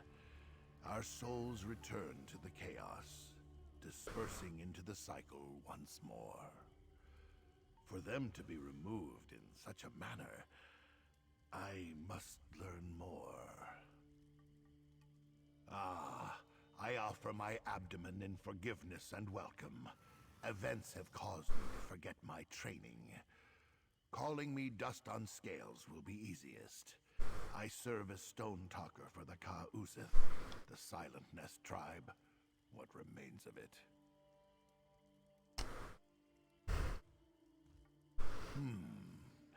Our souls return to the chaos, dispersing into the cycle once more. For them to be removed in such a manner, I must learn more. I offer my abdomen in forgiveness and welcome. Events have caused me to forget my training. Calling me Dust on Scales will be easiest. I serve as Stone Talker for the Ka-Uzith, the Silent Nest tribe. What remains of it.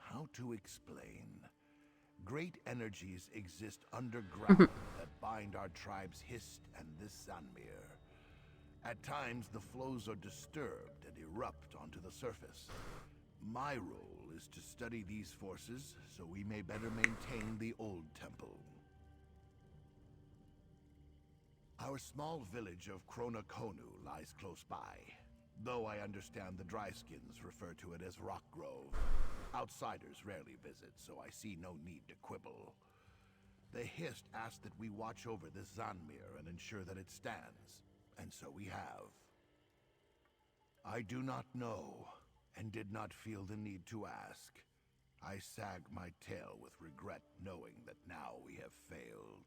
How to explain? Great energies exist underground that bind our tribe's Hist and this Zanmir. At times, the flows are disturbed and erupt onto the surface. My role is to study these forces so we may better maintain the old temple. Our small village of Kronakonu lies close by, though I understand the Dryskins refer to it as Rock Grove. Outsiders rarely visit, so I see no need to quibble. The Hist asked that we watch over this Zanmir and ensure that it stands, and so we have. I do not know, and did not feel the need to ask. I sag my tail with regret, knowing that now we have failed.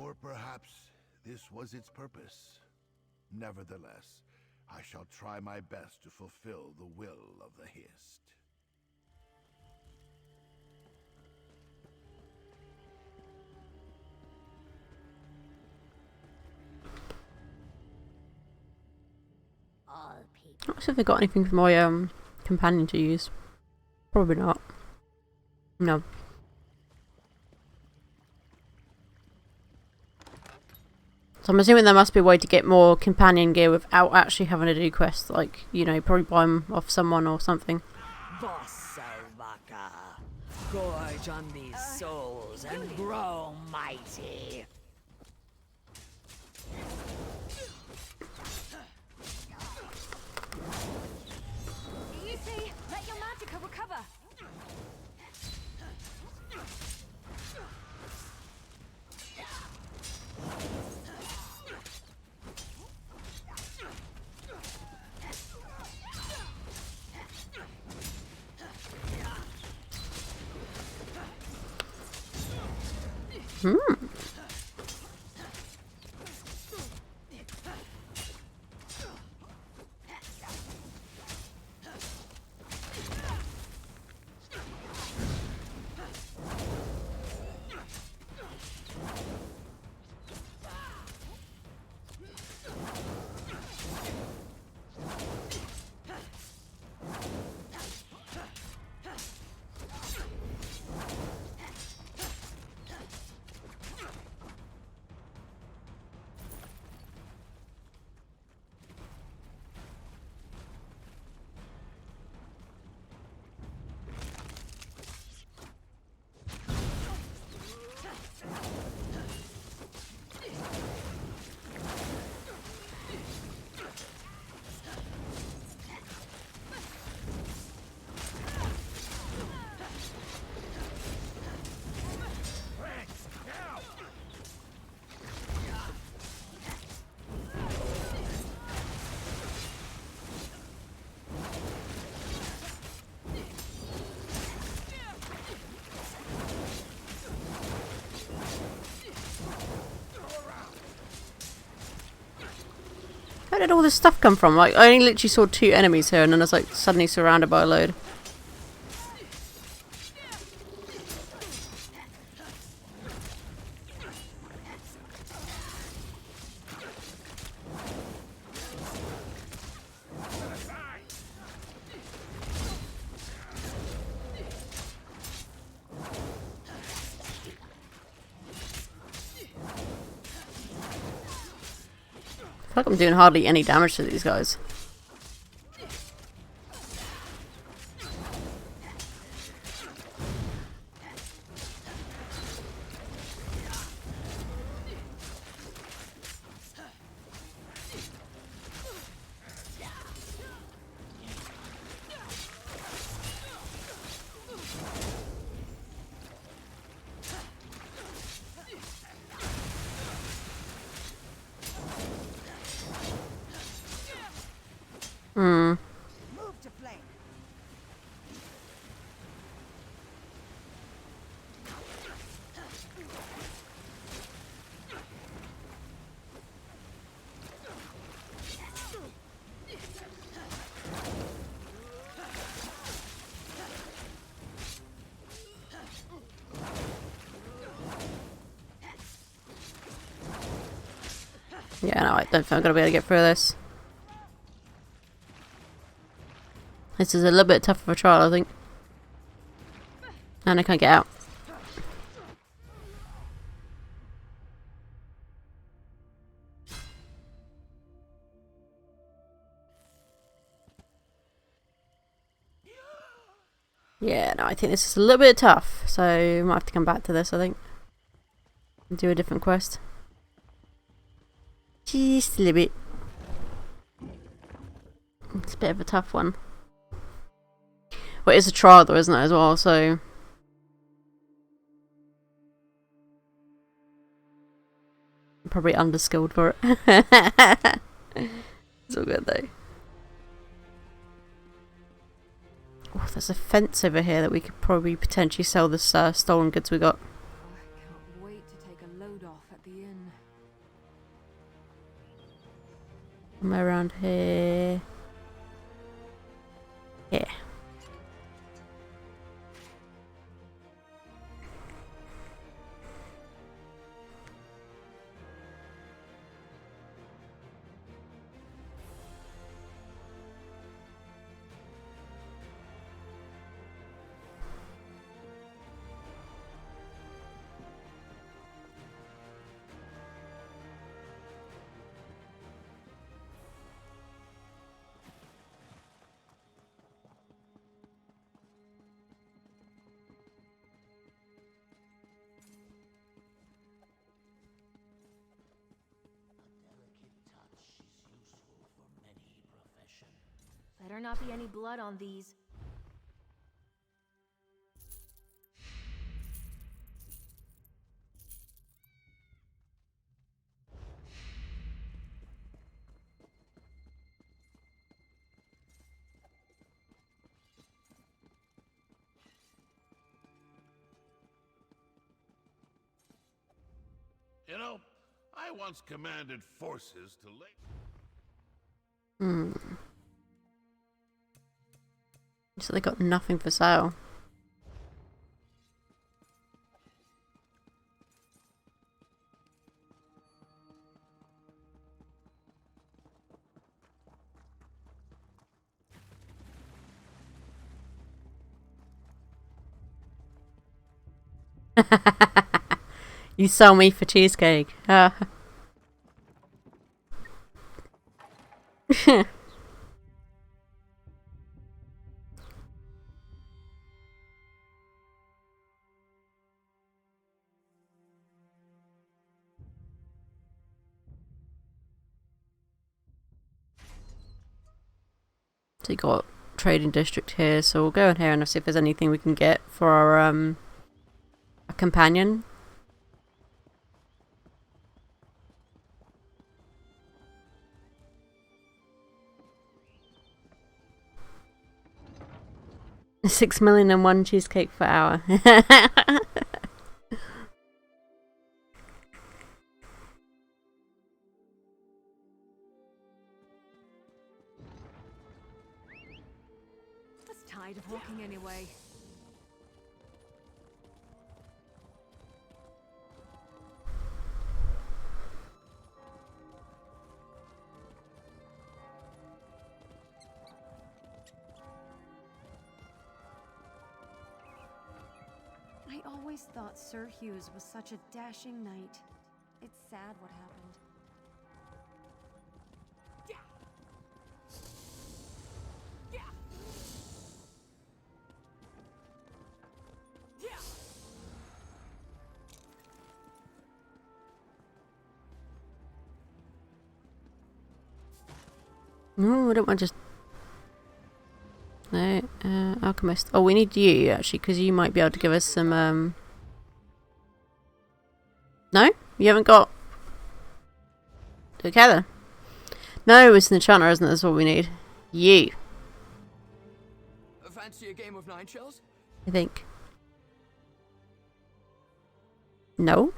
Or perhaps this was its purpose. Nevertheless, I shall try my best to fulfill the will of the Hist. Not sure if I got anything for my companion to use. Probably not. No. So I'm assuming there must be a way to get more companion gear without actually having to do quests, like, you know, probably buy them off someone or something. Zal'Vaka, gorge on these souls and grow mighty. Easy! Let your magicka recover! Where did all this stuff come from? Like, I only literally saw 2 enemies here and then I was like suddenly surrounded by a load. I feel like I'm doing hardly any damage to these guys. Hmm. Move to flank. Yeah, no, I don't think I'm gonna be able to get through this. This is a little bit tougher of a trial, I think. And I can't get out. Yeah, no, I think this is a little bit tough, so I might have to come back to this, I think. And do a different quest. Just a little bit. It's a bit of a tough one. Well, it's a trial though, isn't it, as well, so... I'm probably underskilled for it. It's all good though. Oh, there's a fence over here that we could probably potentially sell this stolen goods we got. I can't wait to take a load off at the inn. Am I around here? Yeah. Better not be any blood on these. You know, I once commanded forces to lay... Hmm. So they got nothing for sale. You sell me for cheesecake. So you got trading district here, so we'll go in here and see if there's anything we can get for our a companion. $6,000,001 cheesecake per hour. Was tired of walking anyway. I always thought Sir Hughes was such a dashing knight. It's sad what happened. No, I don't want just... No, alchemist. Oh, we need you, actually, because you might be able to give us some, No? You haven't got... Okay, then. No, it's an enchanter, isn't it? That's what we need. You. Fancy a game of 9 shells? I think. No.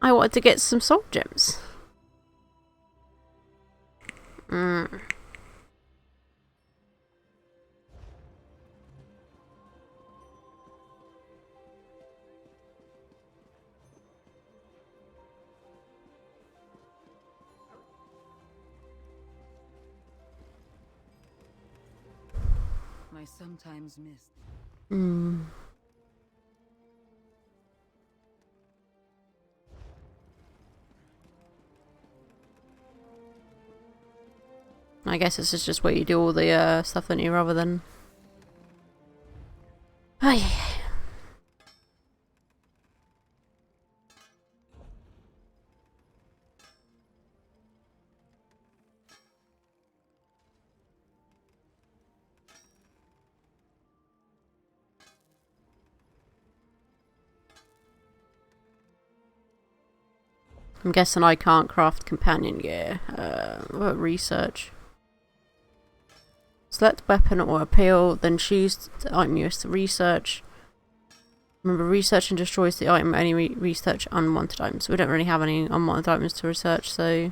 I wanted to get some soul gems. I sometimes miss. I guess this is just where you do all the stuff, don't you, rather than... Oh, yeah. I'm guessing I can't craft companion gear. What research? Select weapon or appeal, then choose the item you wish to research. Remember, research and destroys the item, only research unwanted items. We don't really have any unwanted items to research, so...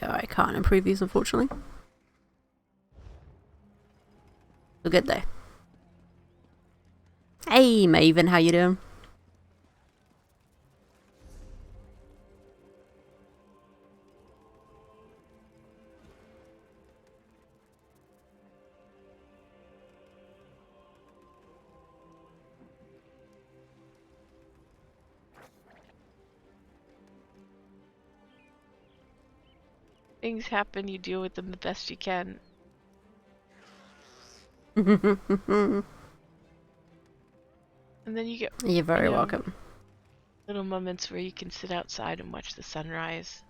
Yeah, I can't improve these, unfortunately. We're good though. Hey, Maven, how you doing? Things happen, you deal with them the best you can. And then you get... You're very welcome. Little moments where you can sit outside and watch the sunrise.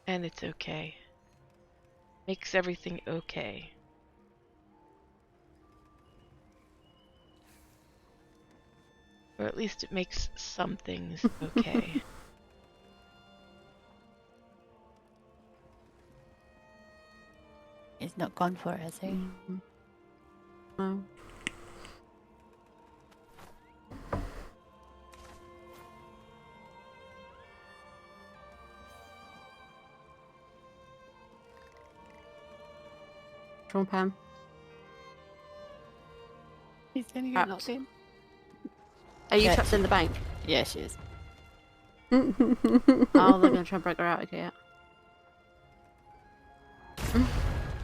And it's okay. Makes everything okay. Or at least it makes some things okay. He's not gone for it, has he? No. Drawn Pam. He's gonna get knocked in. Are you Yeah, trapped in the bank? Yeah, she is. Oh, they're gonna try and break her out. Okay, yeah.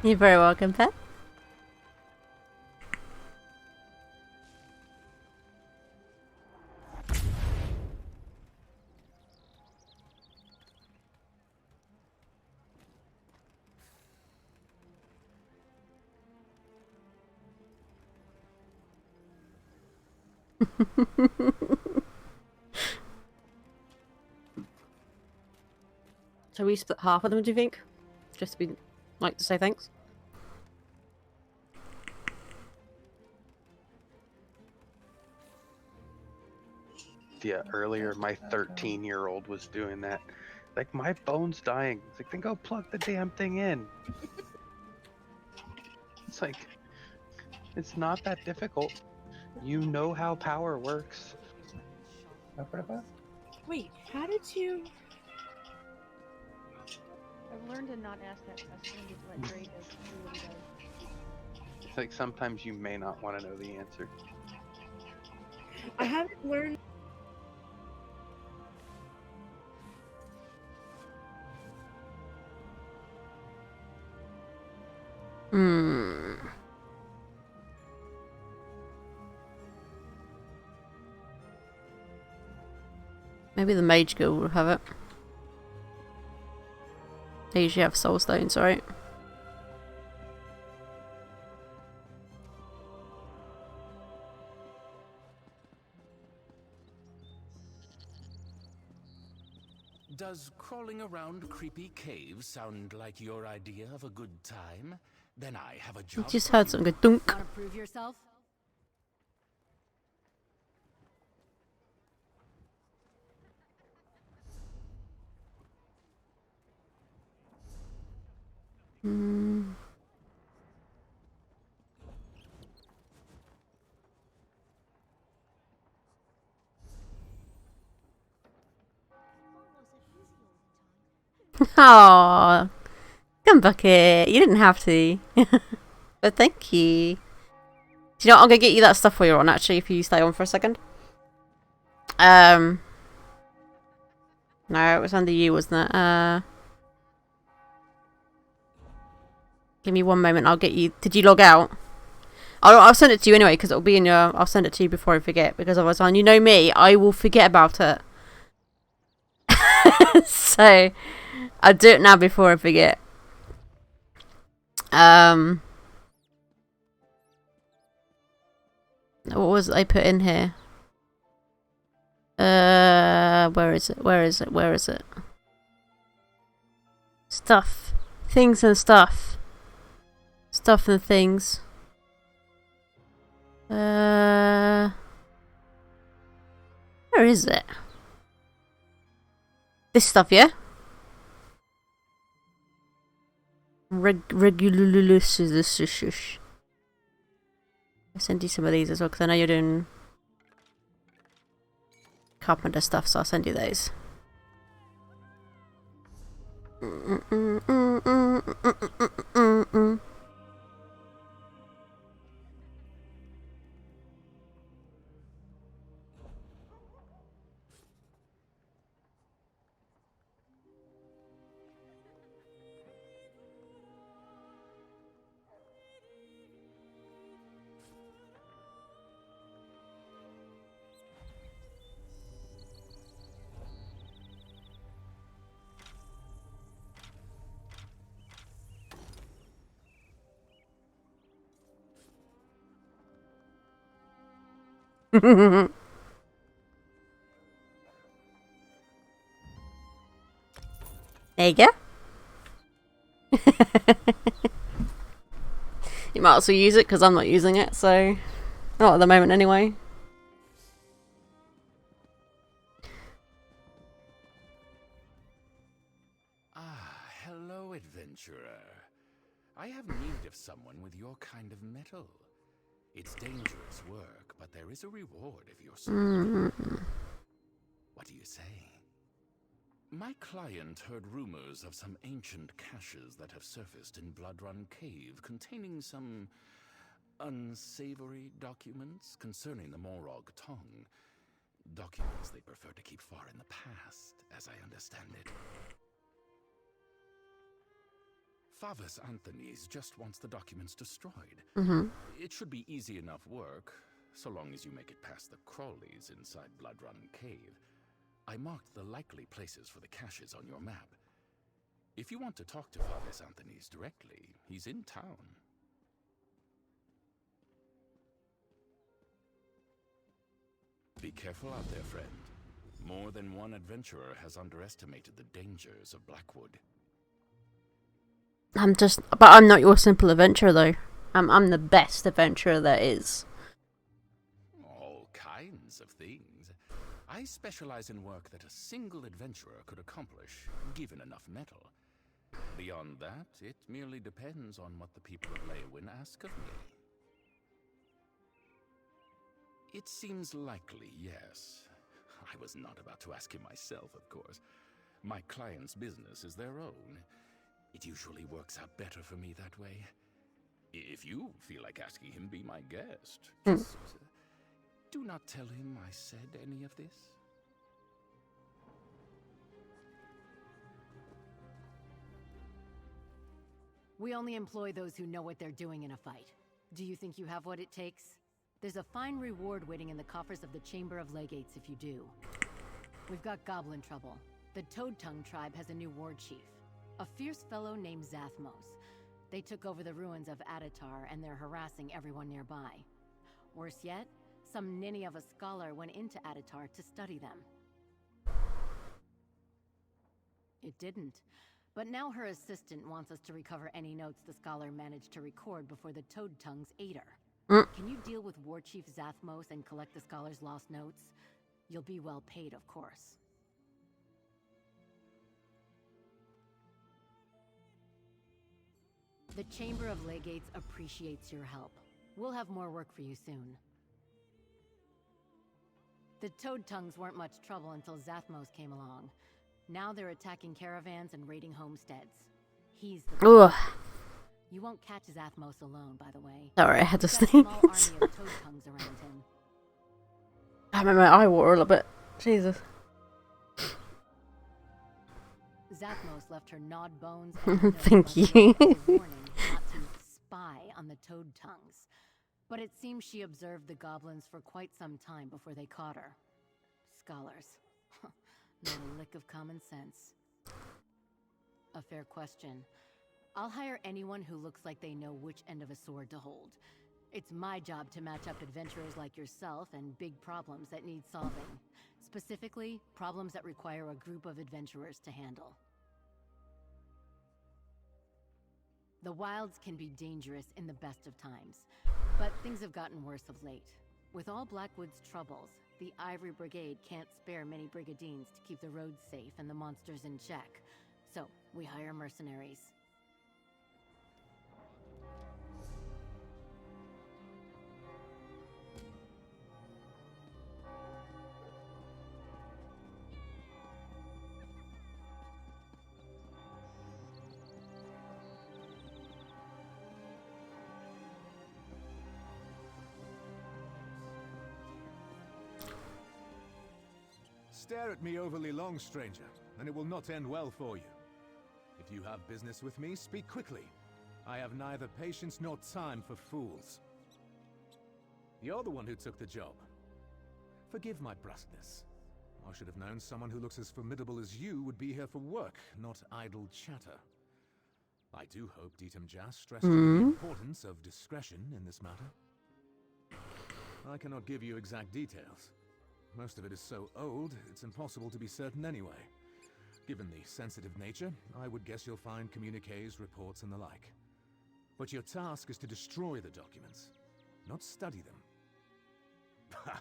You're very welcome, pet. So we split half of them, do you think? Just to be like to say thanks. Yeah, earlier my 13-year-old was doing that. Like, my phone's dying. It's like, then go plug the damn thing in. It's like, it's not that difficult. You know how power works. Wait, how did you... I've learned to not ask that question and just let Gray do what he does. It's like sometimes you may not want to know the answer. I haven't learned... Maybe the Mage Guild will have it. They usually have soul stones, right? Does crawling around creepy caves sound like your idea of a good time? Then I have a I job. just heard something go dunk. Wanna prove yourself? Hmm. Aww. Come bucket. You didn't have to. But thank you. Do you know what? I'm gonna get you that stuff while you're on, actually, if you stay on for a second. No, it was under you, wasn't it? Give me one moment, I'll get you. Did you log out? I'll send it to you anyway, because it'll be in your... I'll send it to you before I forget, because otherwise, you know me, I will forget about it. So, I'll do it now before I forget. What was it I put in here? Where is it? Where is it? Where is it? Stuff. Things and stuff. Stuff and things. Where is it? This stuff, yeah? Regulus. I'll send you some of these as well, because I know you're doing carpenter stuff, so I'll send you those. There you go. You might also use it because I'm not using it, so not at the moment anyway. Hello, adventurer. I have need of someone with your kind of metal. It's dangerous work, but there is a reward if you're selected. What do you say? My client heard rumors of some ancient caches that have surfaced in Bloodrun Cave containing some unsavory documents concerning the Morog tongue. Documents they prefer to keep far in the past, as I understand it. Favus Anthony's just wants the documents destroyed. It should be easy enough work, so long as you make it past the crawlies inside Bloodrun Cave. I marked the likely places for the caches on your map. If you want to talk to Favus Anthony's directly, he's in town. Be careful out there, friend. More than one adventurer has underestimated the dangers of Blackwood. But I'm not your simple adventurer though. I'm the best adventurer there is. All kinds of things. I specialize in work that a single adventurer could accomplish, given enough metal. Beyond that, it merely depends on what the people of Leywin ask of me. It seems likely, yes. I was not about to ask him myself, of course. My client's business is their own. It usually works out better for me that way. If you feel like asking him, be my guest. Just do not tell him I said any of this. We only employ those who know what they're doing in a fight. Do you think you have what it takes? There's a fine reward waiting in the coffers of the Chamber of Legates if you do. We've got goblin trouble. The Toad Tongue tribe has a new war chief, a fierce fellow named Zathmos. They took over the ruins of Adatar and they're harassing everyone nearby. Worse yet, some ninny of a scholar went into Adatar to study them. It didn't. But now her assistant wants us to recover any notes the scholar managed to record before the Toad Tongues ate her. Can you deal with War Chief Zathmos and collect the scholar's lost notes? You'll be well paid, of course. The Chamber of Legates appreciates your help. We'll have more work for you soon. The Toad Tongues weren't much trouble until Zathmos came along. Now they're attacking caravans and raiding homesteads. He's the Ugh. You won't catch Zathmos alone, by the way. Sorry, I had to He's got a small army sneeze. of Toad Tongues around him. I made my eye water a little bit. Jesus. Zathmos left her gnawed bones and Thank you. as a warning not to spy on the Toad Tongues. But it seems she observed the goblins for quite some time before they caught her. Scholars. Not a lick of common sense. A fair question. I'll hire anyone who looks like they know which end of a sword to hold. It's my job to match up adventurers like yourself and big problems that need solving. Specifically, problems that require a group of adventurers to handle. The wilds can be dangerous in the best of times, but things have gotten worse of late. With all Blackwood's troubles, the Ivory Brigade can't spare many brigadines to keep the roads safe and the monsters in check. So, we hire mercenaries. Stare at me overly long, stranger, and it will not end well for you. If you have business with me, speak quickly. I have neither patience nor time for fools. You're the one who took the job. Forgive my brusqueness. I should have known someone who looks as formidable as you would be here for work, not idle chatter. I do hope Ditam Jas stressed the importance of discretion in this matter. I cannot give you exact details. Most of it is so old, it's impossible to be certain anyway. Given the sensitive nature, I would guess you'll find communiques, reports, and the like. But your task is to destroy the documents, not study them.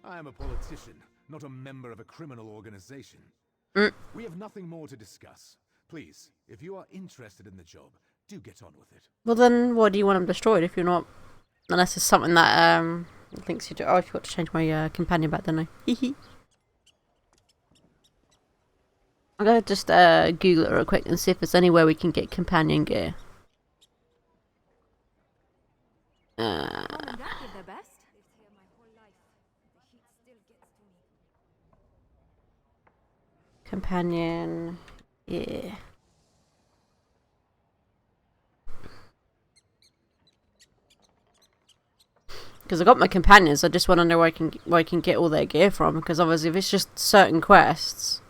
I am a politician, not a member of a criminal organization. We have nothing more to discuss. Please, if you are interested in the job, do get on with it. Well then, why do you want them destroyed if you're not... Unless it's something that, thinks you do... Oh, I forgot to change my, companion back, didn't I? Hehe. I'm gonna just, Google it real quick and see if there's anywhere we can get companion gear. Companion... Yeah. Because I got my companions, I just want to know where I can get all their gear from. Because obviously, if it's just certain quests,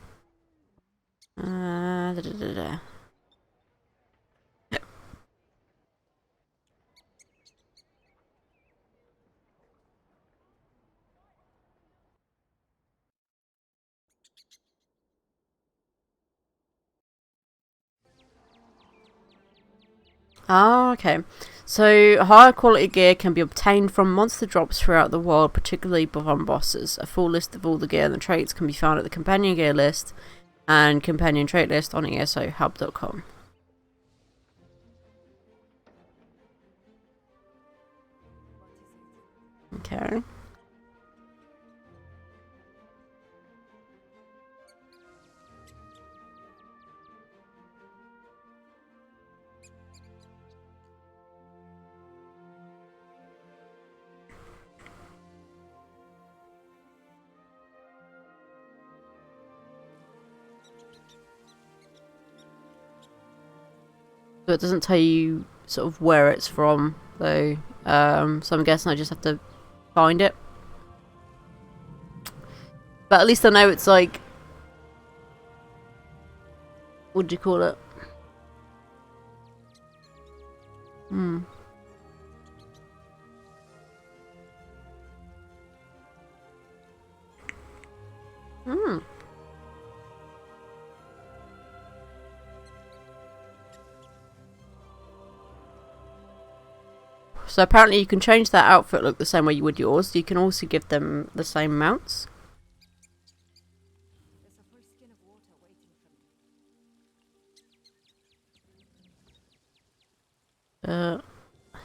Oh, okay. So, higher quality gear can be obtained from monster drops throughout the world, particularly from bosses. A full list of all the gear and the traits can be found at the companion gear list and companion trait list on esohub.com. Okay. So it doesn't tell you sort of where it's from, though. So I'm guessing I just have to find it. But at least I know it's like what do you call it? Hmm. Hmm. So apparently you can change that outfit look the same way you would yours. You can also give them the same mounts.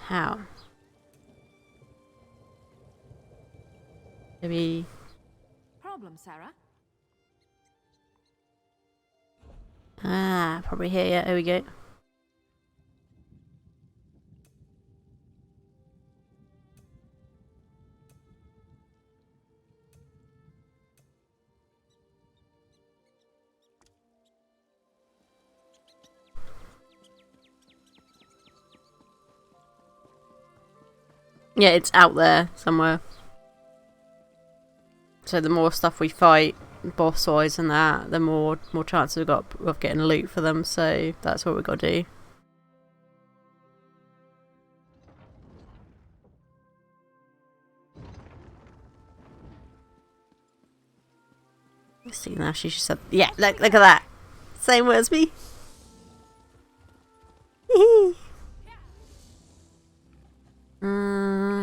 How? Maybe. Problem, Sarah? Ah, probably here. Yeah, here we go. Yeah, it's out there somewhere. So the more stuff we fight, boss-wise and that, the more chance we've got of getting loot for them. So that's what we've got to do. See now, she just said, "Yeah, look at that, same word as me."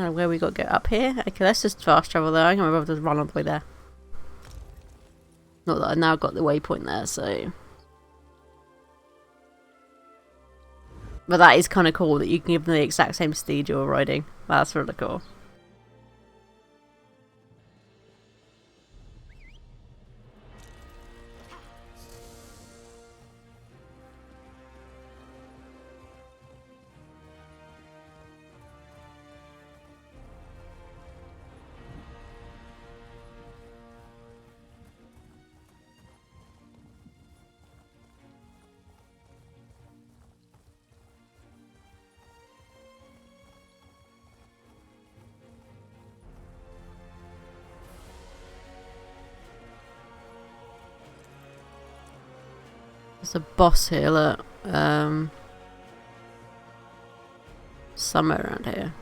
Where we got to go up here? Okay, let's just fast travel there. I'm gonna be able to run all the way there. Not that I've now got the waypoint there, so. But that is kind of cool that you can give them the exact same steed you're riding. That's really cool. There's a boss here, look. Somewhere around here.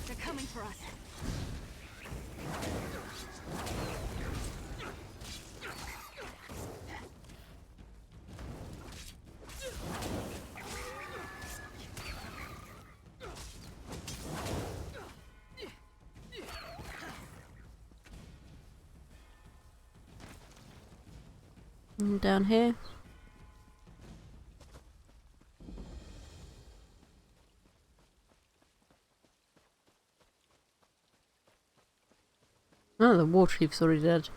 They're coming for us. Down here. Oh, the war chief's already dead.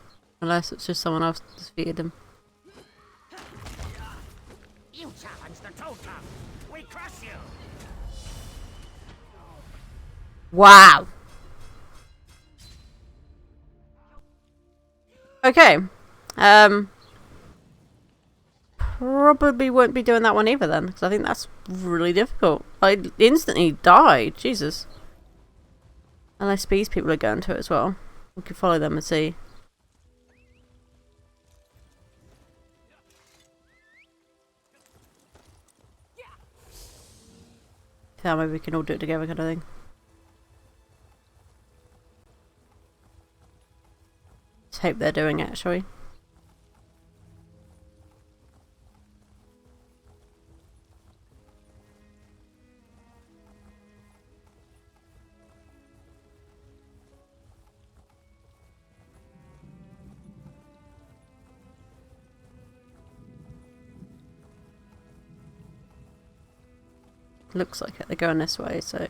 Unless it's just someone else defeated him. You challenge the totem. We crush you. Wow. Okay. Probably won't be doing that one either then, because I think that's really difficult. I instantly died. Jesus. Unless these people are going to it as well. We can follow them and see. Yeah, maybe we can all do it together kind of thing. Let's hope they're doing it, shall we? Looks like it. They're going this way, so.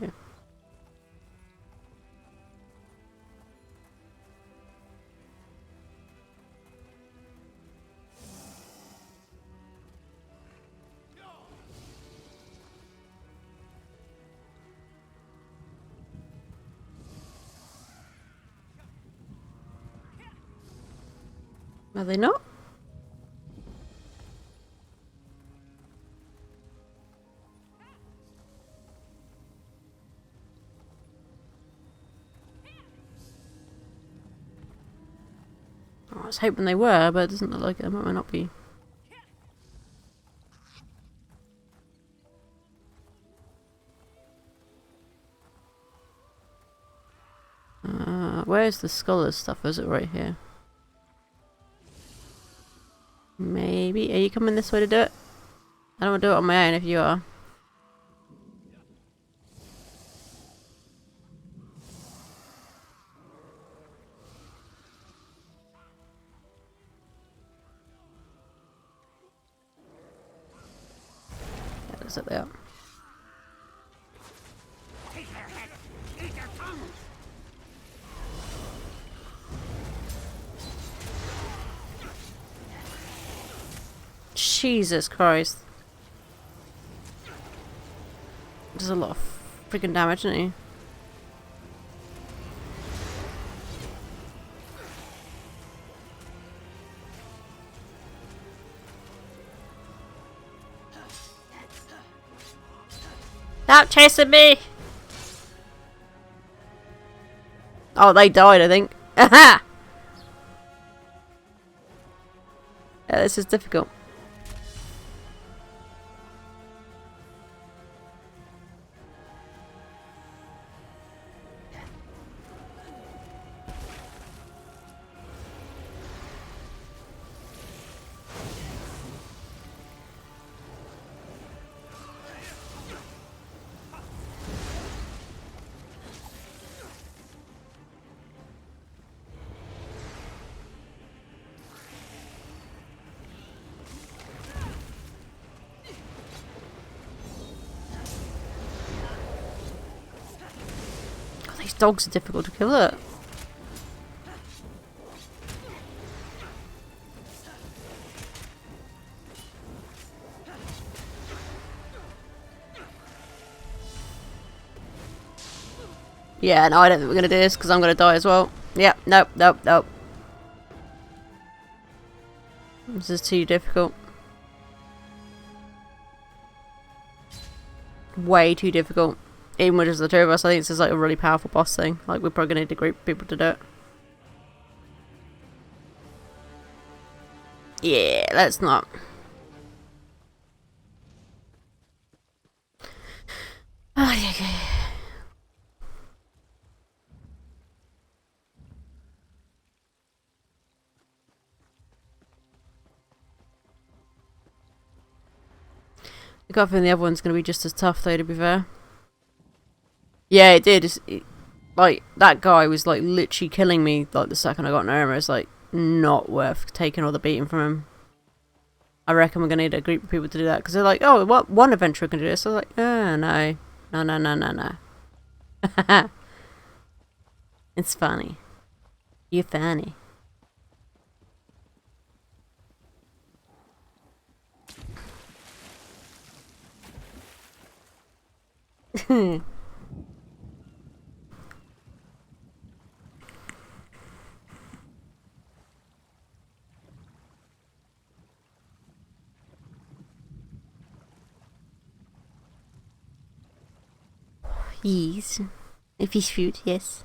Are they not? I was hoping they were, but it doesn't look like it. Might not be. Where's the scholar stuff? Is it right here? Maybe. Are you coming this way to do it? I don't want to do it on my own if you are. Yeah, looks like they are. Take their head! Eat their tongues! Jesus Christ. Does a lot of freaking damage, doesn't he? Stop chasing me! Oh, they died, I think. Aha! Yeah, this is difficult. These dogs are difficult to kill, look. Yeah, no, I don't think we're gonna do this because I'm gonna die as well. Yep, nope, nope, nope. This is too difficult. Way too difficult. Even with just the two of us, I think this is like a really powerful boss thing. Like, we're probably gonna need a group of people to do it. Yeah, let's not. Oh, okay. I got a feeling the other one's gonna be just as tough, though, to be fair. Yeah, it did. Like, that guy was, like, literally killing me, like, the second I got an armor. It's, like, not worth taking all the beating from him. I reckon we're gonna need a group of people to do that, because they're like, oh, what, one adventurer can do this. I was like, oh, no. No, no, no, no, no. It's funny. You're funny. Yes. A fish food, yes.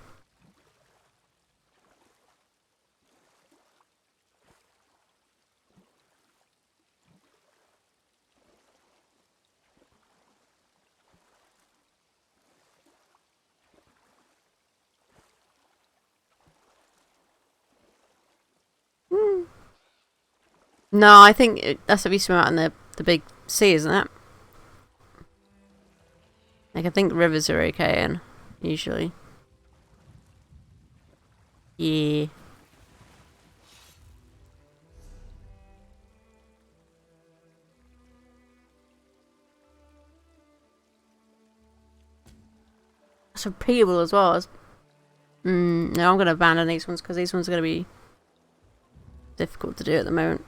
No, I think that's if you swim out in the big sea, isn't it? Like, I think rivers are okay in, usually. Yeah. It's repeatable as well. No, I'm going to abandon these ones because these ones are going to be difficult to do at the moment.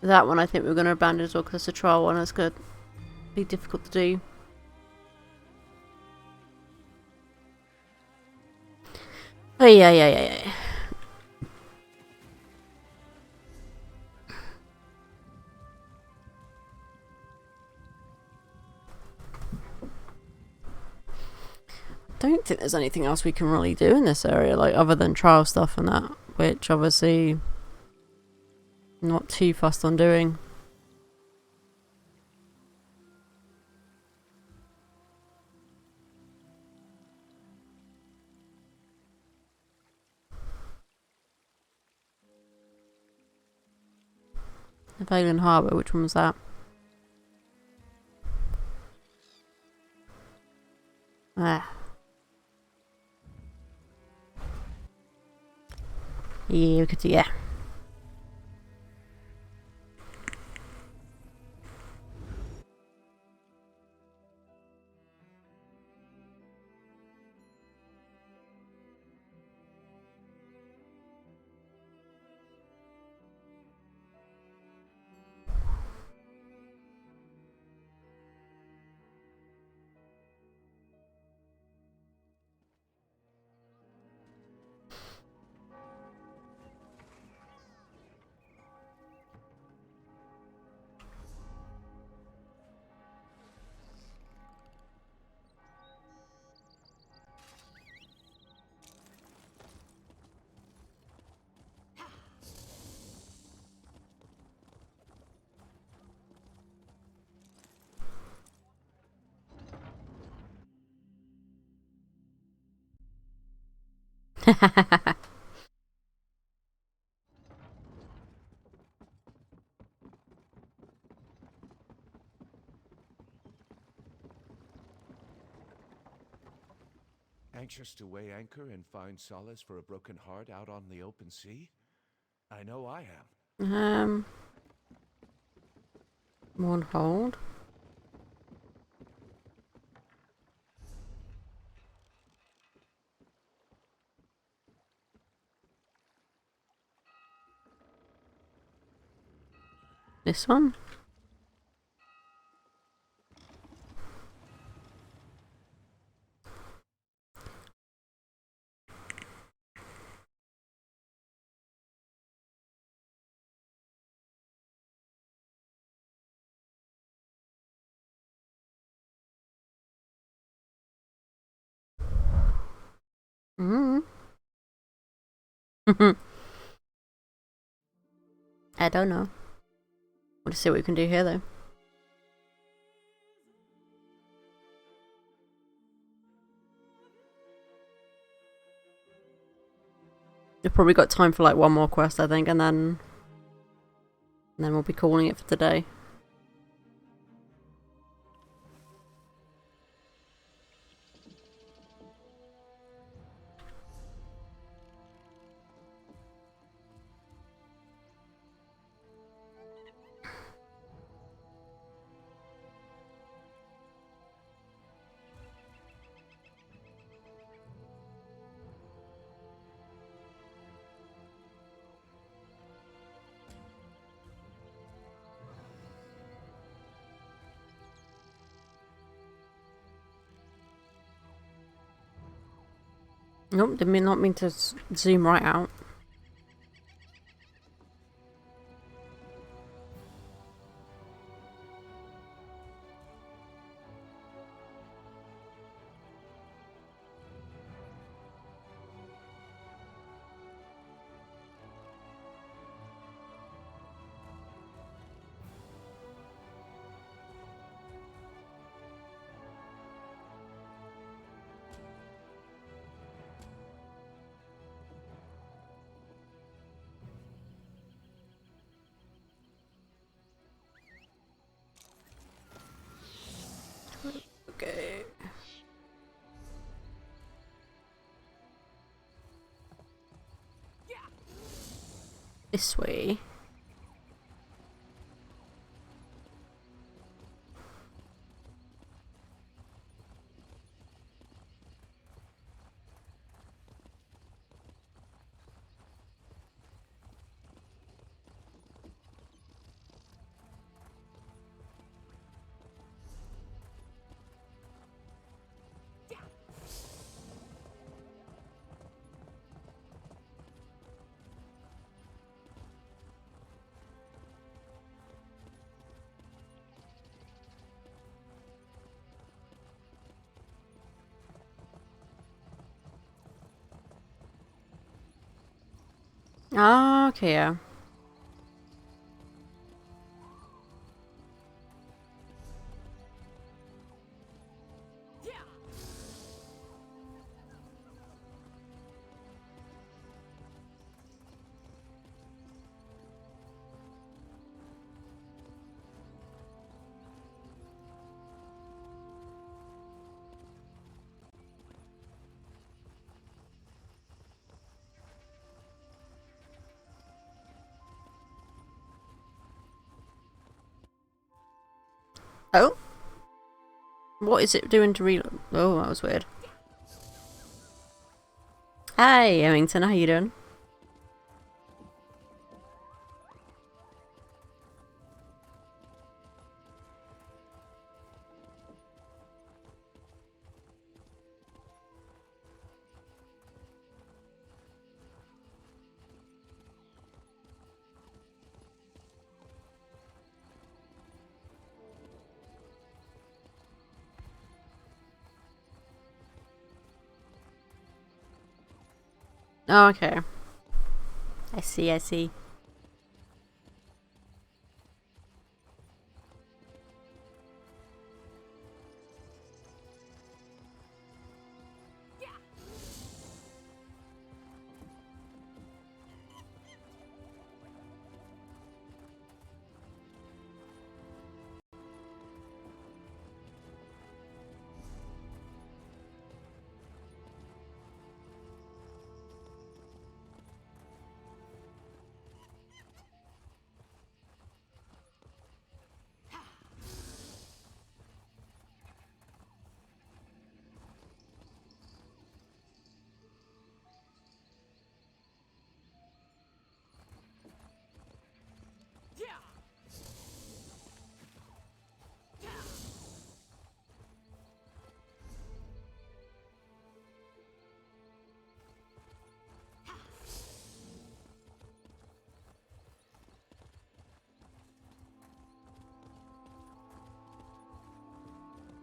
That one I think we're going to abandon as well because it's a trial one. That's good. be difficult to do. Oh yeah. Don't think there's anything else we can really do in this area, like other than trial stuff and that, which obviously not too fussed on doing. The Valen Harbour, which one was that? Ah. Yeah, we could do, yeah. Anxious to weigh anchor and find solace for a broken heart out on the open sea? I know I am. One hold. This one? I don't know. We'll just see what we can do here though. We've probably got time for like one more quest, I think, and then we'll be calling it for today. Nope, did not mean to zoom right out. Okay. This way. Oh, okay, yeah. Oh? What is it doing to reload? Oh, that was weird. Hey, Emmington, how you doing? Oh, okay. I see, I see.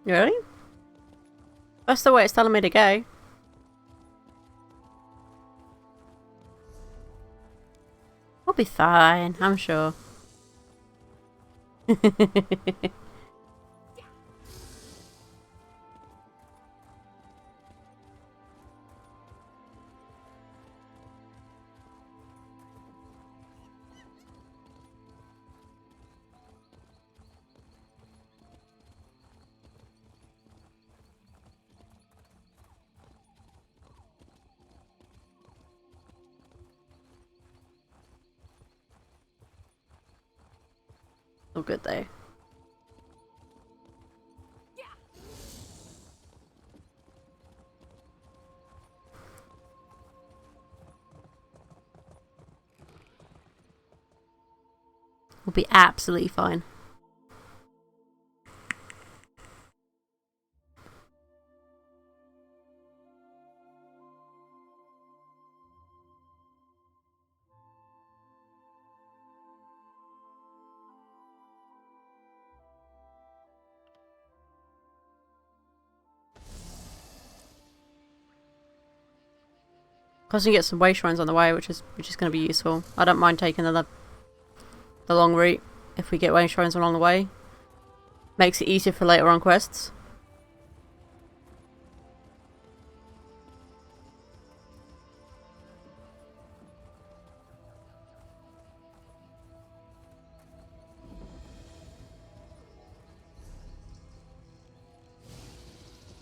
Really? That's the way it's telling me to go. We'll be fine, I'm sure. All good though. We'll be absolutely fine. Cause we can get some way shrines on the way, which is going to be useful. I don't mind taking the long route if we get way shrines along the way. Makes it easier for later on quests.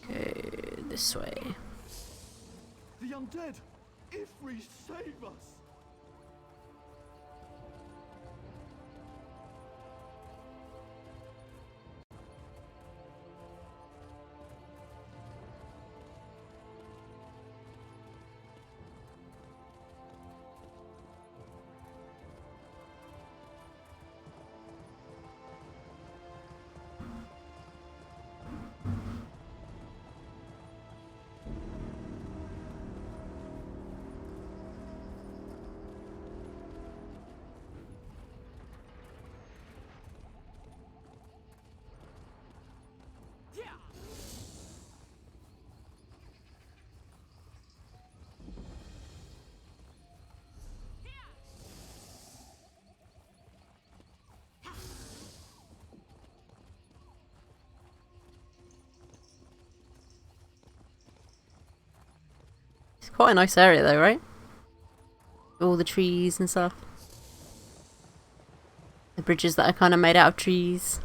Okay, this way. The undead! Ifri, save us! Quite a nice area though, right? All the trees and stuff. The bridges that are kind of made out of trees.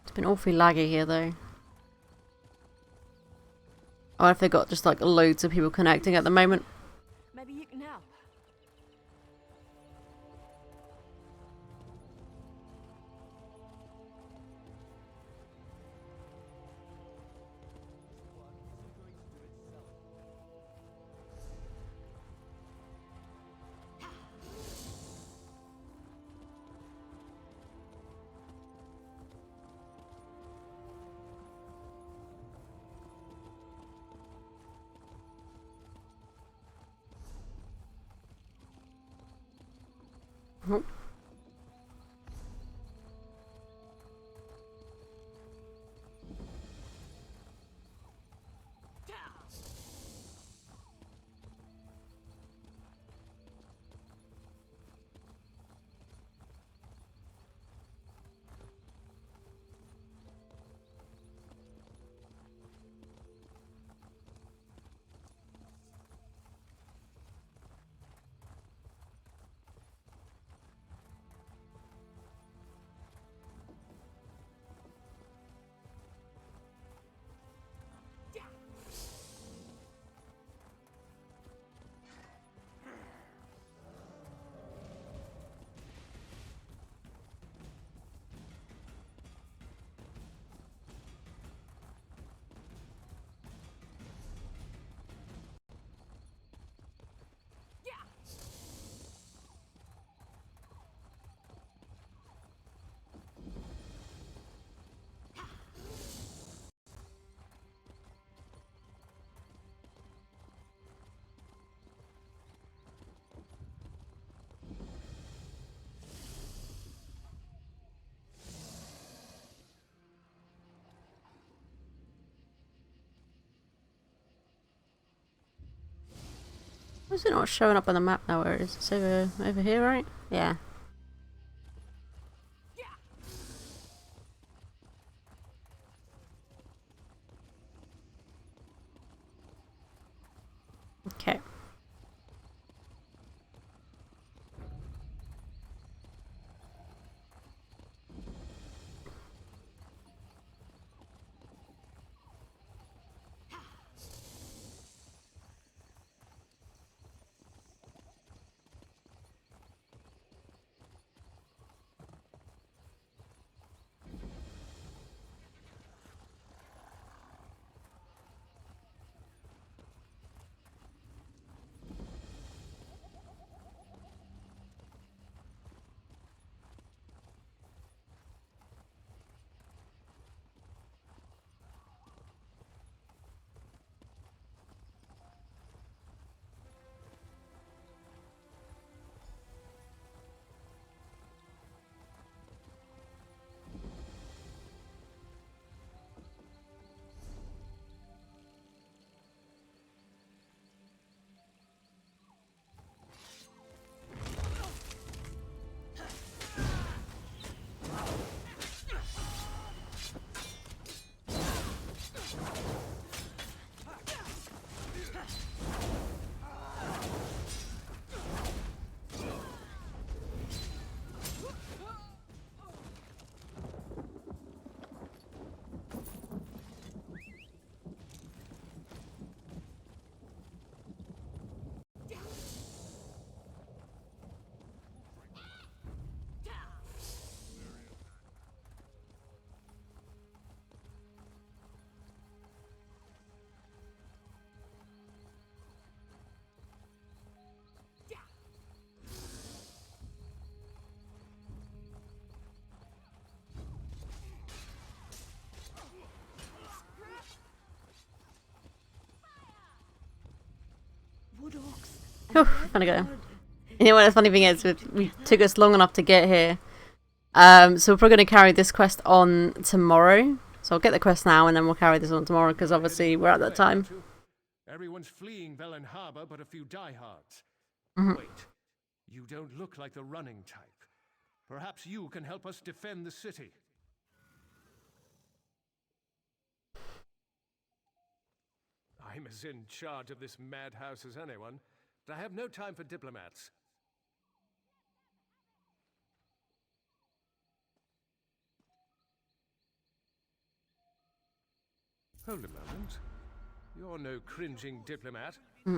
It's been awfully laggy here though. I wonder if they've got just like loads of people connecting at the moment. Maybe you can help. Oh. Why is it not showing up on the map now where it is? It's over here, right? Yeah. Okay. Whew, gonna go. You know what the funny thing is, we took us long enough to get here. So we're probably going to carry this quest on tomorrow. So I'll get the quest now and then we'll carry this on tomorrow because obviously we're at that time. Everyone's fleeing Velen Harbor, but a few diehards. Wait, you don't look like the running type. Perhaps you can help us defend the city. I'm as in charge of this madhouse as anyone, but I have no time for diplomats. Hold a moment. You're no cringing diplomat. I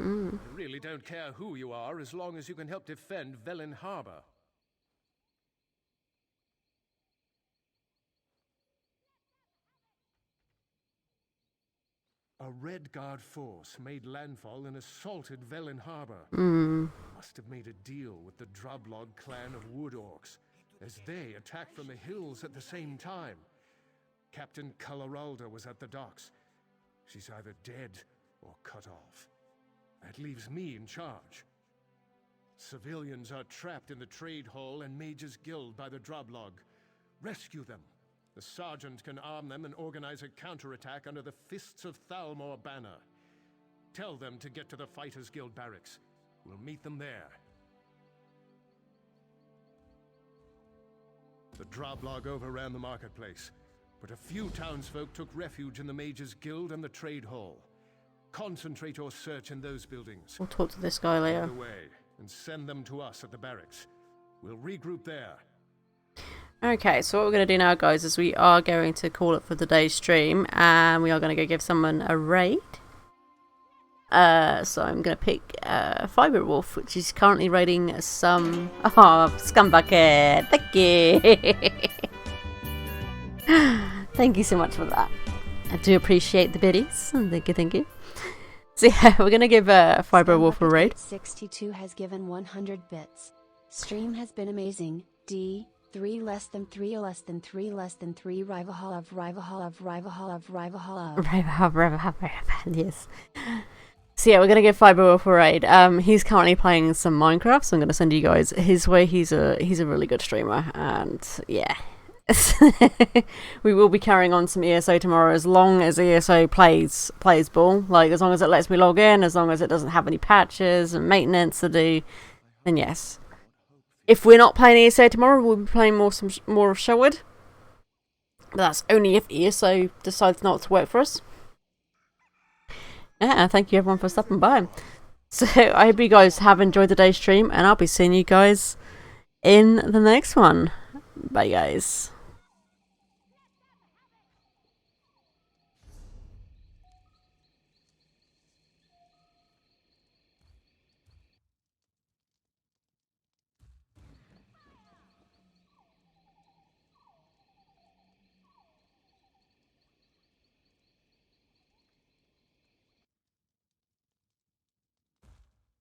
really don't care who you are as long as you can help defend Velen Harbor. A Red Guard force made landfall and assaulted Velen Harbor. Must have made a deal with the Drublog clan of Wood Orcs, as they attacked from the hills at the same time. Captain Coloralda was at the docks. She's either dead or cut off. That leaves me in charge. Civilians are trapped in the Trade Hall and Mage's Guild by the Drublog. Rescue them. The sergeant can arm them and organize a counterattack under the Fists of Thalmor banner. Tell them to get to the Fighters Guild barracks. We'll meet them there. The Drublog overran the marketplace, but a few townsfolk took refuge in the Mage's Guild and the Trade Hall. Concentrate your search in those buildings. We'll talk to this guy later. Away and send them to us at the barracks. We'll regroup there. Okay, so what we're going to do now, guys, is we are going to call it for today's stream, and we are going to go give someone a raid. So I'm going to pick Fiber Wolf, which is currently raiding some... Oh, Scumbucket! Thank you! Thank you so much for that. I do appreciate the biddies. Thank you. So yeah, we're going to give Fiber Wolf a raid. 62 has given 100 bits. Stream has been amazing. D. 3 less than 3 less than 3 less than 3 rival of yes. So yeah, we're gonna give Fiber Wolf a raid. He's currently playing some Minecraft, so I'm gonna send you guys his way. He's a really good streamer, and yeah. We will be carrying on some ESO tomorrow as long as ESO plays ball. Like, as long as it lets me log in, as long as it doesn't have any patches and maintenance to do, then yes. If we're not playing ESO tomorrow, we'll be playing more of Sherwood. But that's only if ESO decides not to work for us. Yeah, thank you everyone for stopping by. So I hope you guys have enjoyed today's stream, and I'll be seeing you guys in the next one. Bye guys.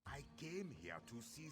I came here to see